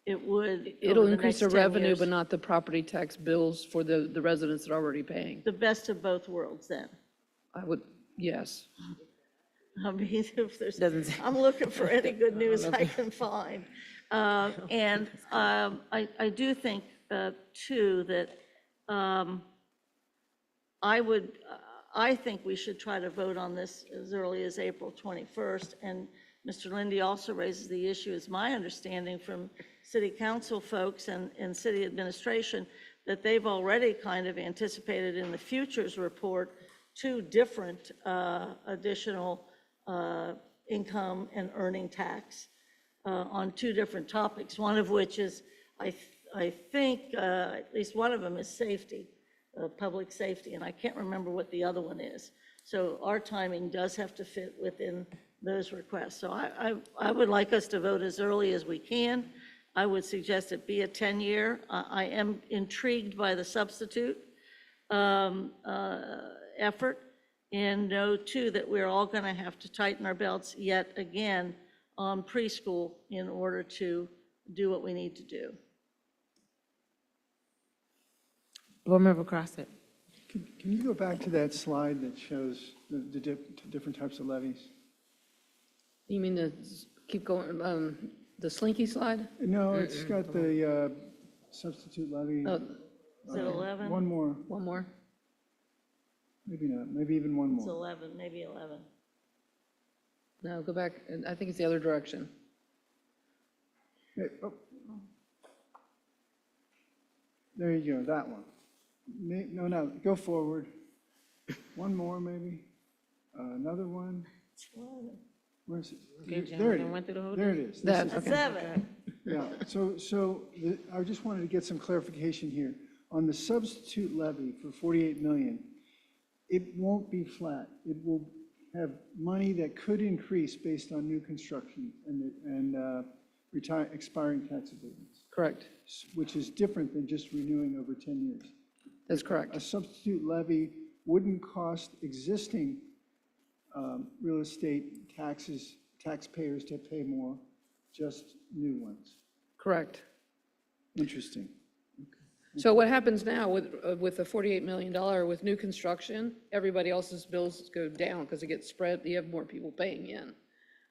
It would. It'll over increase the next 10 revenue, years. but not the property tax bills for the residents that are already paying. The best of both worlds, then. I would, yes. I mean, if there's, I'm looking for any good news I can find. And I do think, too, that I think we should try to vote on this as early as April 21st. And Mr. Lindy also raises the issue, it's my understanding from city council folks and city administration, that they've already kind of anticipated in the futures report 2 different additional income and earning tax on 2 different topics, one of which is, I think, at least one of them is safety, public safety, and I can't remember what the other one is. So our timing does have to fit within those requests. So I would like us to vote as early as we can. I would suggest it be a 10-year. I am intrigued by the substitute effort, and know, too, that we're all going to have to tighten our belts yet again on preschool in order to do what we need to do. Board Member Crossett. Can you go back to that slide that shows the different types of levies? You mean keep going, the Slinky slide? No, it's got the substitute levy. Oh, Is it 11? One more, one more? maybe not, maybe even one It's more. 11, maybe 11. No, go back, I think it's the other direction. Oh. There you go, that one. No, go forward. One more, maybe. Another one. Where's it? Okay, There it Jonathan went through the whole is. There it thing? is. That, This is- okay. 7. Yeah, I just wanted to get some clarification here. On the substitute levy for 48 million, it won't be flat. It will have money that could increase based on new construction and expiring tax abatements, Correct, which is different than just renewing over 10 years. that's correct. A substitute levy wouldn't cost existing real estate taxpayers to pay more, just new ones. Correct. Interesting. So what happens now with the $48 million with new construction, everybody else's bills go down because it gets spread, you have more people paying in.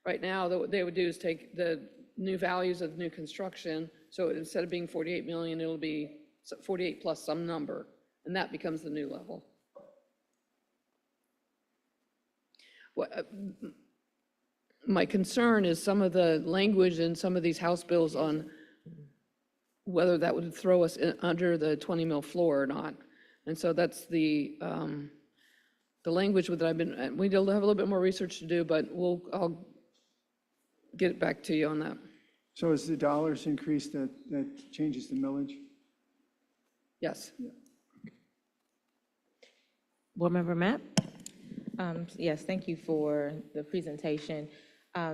Right now, what they would do is take the new values of new construction, so instead of being 48 million, it'll be 48 plus some number, and that becomes the new level. My concern is some of the language in some of these House bills on whether that would throw us under the 20 mil floor or not. And so that's the language that we have a little bit more research to do, but I'll get back to you on that. So as the dollars increase, that changes the millage? Yes. Board Member Mapp? Yes, thank you for the presentation.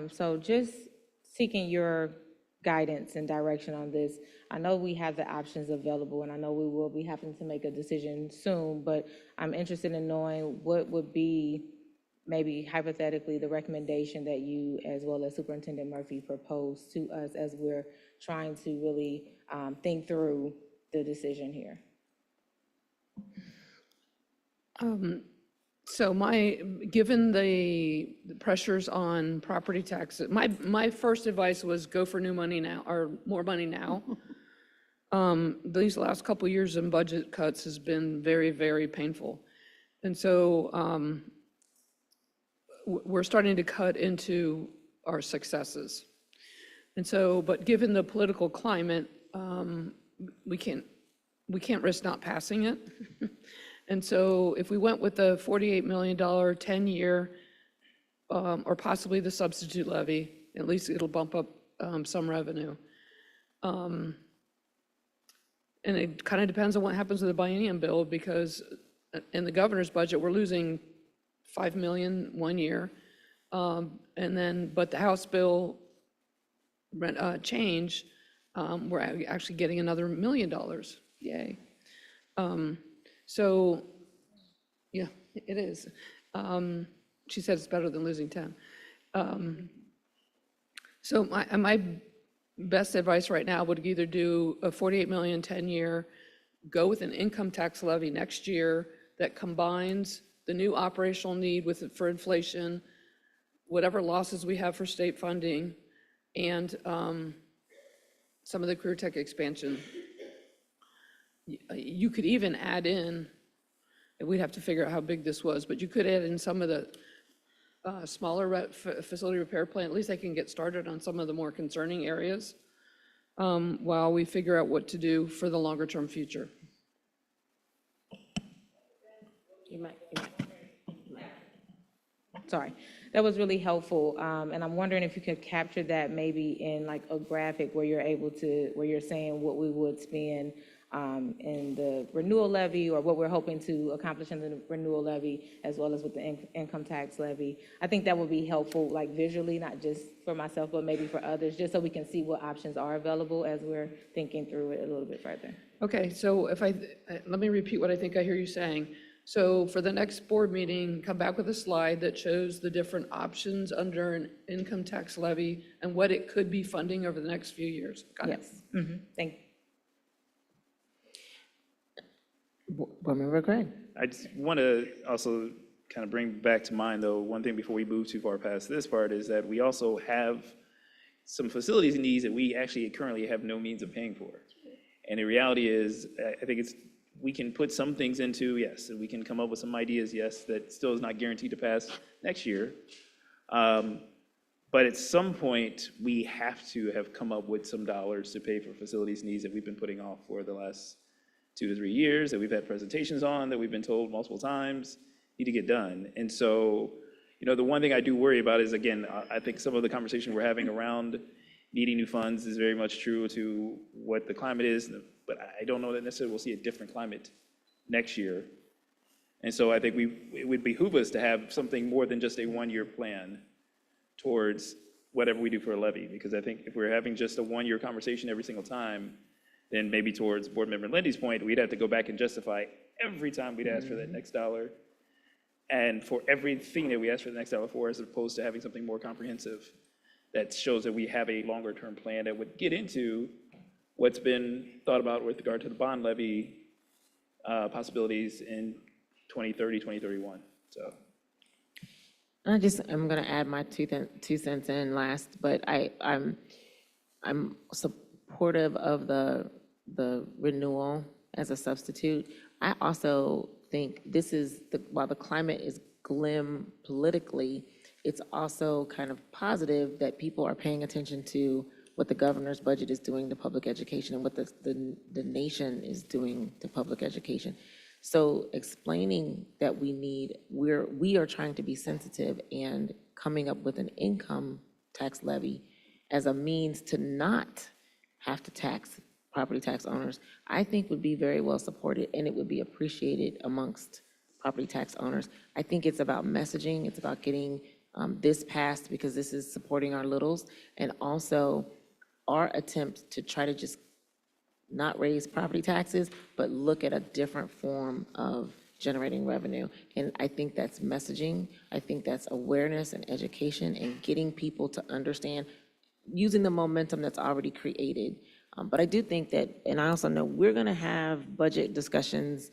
So just seeking your guidance and direction on this. I know we have the options available, and I know we will be having to make a decision soon, but I'm interested in knowing what would be maybe hypothetically the recommendation that you, as well as Superintendent Murphy, propose to us as we're trying to really think through the decision here. So given the pressures on property taxes, my first advice was go for new money now, or more money now. These last couple of years in budget cuts has been very, very painful. And so we're starting to cut into our successes. And so, but given the political climate, we can't risk not passing it. And so if we went with the $48 million 10-year, or possibly the substitute levy, at least it'll bump up some revenue. And it kind of depends on what happens with the biennium bill, because in the governor's budget, we're losing $5 million 1 year. But the House bill change, we're actually getting another $1 million. Yay. So, yeah, it is. She said it's better than losing 10. So my best advice right now would either do a 48 million 10-year, go with an income tax levy next year that combines the new operational need for inflation, whatever losses we have for state funding, and some of the career tech expansion. You could even add in, and we'd have to figure out how big this was, but you could add in some of the smaller facility repair plan. At least I can get started on some of the more concerning areas while we figure out what to do for the longer term future. Sorry, that was really helpful. And I'm wondering if you could capture that maybe in like a graphic where you're saying what we would spend in the renewal levy, or what we're hoping to accomplish in the renewal levy, as well as with the income tax levy. I think that would be helpful, like visually, not just for myself, but maybe for others, just so we can see what options are available as we're thinking through it a little bit further. Okay, so let me repeat what I think I hear you saying. So for the next board meeting, come back with a slide that shows the different options under an income tax levy and what it could be funding over the next few years. Got it? Yes. Thank you. Board Member Gregg. I just want to also kind of bring back to mind, though, one thing before we move too far past this part is that we also have some facilities needs that we actually currently have no means of paying for. And the reality is, I think we can put some things into, yes, and we can come up with some ideas, yes, that still is not guaranteed to pass next year. But at some point, we have to have come up with some dollars to pay for facilities needs that we've been putting off for the last 2 to 3 years, that we've had presentations on, that we've been told multiple times need to get done. And so, the one thing I do worry about is, again, I think some of the conversation we're having around needing new funds is very much true to what the climate is, but I don't know that necessarily we'll see a different climate next year. And so I think it would behoove us to have something more than just a 1-year plan towards whatever we do for a levy, because I think if we're having just a 1-year conversation every single time, then maybe towards Board Member Lindy's point, we'd have to go back and justify every time we'd ask for that next dollar, and for everything that we ask for the next dollar for, as opposed to having something more comprehensive that shows that we have a longer term plan that would get into what's been thought about with regard to the bond levy possibilities in 2030, 2031. So. I'm going to add my 2 cents in last, but I'm supportive of the renewal as a substitute. I also think while the climate is glim politically, it's also kind of positive that people are paying attention to what the governor's budget is doing to public education and what the nation is doing to public education. So explaining that we are trying to be sensitive and coming up with an income tax levy as a means to not have to tax property tax owners, I think would be very well supported, and it would be appreciated amongst property tax owners. I think it's about messaging. It's about getting this passed, because this is supporting our littles, and also our attempt to try to just not raise property taxes, but look at a different form of generating revenue. And I think that's messaging. I think that's awareness and education and getting people to understand, using the momentum that's already created. But I do think that, and I also know we're going to have budget discussions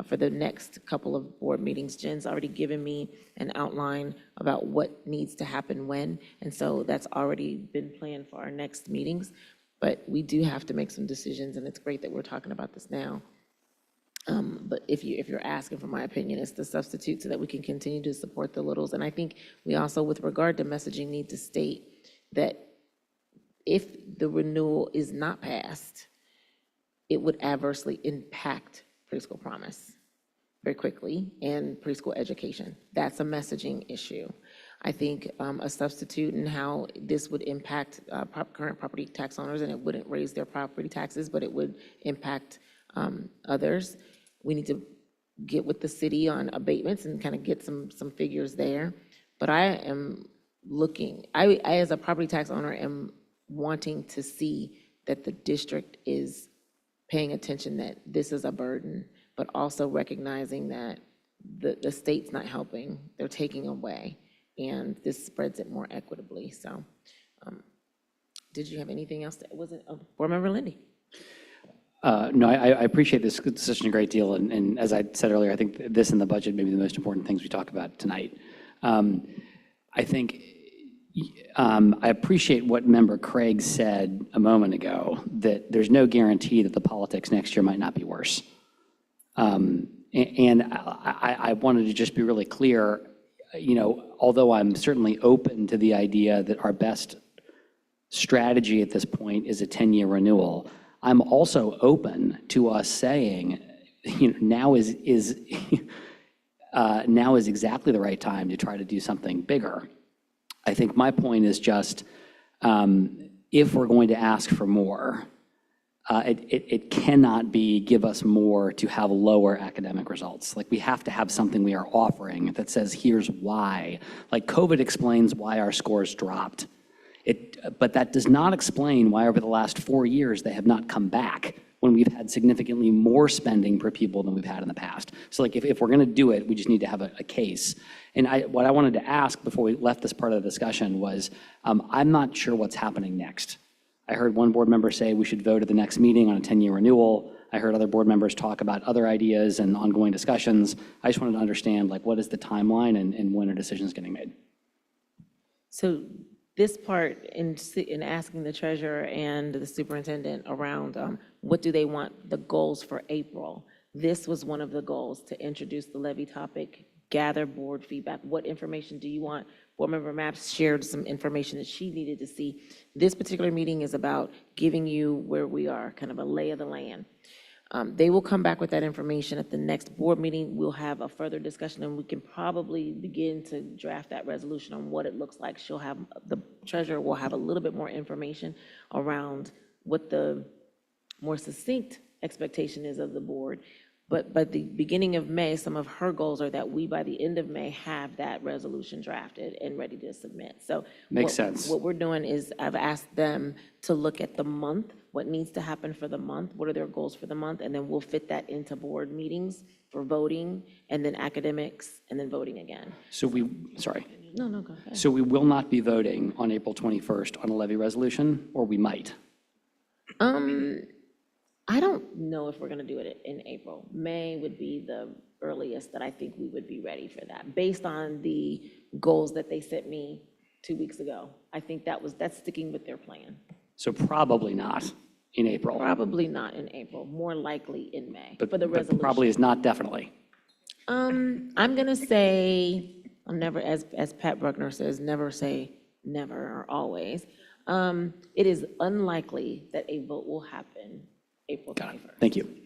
for the next couple of board meetings. Jen's already given me an outline about what needs to happen when, and so that's already been planned for our next meetings. But we do have to make some decisions, and it's great that we're talking about this now. But if you're asking for my opinion, it's the substitute so that we can continue to support the littles. And I think we also, with regard to messaging, need to state that if the renewal is not passed, it would adversely impact preschool promise very quickly and preschool education. That's a messaging issue. I think a substitute in how this would impact current property tax owners, and it wouldn't raise their property taxes, but it would impact others. We need to get with the city on abatements and kind of get some figures there. But I am looking, I as a property tax owner am wanting to see that the district is paying attention that this is a burden, but also recognizing that the state's not helping, they're taking away, and this spreads it more equitably. So did you have anything else? Was it Board Member Lindy? No, I appreciate this discussion a great deal, and as I said earlier, I think this and the budget may be the most important things we talk about tonight. I think I appreciate what Member Craig said a moment ago, that there's no guarantee that the politics next year might not be worse. And I wanted to just be really clear, although I'm certainly open to the idea that our best strategy at this point is a 10-year renewal, I'm also open to us saying, now is exactly the right time to try to do something bigger. I think my point is just, if we're going to ask for more, it cannot be give us more to have lower academic results. Like, we have to have something we are offering that says, here's why. Like, COVID explains why our scores dropped. But that does not explain why over the last 4 years they have not come back when we've had significantly more spending per pupil than we've had in the past. So like, if we're gonna do it, we just need to have a case. And what I wanted to ask before we left this part of the discussion was, I'm not sure what's happening next. I heard one board member say we should vote at the next meeting on a 10-year renewal. I heard other board members talk about other ideas and ongoing discussions. I just wanted to understand, like, what is the timeline and when are decisions getting made? So this part in asking the treasurer and the superintendent around what do they want the goals for April, this was one of the goals, to introduce the levy topic, gather board feedback. What information do you want? Board Member Maps shared some information that she needed to see. This particular meeting is about giving you where we are, kind of a lay of the land. They will come back with that information at the next board meeting. We'll have a further discussion, and we can probably begin to draft that resolution on what it looks like. The treasurer will have a little bit more information around what the more succinct expectation is of the board. But by the beginning of May, some of her goals are that we, by the end of May, have that resolution drafted and ready to submit. So Makes sense. What we're doing is I've asked them to look at the month, what needs to happen for the month, what are their goals for the month, and then we'll fit that into board meetings for voting, and then academics, and then voting again. So sorry. No, go ahead. So we will not be voting on April 21st on a levy resolution, or we might? I don't know if we're going to do it in April. May would be the earliest that I think we would be ready for that, based on the goals that they sent me 2 weeks ago. I think that's sticking with their plan. So probably not in April. Probably not in April, more likely in May But for the resolution. probably is not definitely. I'm going to say, I'll never, as Pat Bruckner says, never say never or always. It is unlikely that a vote will happen April 21st. Thank you.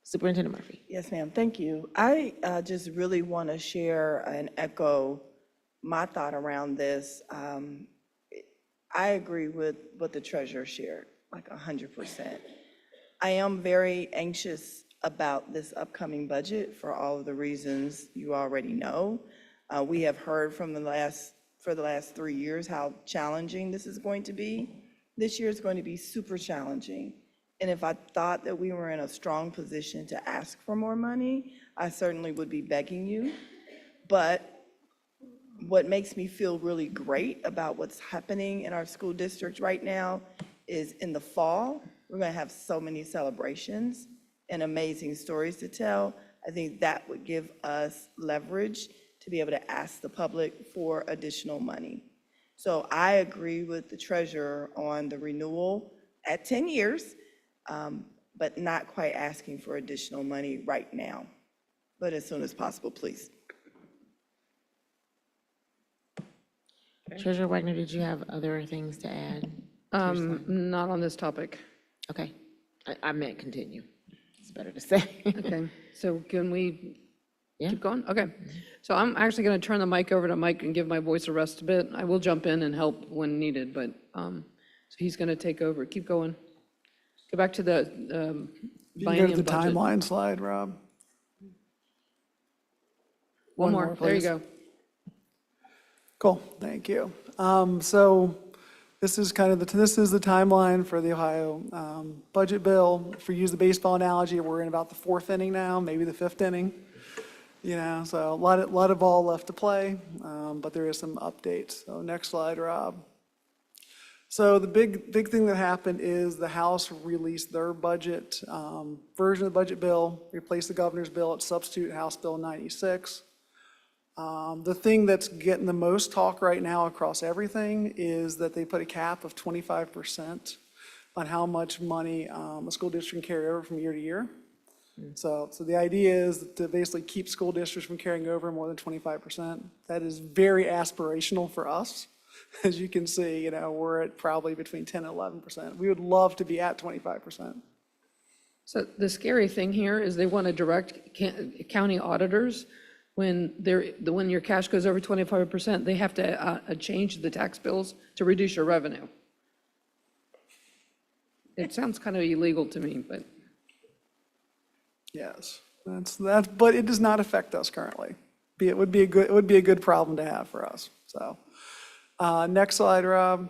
Superintendent Murphy. Yes, ma'am, thank you. I just really want to share and echo my thought around this. I agree with what the treasurer shared, like 100%. I am very anxious about this upcoming budget for all of the reasons you already know. We have heard for the last 3 years how challenging this is going to be. This year is going to be super challenging. And if I thought that we were in a strong position to ask for more money, I certainly would be begging you. But what makes me feel really great about what's happening in our school district right now is in the fall, we're going to have so many celebrations. and amazing stories to tell, I think that would give us leverage to be able to ask the public for additional money. So I agree with the treasurer on the renewal at 10 years, but not quite asking for additional money right now, but as soon as possible, please. Treasurer Wagner, did you have other things to add? Not on this topic. Okay, I meant continue. It's better to say. Okay, so can we Yeah. keep going? Okay. So I'm actually going to turn the mic over to Mike and give my voice a rest a bit. I will jump in and help when needed, but, so he's going to take over. Keep going. Go back to the You can go to biennium the budget. timeline slide, Rob. One more. There you please. go. Cool, thank you. So this is kind of this is the timeline for the Ohio budget bill. If we use the baseball analogy, we're in about the fourth inning now, maybe the fifth inning. You know, so a lot of ball left to play, but there is some updates. So next slide, Rob. So the big thing that happened is the House released their budget version of the budget bill, replaced the governor's bill, it substituted House Bill 96. The thing that's getting the most talk right now across everything is that they put a cap of 25% on how much money a school district can carry over from year to year. So the idea is to basically keep school districts from carrying over more than 25%. That is very aspirational for us. As you can see, you know, we're at probably between 10 and 11%. We would love to be at 25%. So the scary thing here is they want to direct county auditors when your cash goes over 25%, they have to change the tax bills to reduce your revenue. It sounds kind of illegal to me, but. Yes, that's, but it does not affect us currently. It would be a good problem to have for us, so. Next slide, Rob.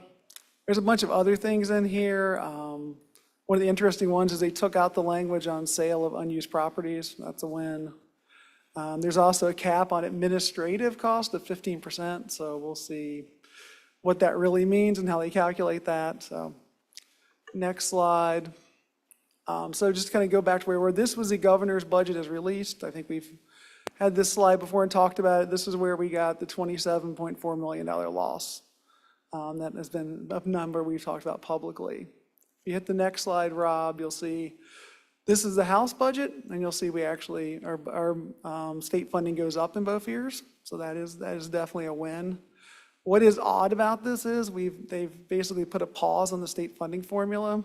There's a bunch of other things in here. One of the interesting ones is they took out the language on sale of unused properties. That's a win. There's also a cap on administrative cost of 15%, so we'll see what that really means and how they calculate that. So, next slide. So just kind of go back to where we were. This was the governor's budget as released. I think we've had this slide before and talked about it. This is where we got the $27.4 million loss. That has been a number we've talked about publicly. If you hit the next slide, Rob, you'll see this is the House budget, and you'll see we actually, our state funding goes up in both years. So that is definitely a win. What is odd about this is they've basically put a pause on the state funding formula.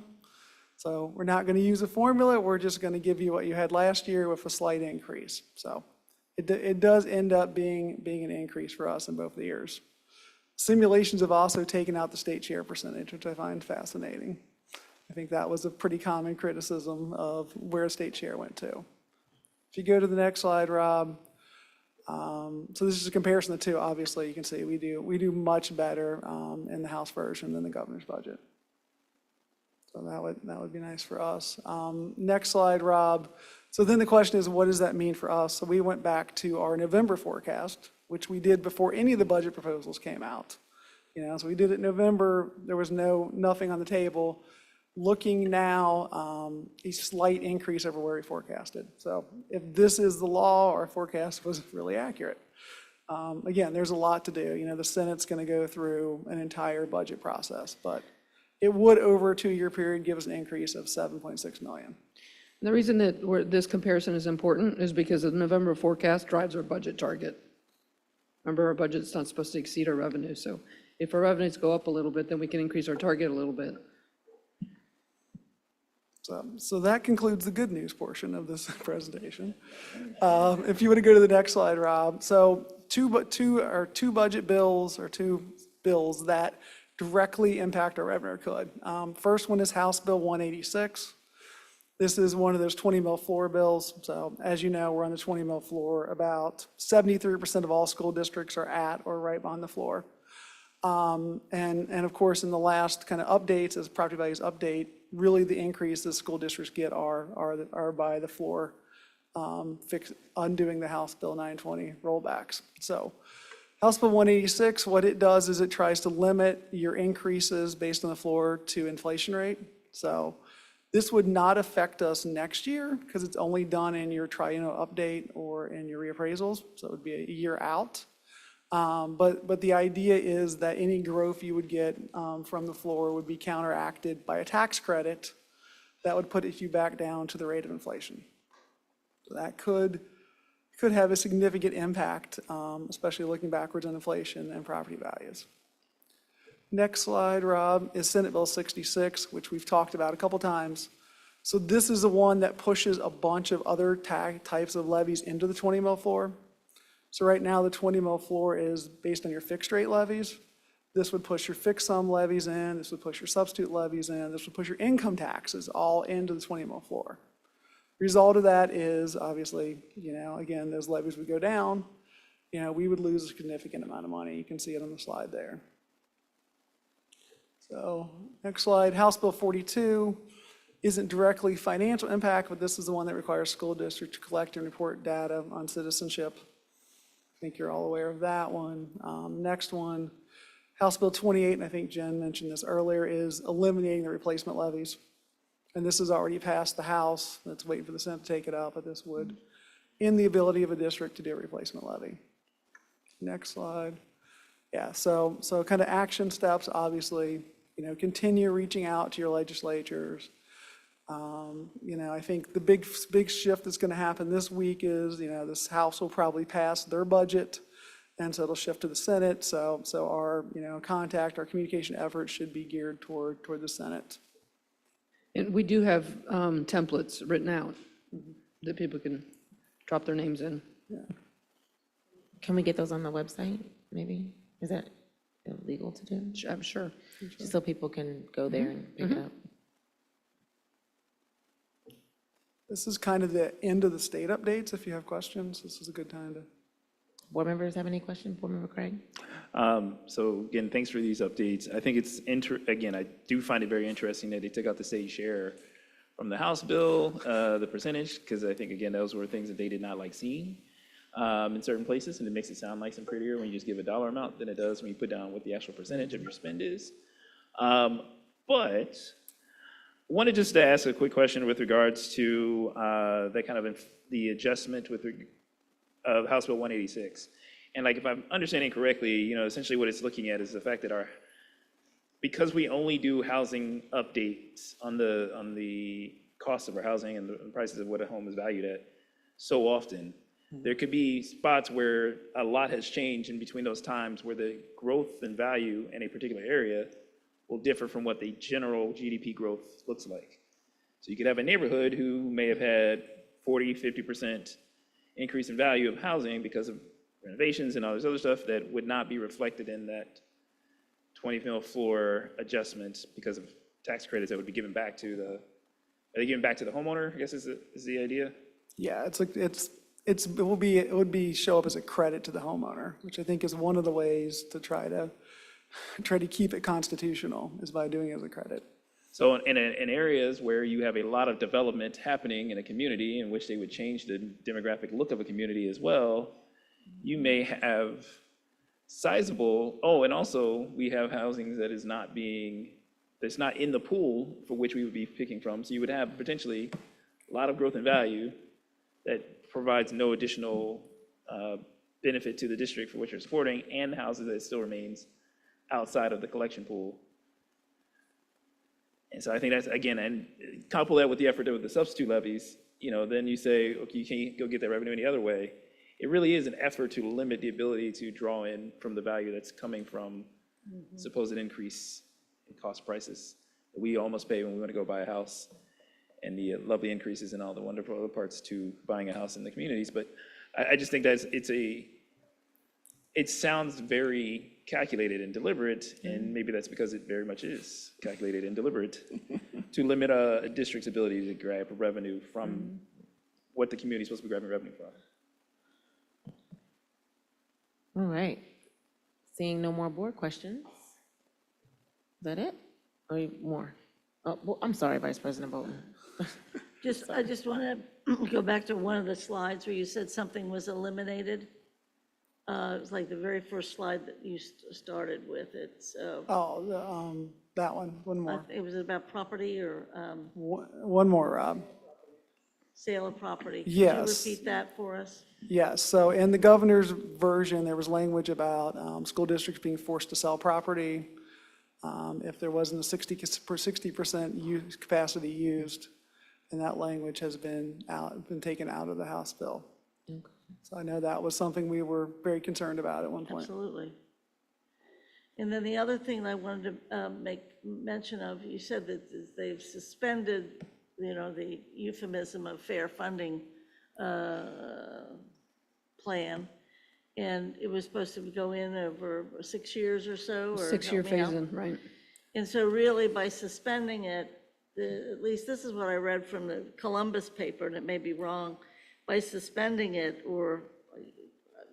So we're not going to use a formula, we're just going to give you what you had last year with a slight increase. So it does end up being an increase for us in both the years. Simulations have also taken out the state share percentage, which I find fascinating. I think that was a pretty common criticism of where state share went to. If you go to the next slide, Rob. So this is a comparison of the two. Obviously, you can see we do much better in the House version than the governor's budget. So that would be nice for us. Next slide, Rob. So then the question is, what does that mean for us? So we went back to our November forecast, which we did before any of the budget proposals came out. You know, so we did it in November. There was nothing on the table. Looking now, a slight increase over where we forecasted. So if this is the law, our forecast was really accurate. Again, there's a lot to do. You know, the Senate's going to go through an entire budget process, but it would, over a 2-year period, give us an increase of $7.6 million. The reason that this comparison is important is because the November forecast drives our budget target. Remember, our budget's not supposed to exceed our revenue, so if our revenues go up a little bit, then we can increase our target a little bit. So that concludes the good news portion of this presentation. If you were to go to the next slide, Rob. So two budget bills, or two bills that directly impact our revenue could. First one is House Bill 186. This is one of those 20 mil floor bills. So as you know, we're on the 20 mil floor. About 73% of all school districts are at or right on the floor. And of course, in the last kind of updates, as property values update, really the increases school districts get are by the floor, undoing the House Bill 920 rollbacks. So House Bill 186, what it does is it tries to limit your increases based on the floor to inflation rate. So This would not affect us next year because it's only done in your triennial update or in your reappraisals, so it would be a year out. But the idea is that any growth you would get from the floor would be counteracted by a tax credit that would put you back down to the rate of inflation. So that could have a significant impact, especially looking backwards on inflation and property values. Next slide, Rob, is Senate Bill 66, which we've talked about a couple times. So this is the one that pushes a bunch of other types of levies into the 20 mil floor. So right now, the 20 mil floor is based on your fixed rate levies. This would push your fixed sum levies in, this would push your substitute levies in, this would push your income taxes all into the 20 mil floor. Result of that is obviously, again, those levies would go down. We would lose a significant amount of money. You can see it on the slide there. So next slide, House Bill 42 isn't directly financial impact, but this is the one that requires school districts to collect and report data on citizenship. I think you're all aware of that one. Next one, House Bill 28, and I think Jen mentioned this earlier, is eliminating the replacement levies. And this has already passed the House. Let's wait for the Senate to take it up, but this would end the ability of a district to do a replacement levy. Next slide. Yeah, so kind of action steps, obviously, continue reaching out to your legislatures. I think the big shift that's going to happen this week is, this House will probably pass their budget, and so it'll shift to the Senate. So our, our communication efforts should be geared toward the Senate. And we do have templates written out that people can drop their names in. Can we get those on the website, maybe? Is that illegal to do? I'm sure. Just so people can go there and pick it up. This is kind of the end of the state updates. If you have questions, this is a good time to. Board members have any questions? Board member Craig? So again, thanks for these updates. I think it's, again, I do find it very interesting that they took out the state share from the House bill, the percentage, because I think, again, those were things that they did not like seeing in certain places, and it makes it sound nice and prettier when you just give a dollar amount than it does when you put down what the actual percentage of your spend is. But wanted just to ask a quick question with regards to that kind of the adjustment of House Bill 186. And like, if I'm understanding correctly, essentially what it's looking at is the fact that because we only do housing updates on the cost of our housing and the prices of what a home is valued at so often, there could be spots where a lot has changed in between those times where the growth and value in a particular area will differ from what the general GDP growth looks like. So you could have a neighborhood who may have had 40, 50% increase in value of housing because of renovations and all this other stuff that would not be reflected in that 20 mil floor adjustment because of tax credits that would be given back to are they given back to the homeowner, I guess is the idea? Yeah, it would be show up as a credit to the homeowner, which I think is one of the ways to try to keep it constitutional, is by doing it as a credit. So in areas where you have a lot of development happening in a community in which they would change the demographic look of a community as well, you may have sizable, and also we have housing that is that's not in the pool for which we would be picking from. So you would have potentially a lot of growth in value that provides no additional benefit to the district for which you're supporting, and houses that still remains outside of the collection pool. And so I think that's, again, and couple that with the effort with the substitute levies, then you say, okay, you can't go get that revenue any other way. It really is an effort to limit the ability to draw in from the value that's coming from supposed increase in cost prices that we almost pay when we want to go buy a house, and the lovely increases in all the wonderful other parts to buying a house in the communities. But I just think that it sounds very calculated and deliberate, and maybe that's because it very much is calculated and deliberate to limit a district's ability to grab revenue from what the community is supposed to be grabbing revenue from. All right. Seeing no more board questions. Is that it? Or more? Oh, well, I'm sorry, Vice President Bolton. I just want to go back to one of the slides where you said something was eliminated. It's like the very first slide that you started with. It's, That one more. it was about property or One more, Rob. sale of property. Yes. Could you repeat that for us? Yes, so in the governor's version, there was language about school districts being forced to sell property if there wasn't a 60% capacity used, and that language has been taken out of the House bill. So I know that was something we were very concerned about at one point. Absolutely. And then the other thing I wanted to make mention of, you said that they've suspended, the euphemism of fair funding plan, and it was supposed to go in over 6 years or so, or 6-year help me out. phase-in, right. And so really by suspending it, at least this is what I read from the Columbus paper, and it may be wrong, by suspending it, or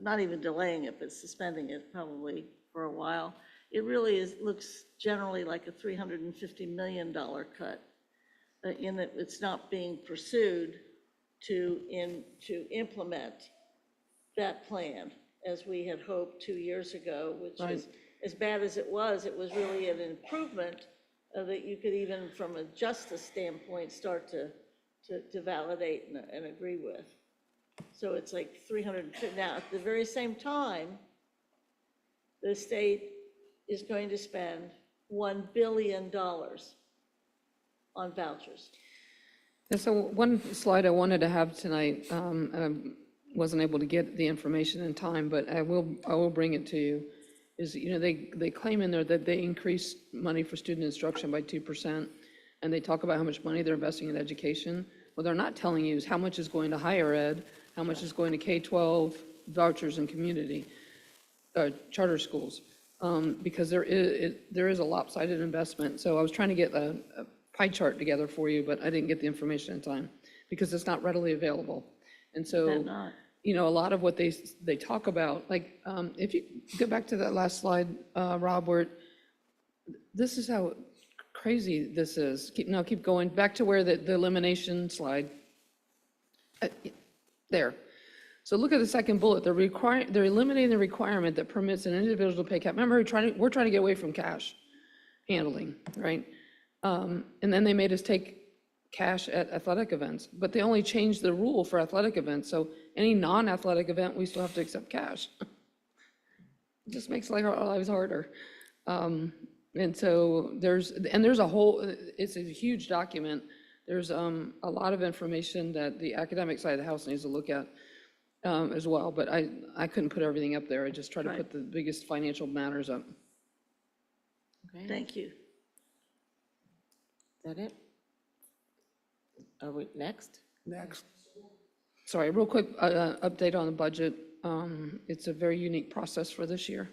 not even delaying it, but suspending it probably for a while, it really looks generally like a $350 million cut, in that it's not being pursued to implement that plan as we had hoped 2 years ago, which was, as bad as it was really an improvement that you could even from a justice standpoint start to validate and agree with. So it's like 350. Now, at the very same time, the state is going to spend $1 billion on vouchers. And so one slide I wanted to have tonight, and I wasn't able to get the information in time, but I will bring it to you, is, they claim in there that they increased money for student instruction by 2%, and they talk about how much money they're investing in education. What they're not telling you is how much is going to higher ed, how much is going to K-12 vouchers and community, charter schools, because there is a lopsided investment. So I was trying to get a pie chart together for you, but I didn't get the information in time because it's not readily available. And so, a lot of what they talk about, like, if you go back to that last slide, Rob, where this is how crazy this is. Keep going back to where the elimination slide. There. So look at the second bullet. They're eliminating the requirement that permits an individual to pay cash. Remember, we're trying to get away from cash handling, right? And then they made us take cash at athletic events, but they only changed the rule for athletic events. So any non-athletic event, we still have to accept cash. It just makes our lives harder. And so there's a whole, it's a huge document. There's a lot of information that the academic side of the house needs to look at as well, but I couldn't put everything up there. I just tried to put the biggest financial matters up. Okay. Thank you. Is that it? Are we next? Next. Sorry, real quick update on the budget. It's a very unique process for this year.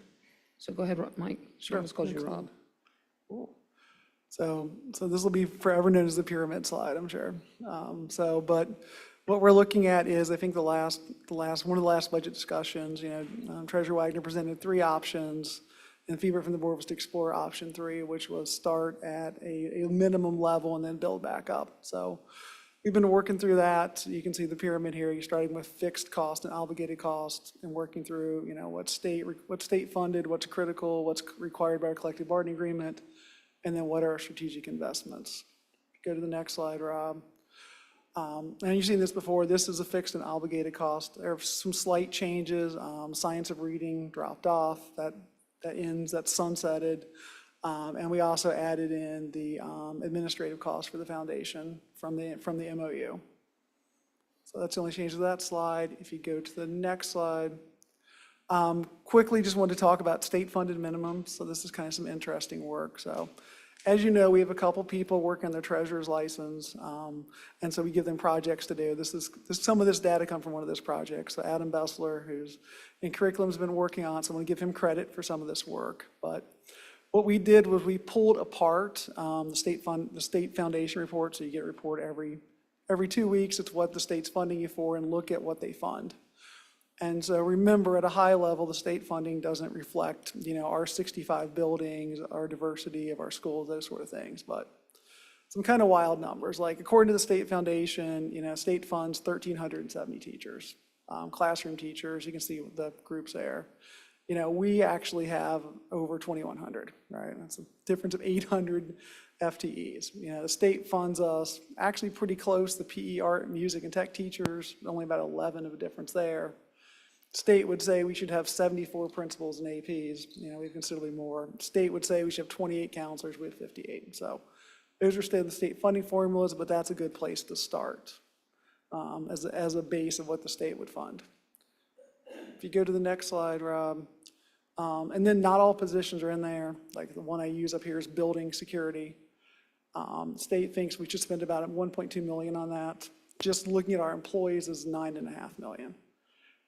So go ahead, Mike. Sure. Let's call you Rob. So this will be forever known as the pyramid slide, I'm sure. But what we're looking at is, I think one of the last budget discussions, Treasurer Wagner presented 3 options, and feedback from the board was to explore option 3, which was start at a minimum level and then build back up. So we've been working through that. You can see the pyramid here. You're starting with fixed cost and obligated cost and working through, what's state funded, what's critical, what's required by our collective bargaining agreement, and then what are our strategic investments. Go to the next slide, Rob. And you've seen this before. This is a fixed and obligated cost. There are some slight changes. Science of reading dropped off. That's sunsetted. And we also added in the administrative cost for the foundation from the MOU. So that's the only change to that slide. If you go to the next slide. Quickly, just wanted to talk about state-funded minimums. So this is kind of some interesting work. So as you know, we have a couple people working on their treasurer's license, and so we give them projects to do. Some of this data come from one of those projects. So Adam Bessler, who's in curriculum, has been working on, so I want to give him credit for some of this work. But what we did was we pulled apart the state foundation report, so you get a report every 2 weeks. It's what the state's funding you for, and look at what they fund. And so remember, at a high level, the state funding doesn't reflect, our 65 buildings, our diversity of our schools, those sort of things. But some kind of wild numbers, like according to the state foundation, state funds 1,370 teachers. classroom teachers, you can see the groups there. You know, we actually have over 2,100, right? That's a difference of 800 FTEs. You know, the state funds us actually pretty close, the PE, art, music, and tech teachers, only about 11 of a difference there. State would say we should have 74 principals and APs, you know, we have considerably more. State would say we should have 28 counselors, we have 58. So those are the state funding formulas, but that's a good place to start as a base of what the state would fund. If you go to the next slide, Rob. And then not all positions are in there. Like the one I use up here is building security. State thinks we should spend about 1.2 million on that. Just looking at our employees is 9.5 million,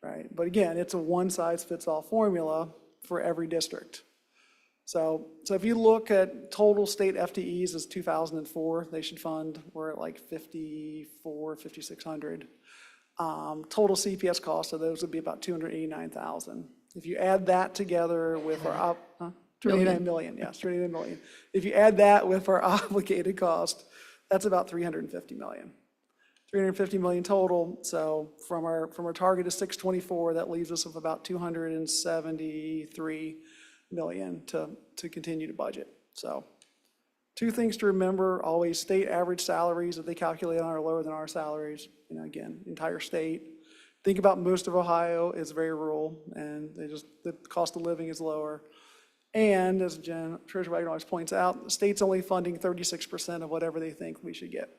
right? But again, it's a one-size-fits-all formula for every district. So if you look at total state FTEs as 2004, they should fund, we're at like 5,600. Total CPS cost of those would be about 289,000. If you add that together with our, 289 million, yes, 289 million. If you add that with our obligated cost, that's about 350 million. 350 million total, so from our target of 624, that leaves us with about 273 million to continue to budget. So two things to remember, always state average salaries that they calculate on are lower than our salaries. You know, again, entire state. Think about most of Ohio is very rural and the cost of living is lower. And as Treasurer Wagner always points out, the state's only funding 36% of whatever they think we should get.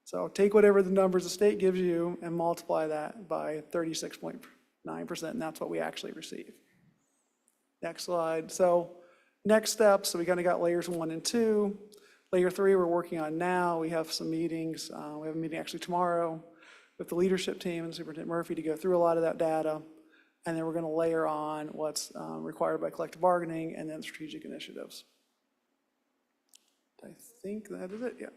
So take whatever the numbers the state gives you and multiply that by 36.9%, and that's what we actually receive. Next slide. So next steps, so we kind of got layers 1 and 2. Layer 3 we're working on now. We have some meetings. We have a meeting actually tomorrow with the leadership team and Superintendent Murphy to go through a lot of that data. And then we're going to layer on what's required by collective bargaining and then strategic initiatives. I think that is it, yeah.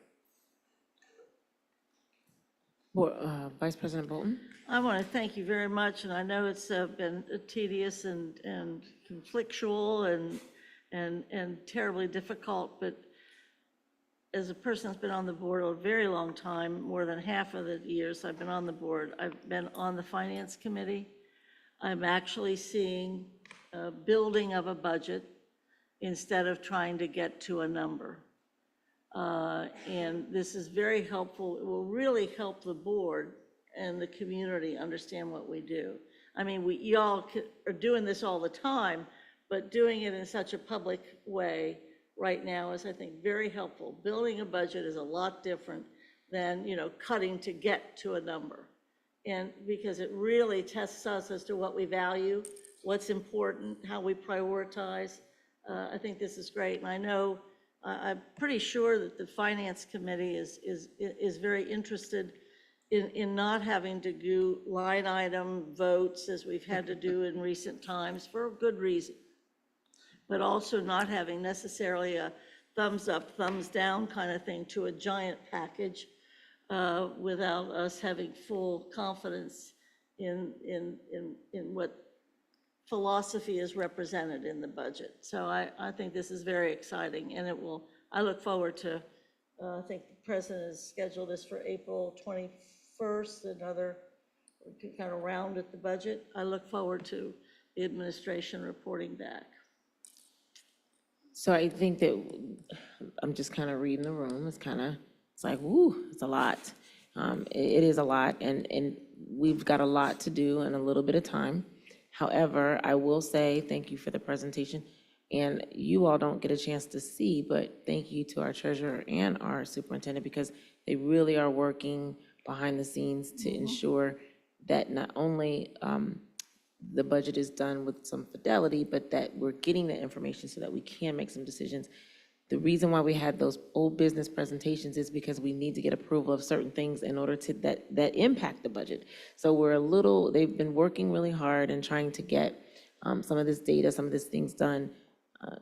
Well, Vice President Bolton? I want to thank you very much, and I know it's been tedious and conflictual and terribly difficult, but as a person that's been on the board a very long time, more than half of the years I've been on the board, I've been on the Finance Committee. I'm actually seeing a building of a budget instead of trying to get to a number. And this is very helpful. It will really help the board and the community understand what we do. I mean, you all are doing this all the time, but doing it in such a public way right now is, I think, very helpful. Building a budget is a lot different than, you know, cutting to get to a number. And because it really tests us as to what we value, what's important, how we prioritize. I think this is great. And I know, I'm pretty sure that the Finance Committee is very interested in not having to do line item votes as we've had to do in recent times for a good reason, but also not having necessarily a thumbs up, thumbs down kind of thing to a giant package without us having full confidence in what philosophy is represented in the budget. So I think this is very exciting, and I look forward to, I think the president has scheduled this for April 21st, another kind of round at the budget. I look forward to the administration reporting back. So I think that I'm just kind of reading the room. It's like, woo, it's a lot. It is a lot, and we've got a lot to do in a little bit of time. However, I will say thank you for the presentation, and you all don't get a chance to see, but thank you to our treasurer and our superintendent, because they really are working behind the scenes to ensure that not only the budget is done with some fidelity, but that we're getting the information so that we can make some decisions. The reason why we had those old business presentations is because we need to get approval of certain things in order to that impact the budget. So they've been working really hard and trying to get some of this data, some of these things done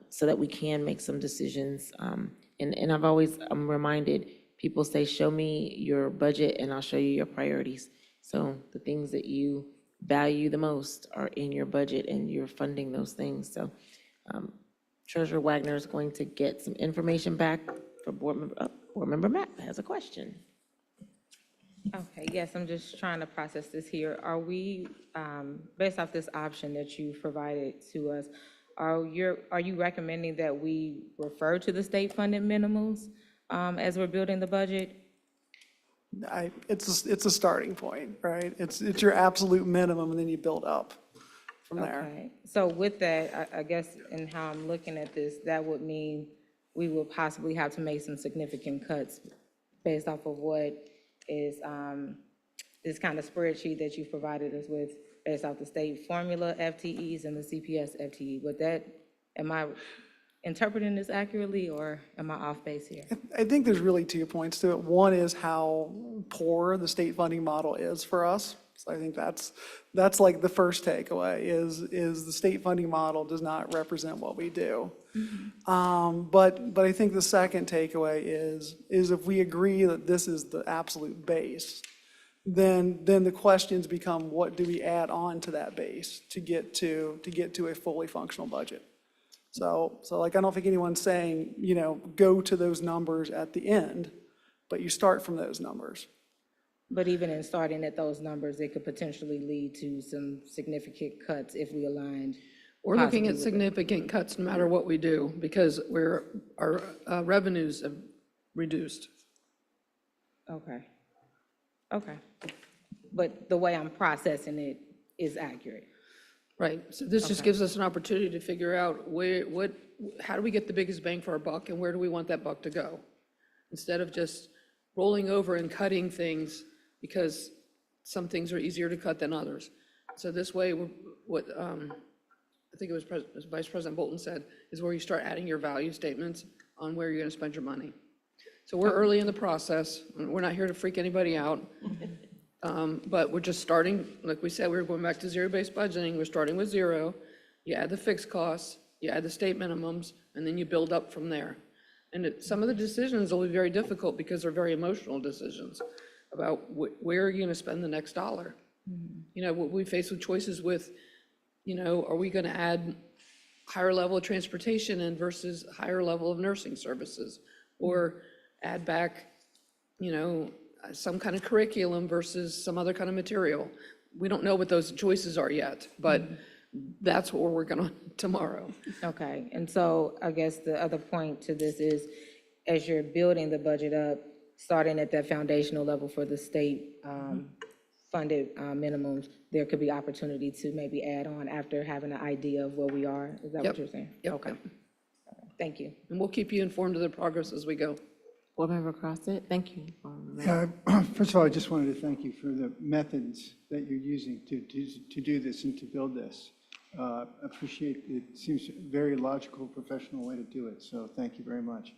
so that we can make some decisions. And I'm reminded, people say, show me your budget and I'll show you your priorities. So the things that you value the most are in your budget and you're funding those things. So Treasurer Wagner is going to get some information back for Board Member Matt has a question. Okay, yes, I'm just trying to process this here. Are we, based off this option that you've provided to us, are you recommending that we refer to the state funded minimums as we're building the budget? It's a starting point, right? It's your absolute minimum, and then you build up from there. Okay, so with that, I guess, and how I'm looking at this, that would mean we will possibly have to make some significant cuts based off of what is this kind of spreadsheet that you've provided us with based off the state formula FTEs and the CPS FTE. Am I interpreting this accurately, or am I off base here? I think there's really 2 points to it. One is how poor the state funding model is for us. So I think that's like the first takeaway is the state funding model does not represent what we do. But I think the second takeaway is if we agree that this is the absolute base, then the questions become, what do we add on to that base to get to a fully functional budget? So like, I don't think anyone's saying, go to those numbers at the end, but you start from those numbers. But even in starting at those numbers, it could potentially lead to some significant cuts if we aligned. We're looking possibly at with it. significant cuts no matter what we do, because our revenues have reduced. Okay. But the way I'm processing it is accurate. Right, so this just gives us an opportunity to figure out how do we get the biggest bang for our buck, and where do we want that buck to go? Instead of just rolling over and cutting things, because some things are easier to cut than others. So this way, what I think it was Vice President Bolton said, is where you start adding your value statements on where you're gonna spend your money. So we're early in the process, and we're not here to freak anybody out. But we're just starting, like we said, we're going back to zero-based budgeting. We're starting with zero. You add the fixed costs, you add the state minimums, and then you build up from there. And some of the decisions will be very difficult because they're very emotional decisions about where are you going to spend the next dollar. We face with choices with, are we going to add higher level of transportation in versus higher level of nursing services, or add back, some kind of curriculum versus some other kind of material. We don't know what those choices are yet, but that's what we're working on tomorrow. Okay, and so I guess the other point to this is, as you're building the budget up, starting at that foundational level for the state funded minimums, there could be opportunity to maybe add on after having an idea of where we are. Is that Yep. what you're saying? Yep. Okay. Thank you. And we'll keep you informed of the progress as we go. Board Member Crossett, thank you. First of all, I just wanted to thank you for the methods that you're using to do this and to build this. Appreciate it. It seems a very logical, professional way to do it, so thank you very much.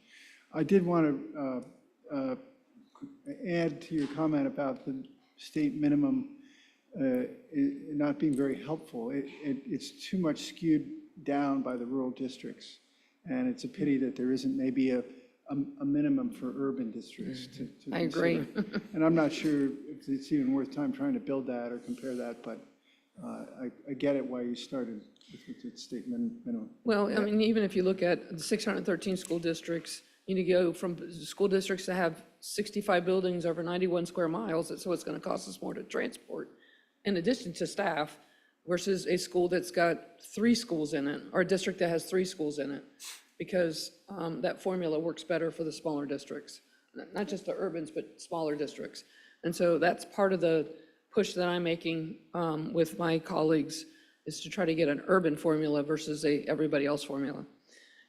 I did want to add to your comment about the state minimum not being very helpful. It's too much skewed down by the rural districts, and it's a pity that there isn't maybe a minimum for urban districts to I agree. consider. And I'm not sure if it's even worth time trying to build that or compare that, but I get it why you started with the state minimum. Well, I mean, even if you look at the 613 school districts, you need to go from school districts to have 65 buildings over 91 square miles, so it's going to cost us more to transport, in addition to staff, versus a school that's got 3 schools in it, or a district that has 3 schools in it, because that formula works better for the smaller districts, not just the urbans, but smaller districts. And so that's part of the push that I'm making with my colleagues, is to try to get an urban formula versus a everybody else formula.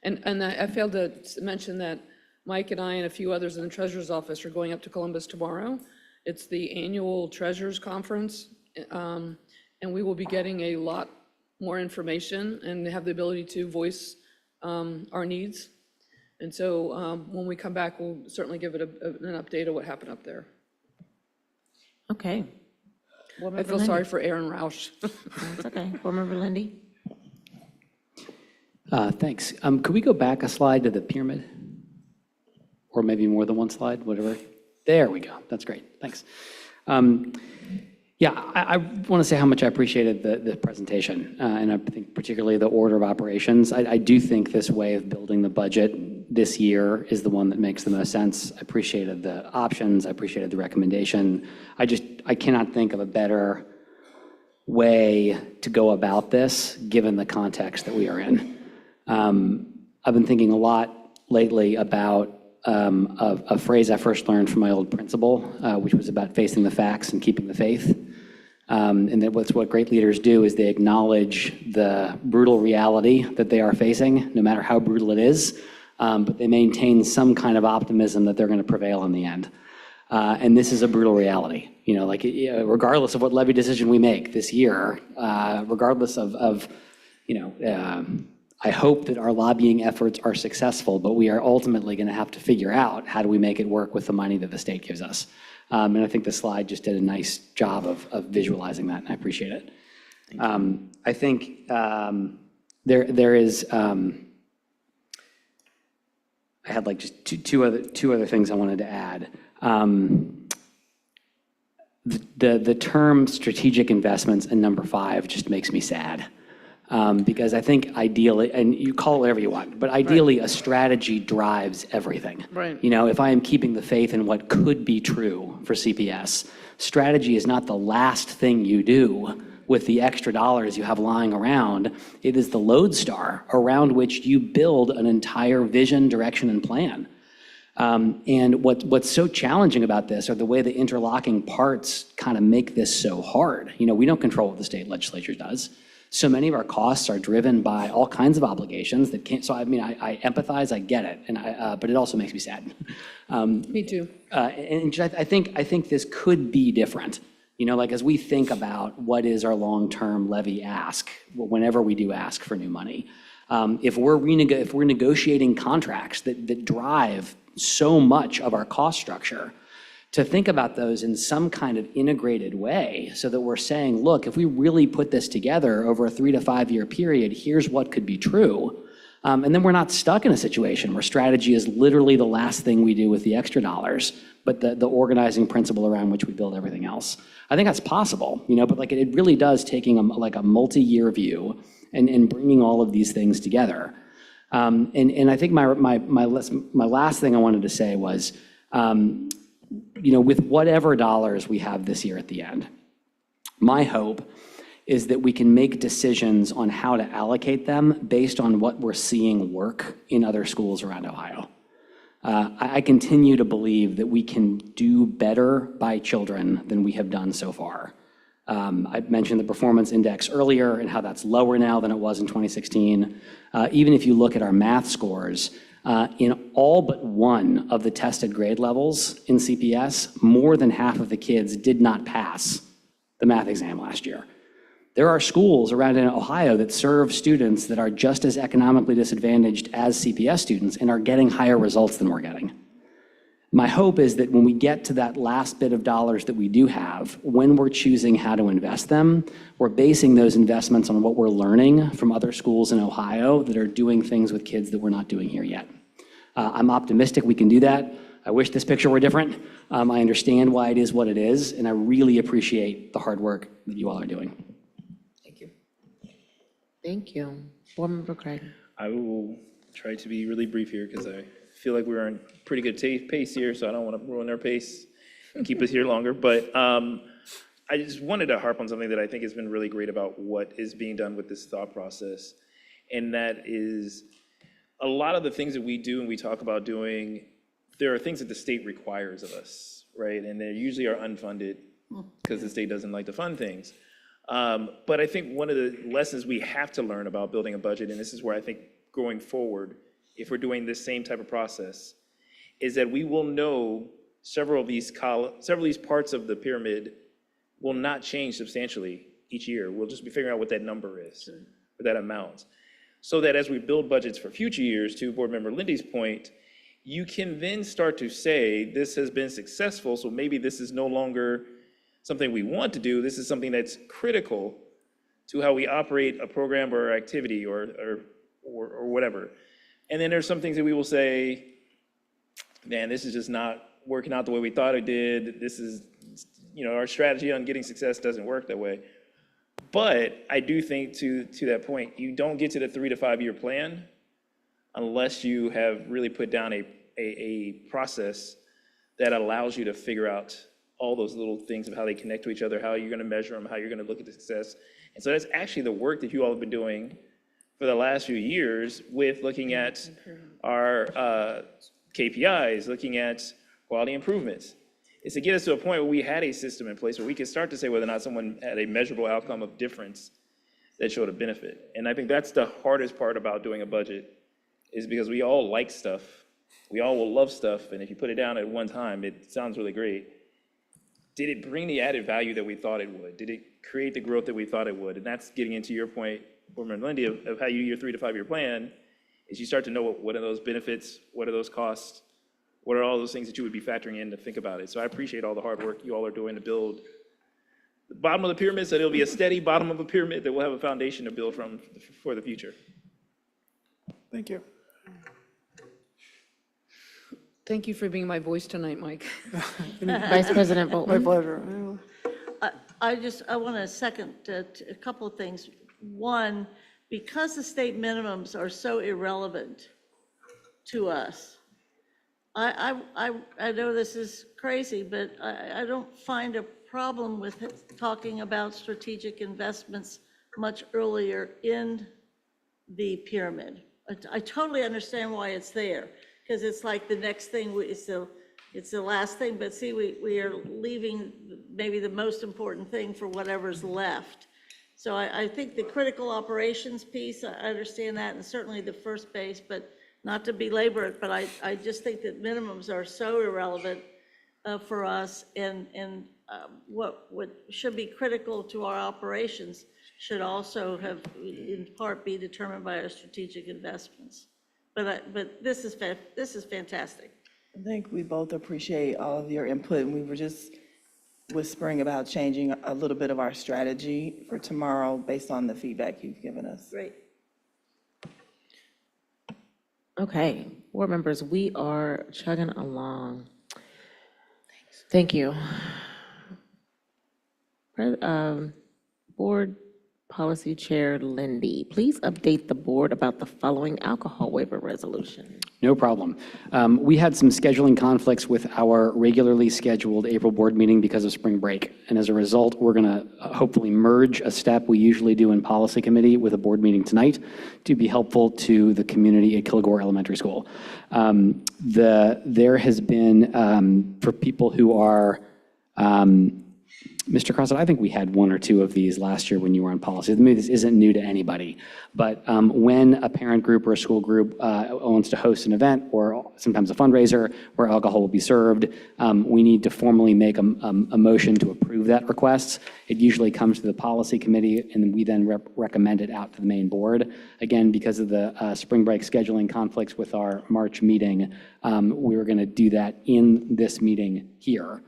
And I failed to mention that Mike and I and a few others in the treasurer's office are going up to Columbus tomorrow. It's the annual treasurers conference, and we will be getting a lot more information and have the ability to voice our needs. And so when we come back, we'll certainly give it an update of what happened up there. Okay. I feel sorry for Aaron Roush. That's okay. Board Member Lindy? Thanks. Could we go back a slide to the pyramid? Or maybe more than one slide, whatever. There we go. That's great. Thanks. Yeah, I want to say how much I appreciated the presentation, and I think particularly the order of operations. I do think this way of building the budget this year is the one that makes the most sense. I appreciated the options, I appreciated the recommendation. I cannot think of a better way to go about this, given the context that we are in. I've been thinking a lot lately about a phrase I first learned from my old principal, which was about facing the facts and keeping the faith. And that what great leaders do is they acknowledge the brutal reality that they are facing, no matter how brutal it is, but they maintain some kind of optimism that they're going to prevail in the end. And this is a brutal reality. You know, like regardless of what levy decision we make this year, regardless of I hope that our lobbying efforts are successful, but we are ultimately going to have to figure out how do we make it work with the money that the state gives us. And I think the slide just did a nice job of visualizing that, and I appreciate it. I think there is, I had like just two other things I wanted to add. The term strategic investments in number 5 just makes me sad. Because I think ideally, and you call it whatever you want, but ideally a strategy drives everything. Right. You know, if I am keeping the faith in what could be true for CPS, strategy is not the last thing you do with the extra dollars you have lying around. It is the lodestar around which you build an entire vision, direction, and plan. And what's so challenging about this are the way the interlocking parts kind of make this so hard. You know, we don't control what the state legislature does. So many of our costs are driven by all kinds of obligations that can't, so I mean, I empathize, I get it, and but it also makes me sad. Me too. And I think this could be different. You know, like as we think about what is our long-term levy ask, whenever we do ask for new money, if we're negotiating contracts that drive so much of our cost structure, to think about those in some kind of integrated way so that we're saying, look, if we really put this together over a 3 to 5 year period, here's what could be true. And then we're not stuck in a situation where strategy is literally the last thing we do with the extra dollars, but the organizing principle around which we build everything else. I think that's possible, you know, but like it really does taking a multi-year view and bringing all of these things together. And I think my last thing I wanted to say was, you know, with whatever dollars we have this year at the end, my hope is that we can make decisions on how to allocate them based on what we're seeing work in other schools around Ohio. I continue to believe that we can do better by children than we have done so far. I mentioned the performance index earlier and how that's lower now than it was in 2016. Even if you look at our math scores, in all but one of the tested grade levels in CPS, more than half of the kids did not pass the math exam last year. There are schools around in Ohio that serve students that are just as economically disadvantaged as CPS students and are getting higher results than we're getting. My hope is that when we get to that last bit of dollars that we do have, when we're choosing how to invest them, we're basing those investments on what we're learning from other schools in Ohio that are doing things with kids that we're not doing here yet. I'm optimistic we can do that. I wish this picture were different. I understand why it is what it is, and I really appreciate the hard work that you all are doing. Thank you. Board Member Craig. I will try to be really brief here because I feel like we're on pretty good pace here, so I don't want to ruin our pace and keep us here longer. But I just wanted to harp on something that I think has been really great about what is being done with this thought process, and that is a lot of the things that we do and we talk about doing, there are things that the state requires of us, right? And they usually are unfunded because the state doesn't like to fund things. But I think one of the lessons we have to learn about building a budget, and this is where I think going forward, if we're doing this same type of process, is that we will know several of these parts of the pyramid will not change substantially each year. We'll just be figuring out what that number is, or that amount. So that as we build budgets for future years, to Board Member Lindy's point, you can then start to say, this has been successful, so maybe this is no longer something we want to do. This is something that's critical to how we operate a program or activity or whatever. And then there's some things that we will say, man, this is just not working out the way we thought it did. This is, you know, our strategy on getting success doesn't work that way. But I do think to that point, you don't get to the 3 to 5 year plan unless you have really put down a process that allows you to figure out all those little things of how they connect to each other, how you're going to measure them, how you're going to look at the success. And so that's actually the work that you all have been doing for the last few years with looking at our KPIs, looking at quality improvements. Is to get us to a point where we had a system in place where we could start to say whether or not someone had a measurable outcome of difference that showed a benefit. And I think that's the hardest part about doing a budget, is because we all like stuff. We all will love stuff, and if you put it down at one time, it sounds really great. Did it bring the added value that we thought it would? Did it create the growth that we thought it would? And that's getting into your point, Boardman Lindy, of how your 3 to 5 year plan is you start to know what are those benefits, what are those costs, what are all those things that you would be factoring in to think about it. So I appreciate all the hard work you all are doing to build the bottom of the pyramid, so it'll be a steady bottom of a pyramid that will have a foundation to build from for the future. Thank you. Thank you for being my voice tonight, Mike. Vice President My Bolton? pleasure. I want to second a couple of things. One, because the state minimums are so irrelevant to us, I know this is crazy, but I don't find a problem with talking about strategic investments much earlier in the pyramid. I totally understand why it's there, because it's like the next thing, it's the last thing, but see, we are leaving maybe the most important thing for whatever's left. So I think the critical operations piece, I understand that, and certainly the first base, but not to belabor it, but I just think that minimums are so irrelevant for us, and what should be critical to our operations should also have, in part, be determined by our strategic investments. But this is fantastic. I think we both appreciate all of your input, and we were just whispering about changing a little bit of our strategy for tomorrow based on the feedback you've given us. Great. Okay, board members, we are chugging along. Thank you. Board Policy Chair Lindy, please update the board about the following alcohol waiver resolution. No problem. We had some scheduling conflicts with our regularly scheduled April board meeting because of spring break. And as a result, we're going to hopefully merge a step we usually do in policy committee with a board meeting tonight to be helpful to the community at Kilgore Elementary School. There has been, for people who are, Mr. Crossett, I think we had 1 or 2 of these last year when you were on policy. Maybe this isn't new to anybody, but when a parent group or a school group wants to host an event or sometimes a fundraiser where alcohol will be served, we need to formally make a motion to approve that request. It usually comes to the policy committee, and we then recommend it out to the main board. Again, because of the spring break scheduling conflicts with our March meeting, we were going to do that in this meeting here.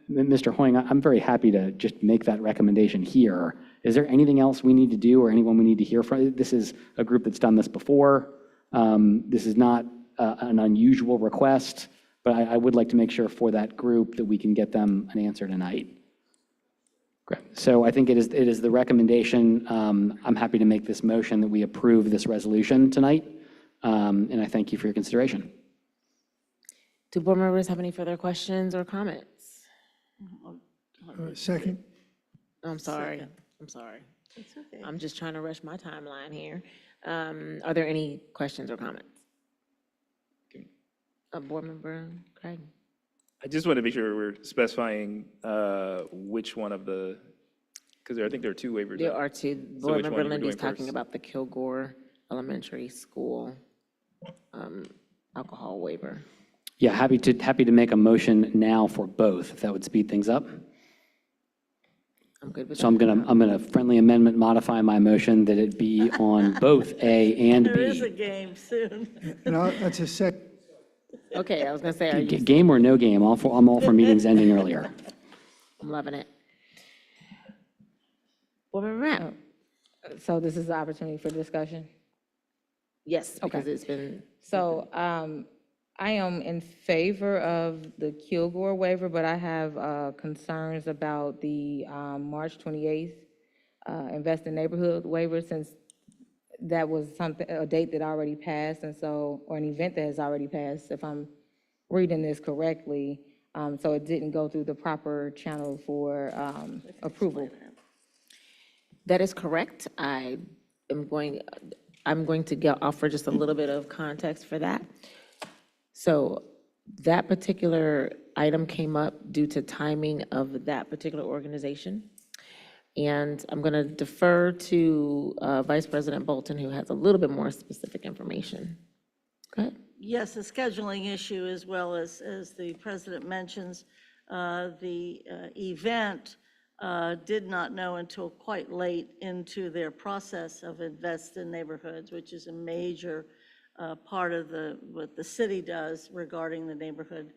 Mr. Hoying, I'm very happy to just make that recommendation here. Is there anything else we need to do or anyone we need to hear from? This is a group that's done this before. This is not an unusual request, but I would like to make sure for that group that we can get them an answer tonight. Great. So I think it is the recommendation. I'm happy to make this motion that we approve this resolution tonight, and I thank you for your consideration. Do board members have any further questions or comments? Second. I'm sorry. Second. I'm sorry. It's okay. I'm just trying to rush my timeline here. Are there any questions or comments? Board member Craig? I just want to make sure we're specifying which one of the, because I think there are 2 waivers. There are 2. So Board which member one are we Lindy's doing talking first? about the Kilgore Elementary School alcohol waiver. Yeah, happy to make a motion now for both, if that would speed things up. I'm good with that. So I'm gonna friendly amendment modify my motion that it be on both A and There is a B. game soon. And that's a second. Okay, I was gonna say, are you, Game or no game, I'm all for meetings ending earlier. I'm loving it. Board member Rapp? So this is the opportunity for discussion? Yes, because Okay. it's been, So I am in favor of the Kilgore waiver, but I have concerns about the March 28th Invest in Neighborhood waiver, since that was something, a date that already passed, and so, or an event that has already passed, if I'm reading this correctly. So it didn't go through the proper channel for approval. That is correct. I'm going to offer just a little bit of context for that. So that particular item came up due to timing of that particular organization. And I'm going to defer to Vice President Bolton, who has a little bit more specific information. Go ahead. Yes, a scheduling issue, as well as the president mentions. The event did not know until quite late into their process of Invest in Neighborhoods, which is a major part of what the city does regarding the neighborhood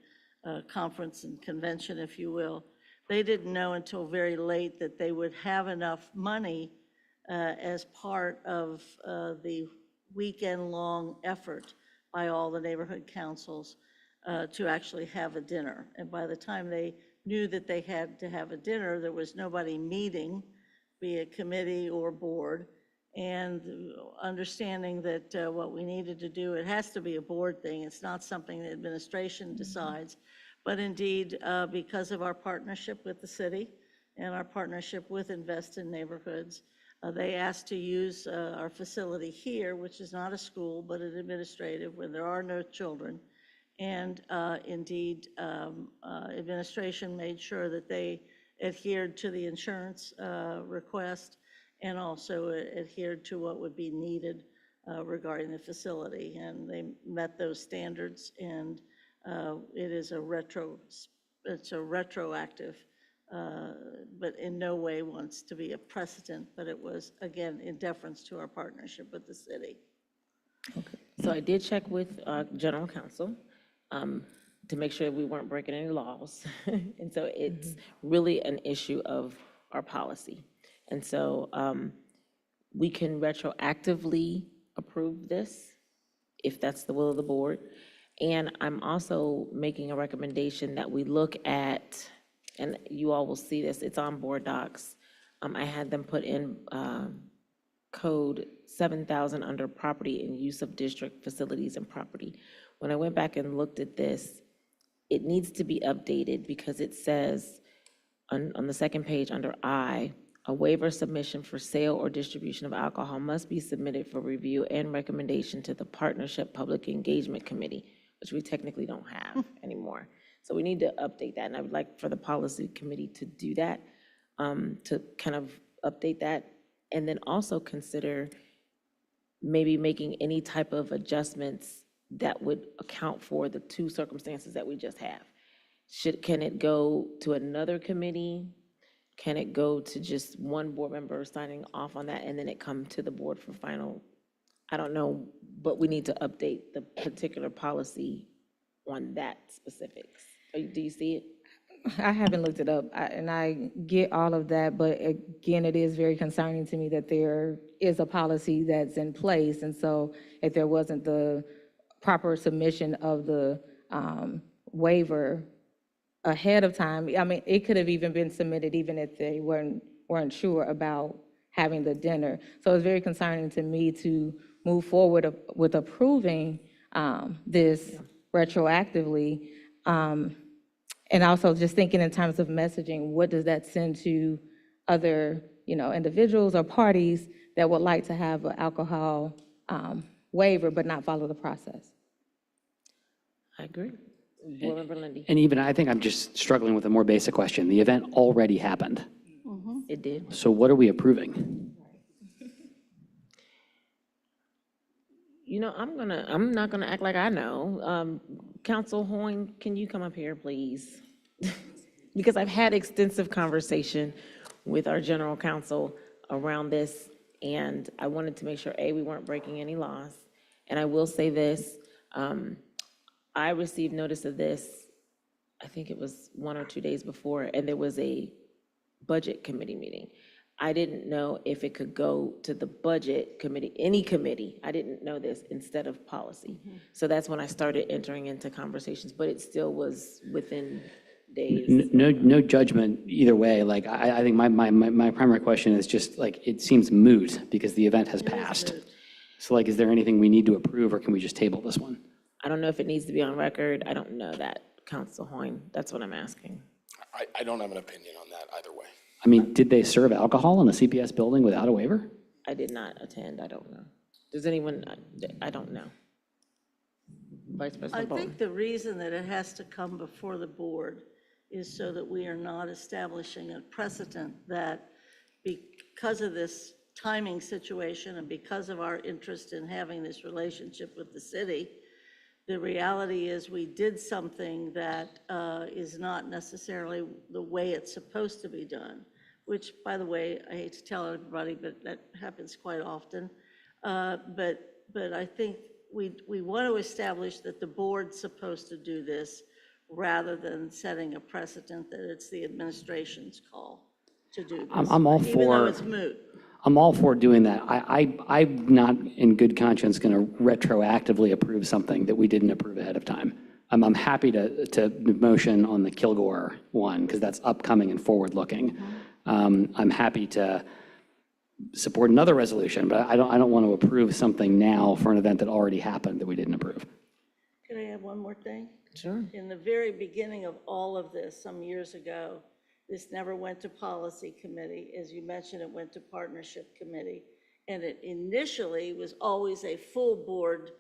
conference and convention, if you will. They didn't know until very late that they would have enough money as part of the weekend-long effort by all the neighborhood councils to actually have a dinner. And by the time they knew that they had to have a dinner, there was nobody meeting, be it committee or board, and understanding that what we needed to do, it has to be a board thing. It's not something the administration decides. But indeed, because of our partnership with the city and our partnership with Invest in Neighborhoods, they asked to use our facility here, which is not a school, but an administrative, where there are no children. And indeed, administration made sure that they adhered to the insurance request and also adhered to what would be needed regarding the facility. And they met those standards, and it is it's a retroactive, but in no way wants to be a precedent, but it was, again, in deference to our partnership with the city. So I did check with general counsel to make sure we weren't breaking any laws. And so it's really an issue of our policy. And so we can retroactively approve this if that's the will of the board. And I'm also making a recommendation that we look at, and you all will see this, it's on board docs. I had them put in code 7,000 under property and use of district facilities and property. When I went back and looked at this, it needs to be updated because it says on the second page under I, a waiver submission for sale or distribution of alcohol must be submitted for review and recommendation to the Partnership Public Engagement Committee, which we technically don't have anymore. So we need to update that, and I would like for the policy committee to do that, to kind of update that, and then also consider maybe making any type of adjustments that would account for the two circumstances that we just have. Can it go to another committee? Can it go to just one board member signing off on that, and then it come to the board for final? I don't know, but we need to update the particular policy on that specifics. Do you see it? I haven't looked it up, and I get all of that, but again, it is very concerning to me that there is a policy that's in place, and so if there wasn't the proper submission of the waiver ahead of time, I mean, it could have even been submitted even if they weren't sure about having the dinner. So it's very concerning to me to move forward with approving this retroactively. And also just thinking in terms of messaging, what does that send to other, individuals or parties that would like to have an alcohol waiver but not follow the process? I agree. Board Member Lindy. And even I think I'm just struggling with a more basic question. The event already happened. It did. So what are we approving? I'm not gonna act like I know. Council Hoyne, can you come up here, please? Because I've had extensive conversation with our general counsel around this, and I wanted to make sure, A, we weren't breaking any laws. And I will say this, I received notice of this, I think it was 1 or 2 days before, and there was a budget committee meeting. I didn't know if it could go to the budget committee, any committee. I didn't know this, instead of policy. So that's when I started entering into conversations, but it still was within days. No judgment either way. Like, I think my primary question is just like, it seems moot because the event has passed. So like, is there anything we need to approve, or can we just table this one? I don't know if it needs to be on record. I don't know that, Council Hoyne. That's what I'm asking. I don't have an opinion on that either way. I mean, did they serve alcohol in a CPS building without a waiver? I did not attend. I don't know. Does anyone, I don't know. Vice I President Bolton? think the reason that it has to come before the board is so that we are not establishing a precedent that because of this timing situation and because of our interest in having this relationship with the city, the reality is we did something that is not necessarily the way it's supposed to be done, which, by the way, I hate to tell everybody, but that happens quite often. But I think we want to establish that the board's supposed to do this rather than setting a precedent that it's the administration's call to do this. I'm all Even though for- it's moot. I'm all for doing that. I'm not in good conscience going to retroactively approve something that we didn't approve ahead of time. I'm happy to motion on the Kilgore one, because that's upcoming and forward-looking. I'm happy to support another resolution, but I don't want to approve something now for an event that already happened that we didn't approve. Can I add one more thing? Sure. In the very beginning of all of this, some years ago, this never went to policy committee. As you mentioned, it went to partnership committee. And it initially was always a full board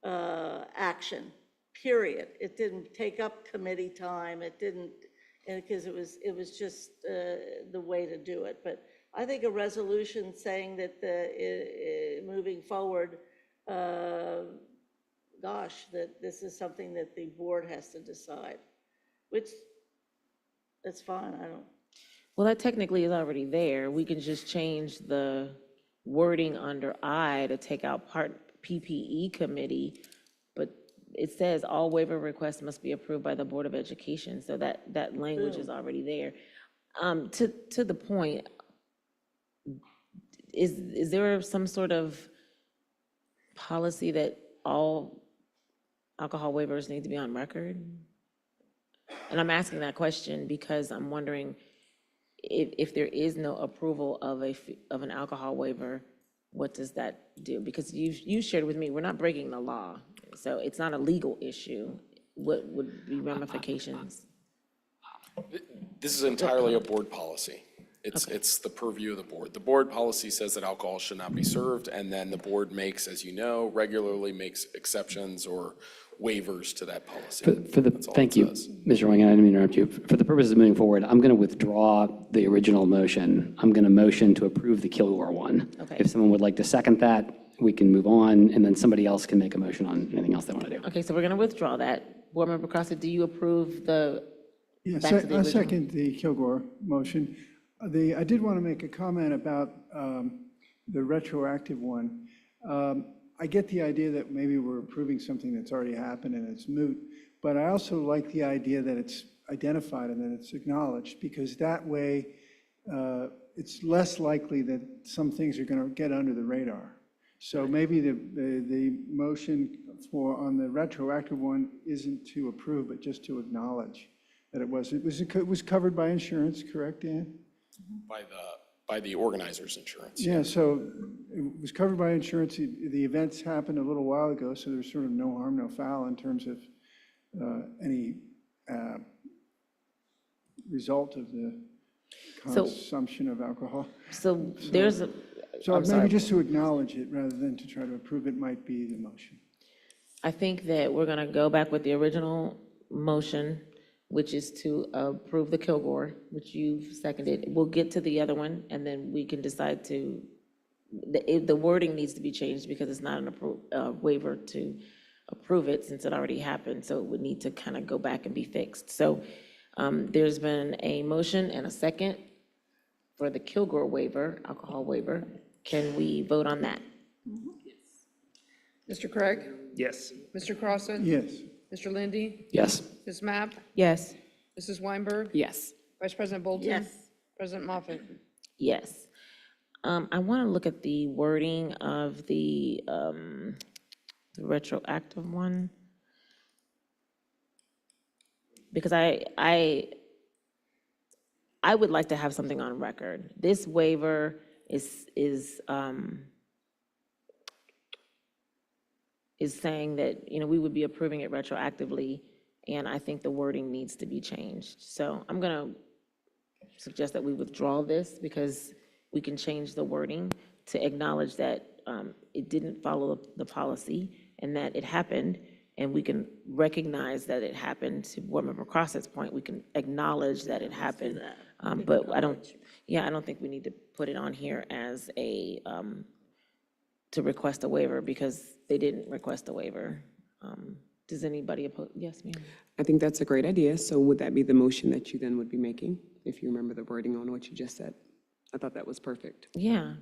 action, period. It didn't take up committee time. It didn't, because it was just the way to do it. But I think a resolution saying that moving forward, gosh, that this is something that the board has to decide, which, that's fine, I don't. Well, that technically is already there. We can just change the wording under I to take out part PPE committee, but it says all waiver requests must be approved by the Board of Education, so that language is already there. To the point, is there some sort of policy that all alcohol waivers need to be on record? And I'm asking that question because I'm wondering if there is no approval of an alcohol waiver, what does that do? Because you shared with me, we're not breaking the law, so it's not a legal issue. What would be ramifications? This is entirely a board policy. It's the purview of the board. The board policy says that alcohol should not be served, and then the board makes, as you know, regularly makes exceptions or waivers to that policy. Thank you, Mr. Wing, and I didn't mean to interrupt you. For the purposes of moving forward, I'm going to withdraw the original motion. I'm going to motion to approve the Kilgore one. Okay. If someone would like to second that, we can move on, and then somebody else can make a motion on anything else they want to do. Okay, so we're going to withdraw that. Board Member Crossett, do you approve the? Yes, back to the I original? second the Kilgore motion. I did want to make a comment about the retroactive one. I get the idea that maybe we're approving something that's already happened and it's moot, but I also like the idea that it's identified and that it's acknowledged, because that way it's less likely that some things are going to get under the radar. So maybe the motion on the retroactive one isn't to approve, but just to acknowledge that it was covered by insurance, correct, Dan? By the organizer's insurance. Yeah, so it was covered by insurance. The events happened a little while ago, so there's sort of no harm, no foul in terms of any result of the consumption of alcohol. So there's a. So I'm maybe sorry. just to acknowledge it rather than to try to approve it might be the motion. I think that we're going to go back with the original motion, which is to approve the Kilgore, which you've seconded. We'll get to the other one, and then we can decide to, the wording needs to be changed because it's not an waiver to approve it since it already happened, so it would need to kind of go back and be fixed. So there's been a motion and a second for the Kilgore waiver, alcohol waiver. Can we vote on that? Mr. Craig? Yes. Mr. Crossen? Yes. Mr. Lindy? Yes. Ms. Mapp? Yes. Mrs. Weinberg? Yes. Vice President Bolton? Yes. President Moffett? Yes. I want to look at the wording of the retroactive one. Because I would like to have something on record. This waiver is is saying that, we would be approving it retroactively, and I think the wording needs to be changed. So I'm going to suggest that we withdraw this because we can change the wording to acknowledge that it didn't follow the policy and that it happened, and we can recognize that it happened. To Board Member Crossett's point, we can acknowledge that it happened. But I don't think we need to put it on here as to request a waiver because they didn't request a waiver. Does anybody oppose? Yes, ma'am. I think that's a great idea. So would that be the motion that you then would be making, if you remember the wording on what you just said? I thought that was perfect. Yeah.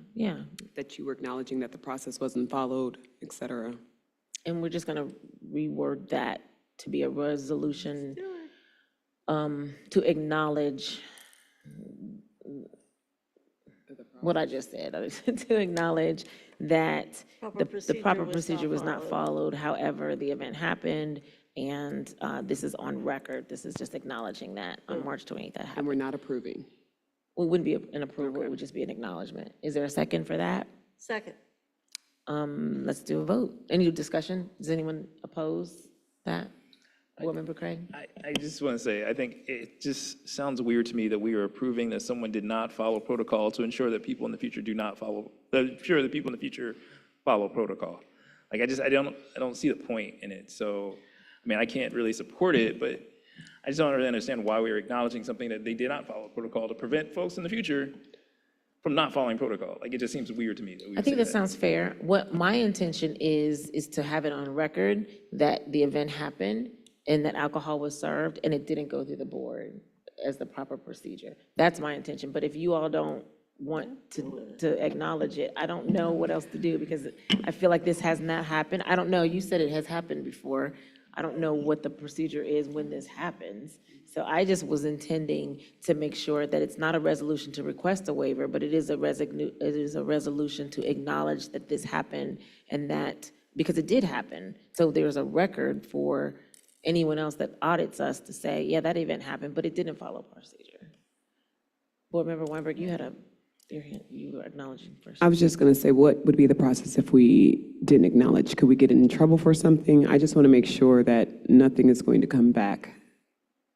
That you were acknowledging that the process wasn't followed, et cetera. And we're just gonna reword that to be a resolution to acknowledge what I just said, to acknowledge that the proper procedure was not followed. However, the event happened, and this is on record. This is just acknowledging that on March 28th that happened. And we're not approving. Well, it wouldn't be an approval, it would just be an acknowledgement. Is there a second for that? Second. Let's do a vote. Any discussion? Does anyone oppose that? Board Member Craig? I just want to say, I think it just sounds weird to me that we are approving that someone did not follow protocol to ensure that people in the future do not follow, ensure that people in the future follow protocol. Like, I don't see the point in it. So, I mean, I can't really support it, but I just don't really understand why we are acknowledging something that they did not follow protocol to prevent folks in the future from not following protocol. Like, it just seems weird to me that we I think would that say sounds fair. What my intention is to have it on record that the event happened and that alcohol was served and it didn't go through the board as the proper procedure. That's my intention. But if you all don't want to acknowledge it, I don't know what else to do because I feel like this has not happened. I don't know, you said it has happened before. I don't know what the procedure is when this happens. So I just was intending to make sure that it's not a resolution to request a waiver, but it is a resolution to acknowledge that this happened and that, because it did happen. So there's a record for anyone else that audits us to say, yeah, that event happened, but it didn't follow procedure. Board Member Weinberg, you had your hand, you were acknowledging first. I was just going to say, what would be the process if we didn't acknowledge? Could we get in trouble for something? I just want to make sure that nothing is going to come back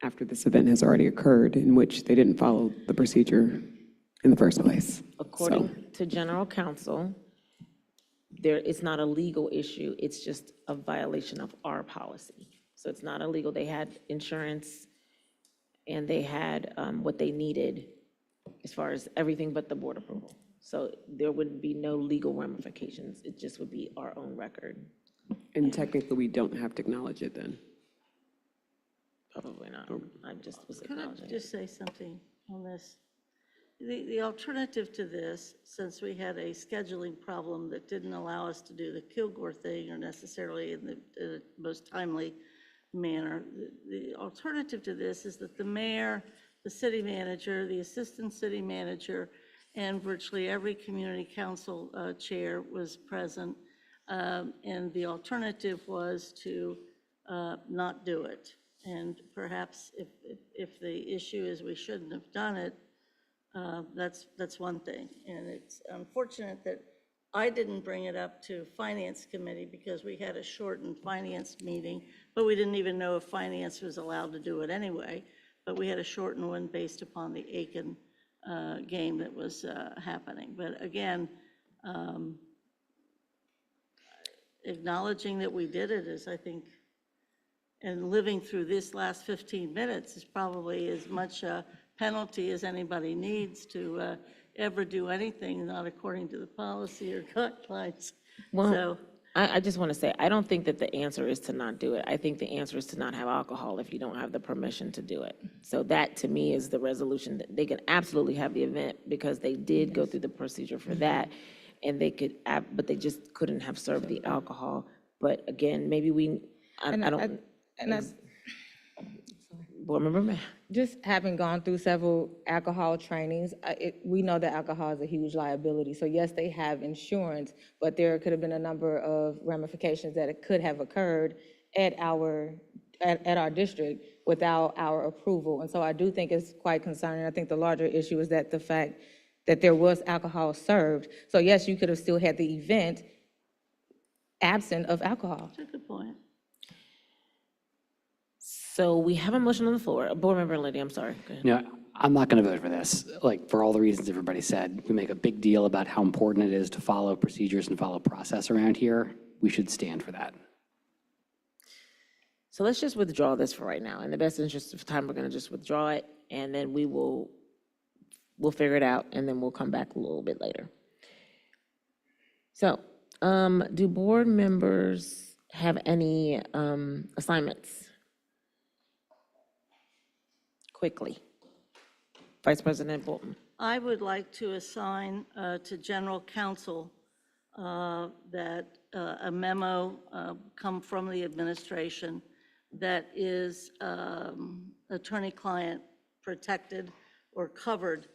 after this event has already occurred in which they didn't follow the procedure in the first place. According to General Counsel, it's not a legal issue, it's just a violation of our policy. So it's not illegal. They had insurance and they had what they needed as far as everything but the board approval. So there would be no legal ramifications. It just would be our own record. And technically, we don't have to acknowledge it then? Probably not. I just was Could I acknowledging. just say something on this? The alternative to this, since we had a scheduling problem that didn't allow us to do the Kilgore thing or necessarily in the most timely manner, the alternative to this is that the mayor, the city manager, the assistant city manager, and virtually every community council chair was present. And the alternative was to not do it. And perhaps if the issue is we shouldn't have done it, that's one thing. And it's unfortunate that I didn't bring it up to Finance Committee because we had a shortened finance meeting, but we didn't even know if finance was allowed to do it anyway. But we had a shortened one based upon the Aiken game that was happening. But again, acknowledging that we did it is, I think, and living through this last 15 minutes is probably as much a penalty as anybody needs to ever do anything not according to the policy or guidelines. Well, So, I just want to say, I don't think that the answer is to not do it. I think the answer is to not have alcohol if you don't have the permission to do it. So that, to me, is the resolution. That they can absolutely have the event because they did go through the procedure for that, and they could, but they just couldn't have served the alcohol. But again, maybe Board Member May. Just having gone through several alcohol trainings, we know that alcohol is a huge liability. So yes, they have insurance, but there could have been a number of ramifications that it could have occurred at our district without our approval. And so I do think it's quite concerning. I think the larger issue is that the fact that there was alcohol served. So yes, you could have still had the event absent of alcohol. That's a good point. So we have a motion on the floor. Board Member Lindy, I'm sorry. Go ahead. You know, I'm not going to vote for this, like, for all the reasons everybody said. We make a big deal about how important it is to follow procedures and follow process around here. We should stand for that. So let's just withdraw this for right now. In the best interest of time, we're going to just withdraw it, and then we'll figure it out, and then we'll come back a little bit later. So, do board members have any assignments? Quickly. Vice President Bolton. I would like to assign to General Counsel that a memo come from the administration that is attorney-client protected or covered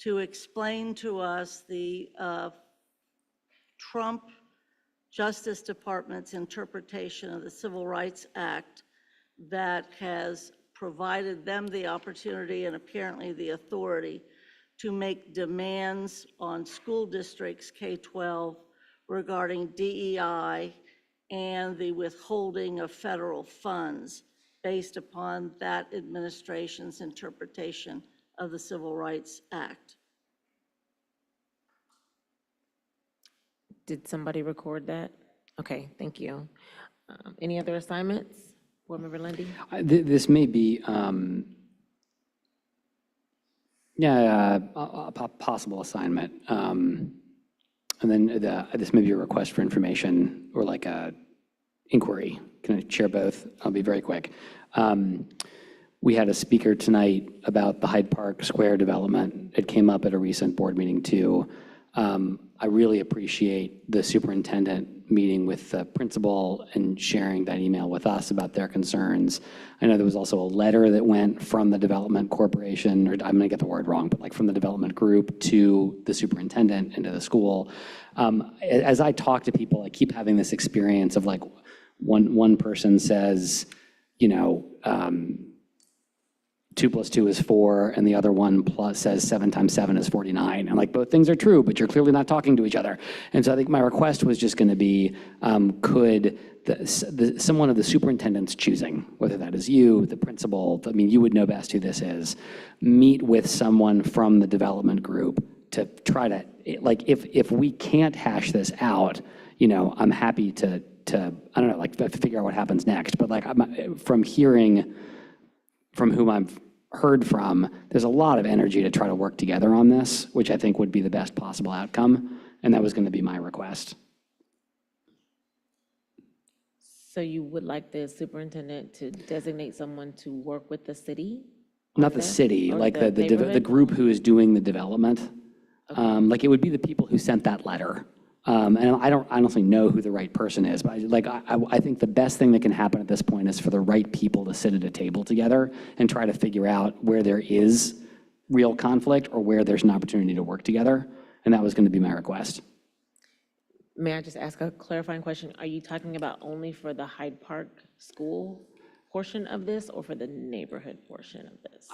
to explain to us the Trump Justice Department's interpretation of the Civil Rights Act that has provided them the opportunity and apparently the authority to make demands on school districts K-12 regarding DEI and the withholding of federal funds based upon that administration's interpretation of the Civil Rights Act. Did somebody record that? Okay, thank you. Any other assignments? Board Member Lindy? This may be, a possible assignment. And then this may be a request for information or like a inquiry. Can I share both? I'll be very quick. We had a speaker tonight about the Hyde Park Square development. It came up at a recent board meeting too. I really appreciate the superintendent meeting with the principal and sharing that email with us about their concerns. I know there was also a letter that went from the development corporation, or I'm going to get the word wrong, but like from the development group to the superintendent and to the school. As I talk to people, I keep having this experience of like one person says, 2 + 2 is 4, and the other one says 7 × 7 is 49. And like both things are true, but you're clearly not talking to each other. And so I think my request was just going to be, could someone of the superintendent's choosing, whether that is you, the principal, I mean, you would know best who this is, meet with someone from the development group to try to, like, if we can't hash this out, I'm happy to I don't know, like figure out what happens next. But like from hearing from whom I've heard from, there's a lot of energy to try to work together on this, which I think would be the best possible outcome. And that was going to be my request. So you would like the superintendent to designate someone to work with the city? Not the city, or like the neighborhood? group who is doing the development. Like it would be the people who sent that letter. And I don't honestly know who the right person is, but I think the best thing that can happen at this point is for the right people to sit at a table together and try to figure out where there is real conflict or where there's an opportunity to work together. And that was going to be my request. May I just ask a clarifying question? Are you talking about only for the Hyde Park school portion of this or for the neighborhood portion of this?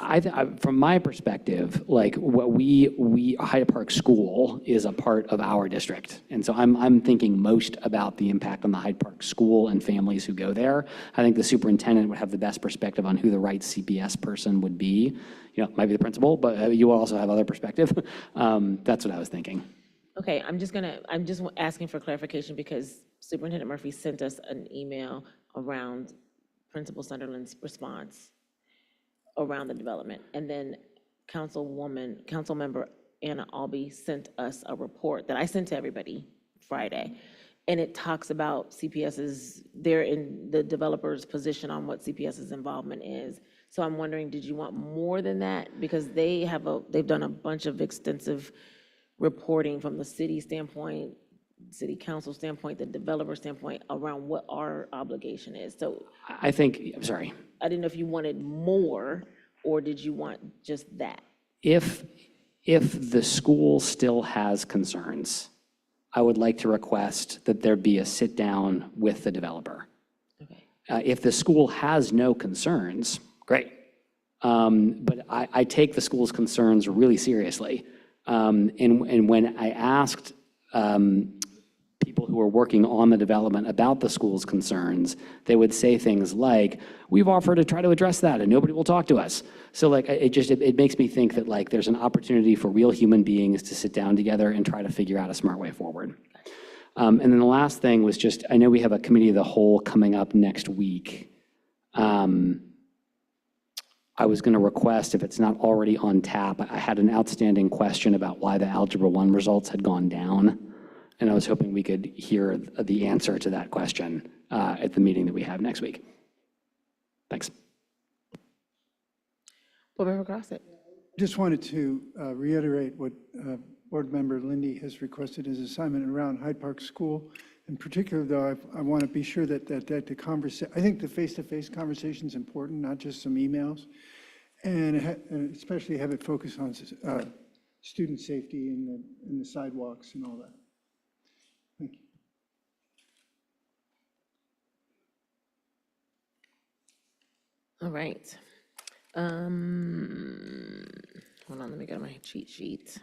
From my perspective, like what we Hyde Park School is a part of our district. And so I'm thinking most about the impact on the Hyde Park School and families who go there. I think the superintendent would have the best perspective on who the right CPS person would be. It might be the principal, but you will also have other perspective. That's what I was thinking. Okay, I'm just asking for clarification because Superintendent Murphy sent us an email around Principal Sunderland's response around the development. And then Councilmember Anna Albee sent us a report that I sent to everybody Friday. And it talks about CPS's, they're in the developer's position on what CPS's involvement is. So I'm wondering, did you want more than that? Because they've done a bunch of extensive reporting from the city standpoint, city council standpoint, the developer standpoint around what our obligation is. So I'm sorry. I didn't know if you wanted more or did you want just that? If the school still has concerns, I would like to request that there be a sit down with the developer. Okay. If the school has no concerns, great. But I take the school's concerns really seriously. And when I asked people who are working on the development about the school's concerns, they would say things like, we've offered to try to address that and nobody will talk to us. So like, it makes me think that like there's an opportunity for real human beings to sit down together and try to figure out a smart way forward. And then the last thing was just, I know we have a committee of the whole coming up next week. I was going to request, if it's not already on tap, I had an outstanding question about why the Algebra 1 results had gone down. And I was hoping we could hear the answer to that question at the meeting that we have next week. Thanks. Board Member Grosset. Just wanted to reiterate what Board Member Lindy has requested as assignment around Hyde Park School. In particular, though, I want to be sure that the conversation, I think the face-to-face conversation is important, not just some emails, and especially have it focus on student safety in the sidewalks and all that. Thank you. All right. Hold on, let me get my cheat sheet.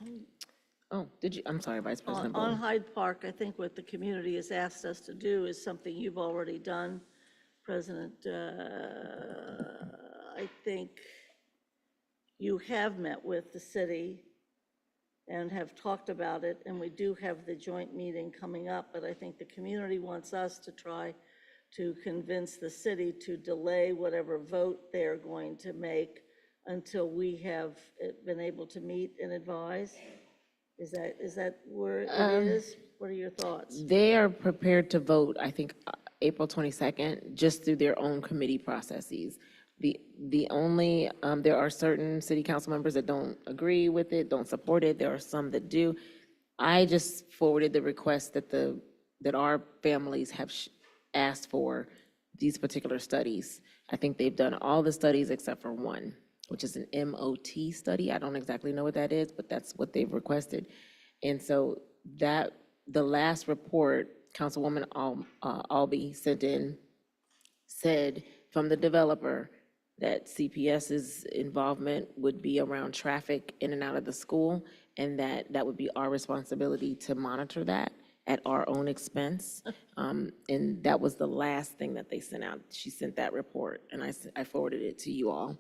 Oh, did you, I'm sorry, Vice President On Bowen. Hyde Park, I think what the community has asked us to do is something you've already done, President. I think you have met with the city and have talked about it, and we do have the joint meeting coming up, but I think the community wants us to try to convince the city to delay whatever vote they're going to make until we have been able to meet and advise. Is that where it is? What are your thoughts? They are prepared to vote, I think, April 22nd, just through their own committee processes. The only, there are certain city council members that don't agree with it, don't support it. There are some that do. I just forwarded the request that our families have asked for these particular studies. I think they've done all the studies except for one, which is an MOT study. I don't exactly know what that is, but that's what they've requested. And so the last report Councilwoman Albee sent in said from the developer that CPS's involvement would be around traffic in and out of the school, and that would be our responsibility to monitor that at our own expense. And that was the last thing that they sent out. She sent that report, and I forwarded it to you all.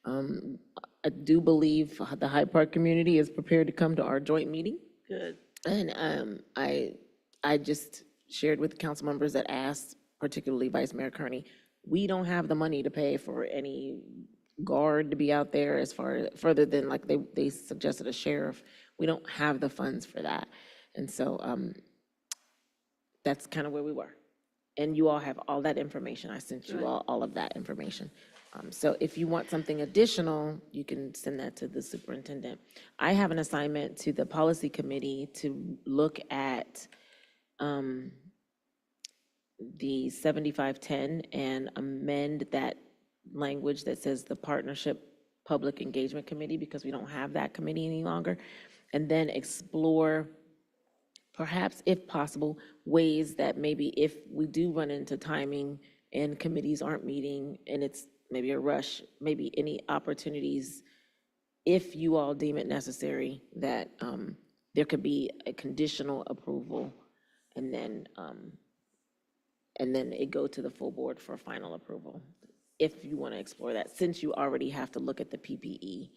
I do believe the Hyde Park community is prepared to come to our joint meeting. Good. And I just shared with the council members that asked, particularly Vice Mayor Kearney, we don't have the money to pay for any guard to be out there as further than like they suggested a sheriff. We don't have the funds for that. And so that's kind of where we were. And you all have all that information. I sent you all of that information. So if you want something additional, you can send that to the superintendent. I have an assignment to the policy committee to look at the 7510 and amend that language that says the Partnership Public Engagement Committee, because we don't have that committee any longer, and then explore, perhaps if possible, ways that maybe if we do run into timing and committees aren't meeting and it's maybe a rush, maybe any opportunities, if you all deem it necessary, that there could be a conditional approval and then it go to the full board for final approval, if you want to explore that, since you already have to look at the PPE.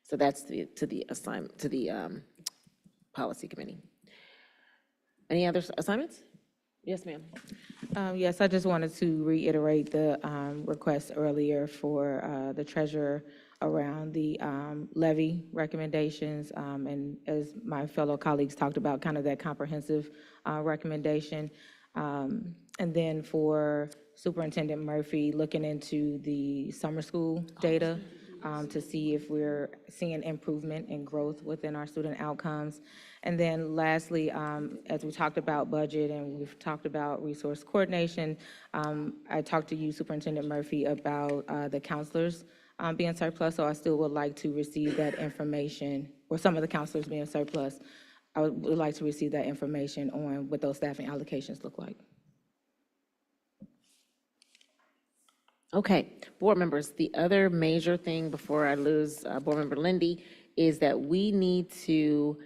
So that's to the policy committee. Any other assignments? Yes, ma'am. Yes, I just wanted to reiterate the request earlier for the treasurer around the levy recommendations, and as my fellow colleagues talked about, kind of that comprehensive recommendation. And then for Superintendent Murphy, looking into the summer school data to see if we're seeing improvement and growth within our student outcomes. And then lastly, as we talked about budget and we've talked about resource coordination, I talked to you, Superintendent Murphy, about the counselors being surplus, so I still would like to receive that information, or some of the counselors being surplus. I would like to receive that information on what those staffing allocations look like. Okay, board members, the other major thing before I lose Board Member Lindy is that we need to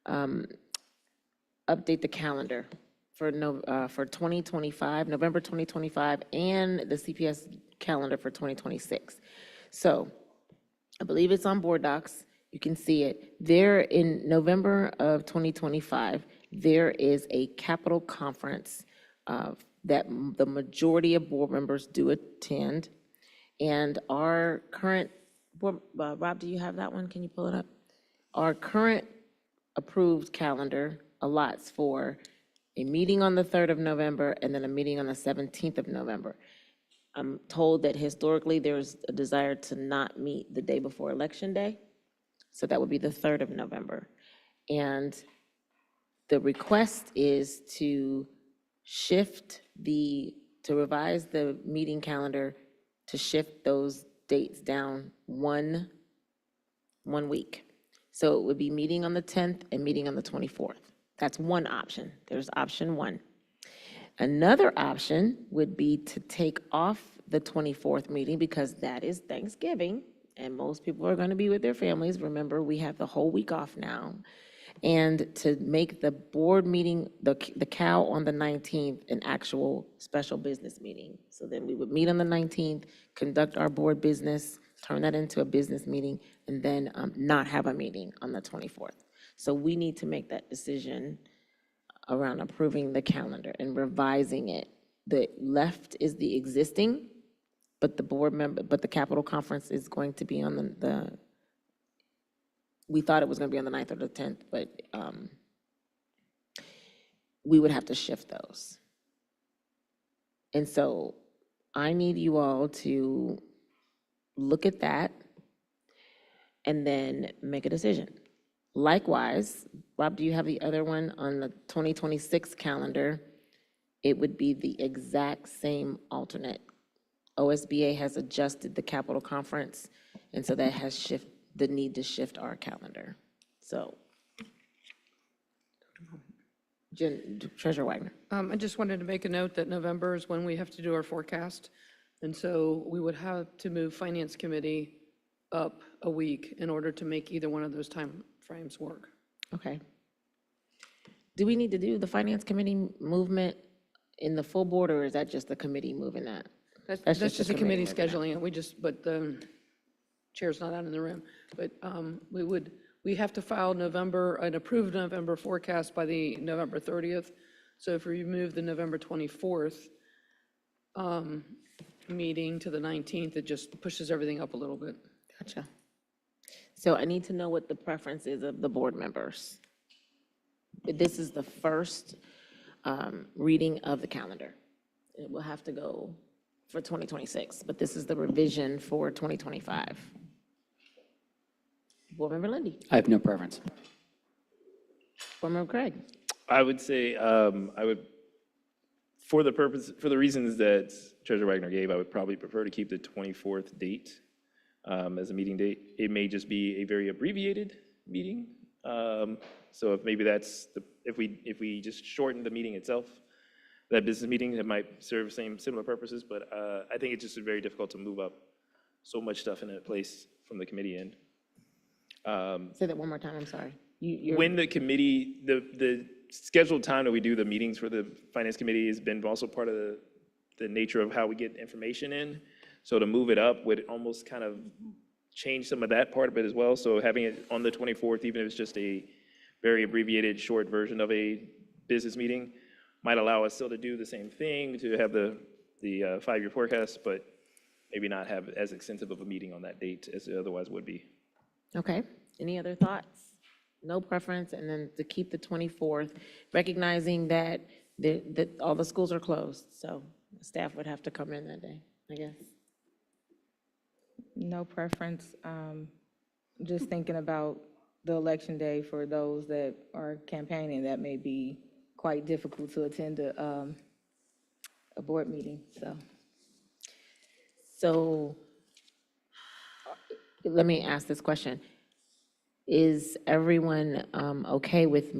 update the calendar for 2025, November 2025, and the CPS calendar for 2026. So I believe it's on board docs. You can see it. There in November of 2025, there is a capital conference that the majority of board members do attend. And our current, Rob, do you have that one? Can you pull it up? Our current approved calendar allots for a meeting on the 3rd of November and then a meeting on the 17th of November. I'm told that historically there's a desire to not meet the day before Election Day. So that would be the 3rd of November. And the request is to revise the meeting calendar to shift those dates down one week. So it would be meeting on the 10th and meeting on the 24th. That's one option. There's option one. Another option would be to take off the 24th meeting because that is Thanksgiving and most people are going to be with their families. Remember, we have the whole week off now. And to make the board meeting, the CAL on the 19th, an actual special business meeting. So then we would meet on the 19th, conduct our board business, turn that into a business meeting, and then not have a meeting on the 24th. So we need to make that decision around approving the calendar and revising it. The left is the existing, but the capital conference is going to be on we thought it was going to be on the 9th or the 10th, but we would have to shift those. And so I need you all to look at that and then make a decision. Likewise, Rob, do you have the other one on the 2026 calendar? It would be the exact same alternate. OSBA has adjusted the capital conference, and so that has the need to shift our calendar. So, Treasurer Wagner. I just wanted to make a note that November is when we have to do our forecast. And so we would have to move Finance Committee up a week in order to make either one of those time frames work. Okay. Do we need to do the Finance Committee movement in the full board, or is that just the committee moving that? That's just the committee scheduling it. But the chair's not out in the room. But we have to file an approved November forecast by the November 30th. So if we move the November 24th meeting to the 19th, it just pushes everything up a little bit. Gotcha. So I need to know what the preference is of the board members. This is the first reading of the calendar. It will have to go for 2026, but this is the revision for 2025. Board Member Lindy. I have no preference. Board Member Craig. I would say, for the reasons that Treasurer Wagner gave, I would probably prefer to keep the 24th date as a meeting date. It may just be a very abbreviated meeting. So if maybe if we just shorten the meeting itself, that business meeting, it might serve similar purposes, but I think it's just very difficult to move up so much stuff in a place from the committee end. Say that one more time, I'm sorry. When the committee, the scheduled time that we do the meetings for the Finance Committee has been also part of the nature of how we get information in. So to move it up would almost kind of change some of that part of it as well. So having it on the 24th, even if it's just a very abbreviated, short version of a business meeting, might allow us still to do the same thing, to have the 5-year forecast, but maybe not have as extensive of a meeting on that date as it otherwise would be. Okay, any other thoughts? No preference, and then to keep the 24th, recognizing that all the schools are closed, so staff would have to come in that day, I guess. No preference. Just thinking about the election day for those that are campaigning, that may be quite difficult to attend a board meeting, So let me ask this question. Is everyone okay with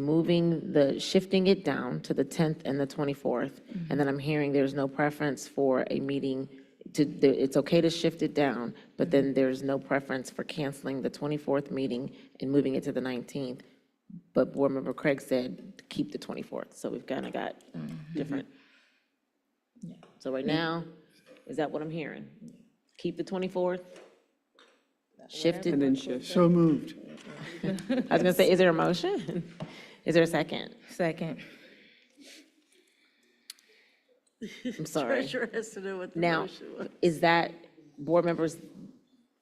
shifting it down to the 10th and the 24th? And then I'm hearing there's no preference for a meeting, it's okay to shift it down, but then there's no preference for canceling the 24th meeting and moving it to the 19th. but Board Member Craig said to keep the 24th, so we've kind of got different. So right now, is that what I'm hearing? Keep the 24th? Shift And it? then shift. So moved. I was gonna say, is there a motion? Is there a second? Second. I'm sorry. Treasurer has to know what the Now, motion was. is that, board members,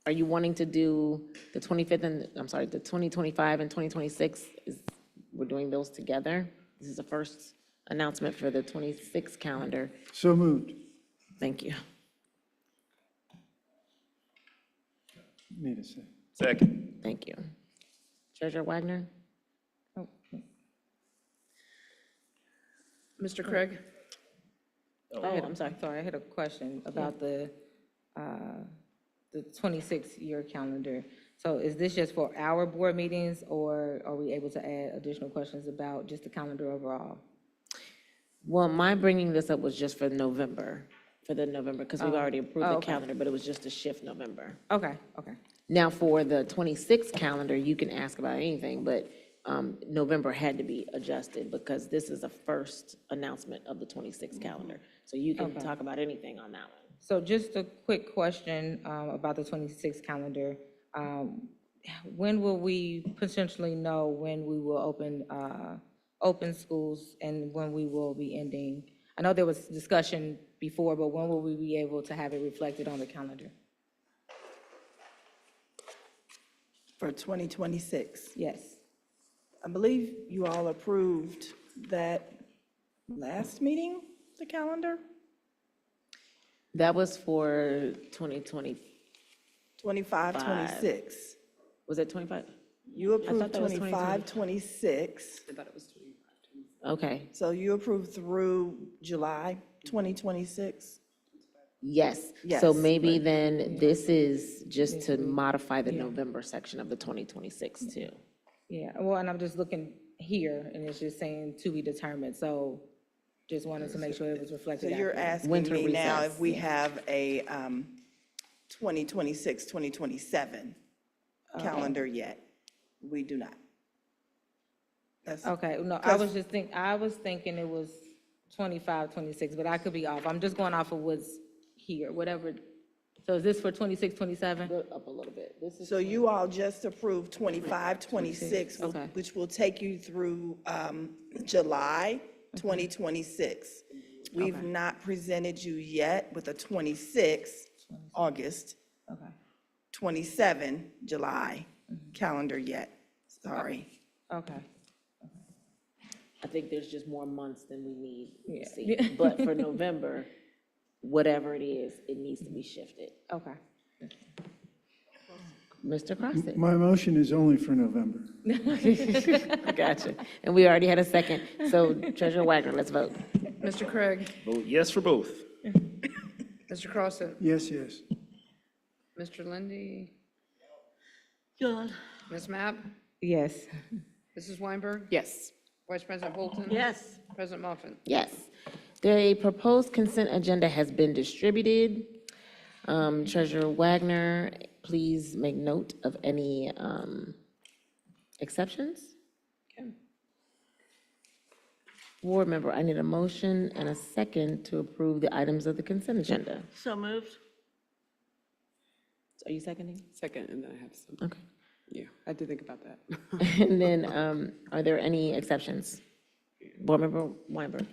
are you wanting to do the 25th and, I'm sorry, the 2025 and 2026? We're doing those together? This is the first announcement for the 26 calendar. So moved. Thank you. Need a second. Second. Thank you. Treasurer Wagner? Mr. Craig? I'm sorry. Sorry, I had a question about the 26-year calendar. So is this just for our board meetings, or are we able to add additional questions about just the calendar overall? Well, my bringing this up was just for November, because we've already approved the okay. calendar, but it was just to shift November. Okay. Now, for the 26 calendar, you can ask about anything, but November had to be adjusted because this is the first announcement of the 26 calendar. So you can talk about anything on that one. So just a quick question about the 26 calendar. When will we potentially know when we will open schools and when we will be ending? I know there was discussion before, but when will we be able to have it reflected on the calendar? For 2026. Yes. I believe you all approved that last meeting, the calendar? That was for 2020. 25, 26. Was it 25? You approved thought that was 25, 26. I thought it was 25. Okay, So you approved through July 2026? yes. Yes, So maybe right. then this is just to modify the November section of the 2026 too. Yeah, well, and I'm just looking here, and it's just saying to be determined, so just wanted to make sure it was So reflected. you're accurately. asking Winter me now recess, if we have a 2026, 2027 calendar yet? We do not. That's, Okay, no, I was thinking it was 25, 26, but I could be off. I'm just going off of what's here, whatever. So is this for 26, 27? Up a little bit. This is so you all just approved 25, 26, Okay. which will take you through July 2026. We've not presented you yet with a 26, August, Okay. 27, July calendar yet. Sorry. Okay. I think there's just more months than we need Yeah. to see. But for November, whatever it is, it needs to be shifted. Okay. Mr. Crossett? My motion is only for November. Gotcha. And we already had a second. So Treasurer Wagner, let's vote. Mr. Craig? Vote yes for both. Mr. Crossett? Yes, yes. Mr. Lindy? Good. Ms. Mapp? Yes. Mrs. Weinberg? Yes. Vice President Bolton? Yes. President Muffin? Yes. The proposed consent agenda has been distributed. Treasurer Wagner, please make note of any exceptions. Okay. Board member, I need a motion and a second to approve the items of the consent agenda. So moved. Are you seconding? Second, and then I have some. Okay. Yeah, I did think about that. And then, are there any exceptions? Board member Weinberg?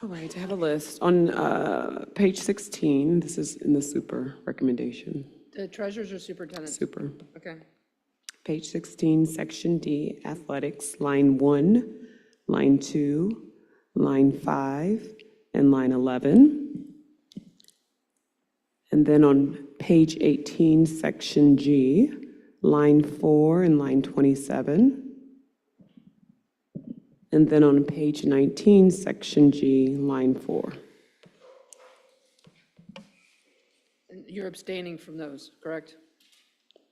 All right, I have a list. On page 16, this is in the super recommendation. The treasurers or superintendent? Super. Okay. Page 16, section D, athletics, line 1, line 2, line 5, and line 11. And then on page 18, section G, line 4 and line 27. And then on page 19, section G, line 4. And you're abstaining from those, correct?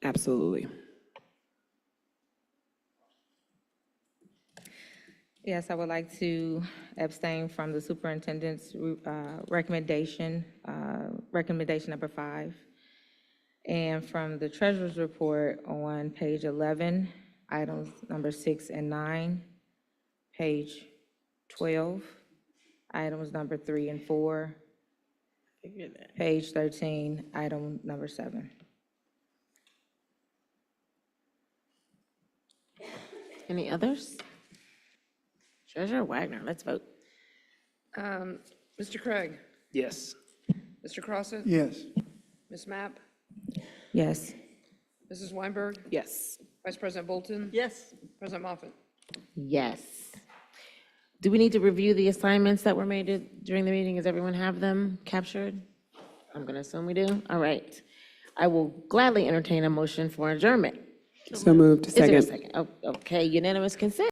Absolutely. Yes, I would like to abstain from the superintendent's recommendation, recommendation number 5. And from the treasurer's report on page 11, items number 6 and 9, page 12, items number 3 and 4, page 13, item number 7. Any others? Treasurer Wagner, let's vote. Mr. Craig? Yes. Mr. Crossett? Yes. Ms. Mapp? Yes. Mrs. Weinberg? Yes. Vice President Bolton? Yes. President Moffett? Yes. Do we need to review the assignments that were made during the meeting? Does everyone have them captured? I'm going to assume we do. All right. I will gladly entertain a motion for adjournment. So moved. Is there a Second. second? Oh, okay, unanimous consent.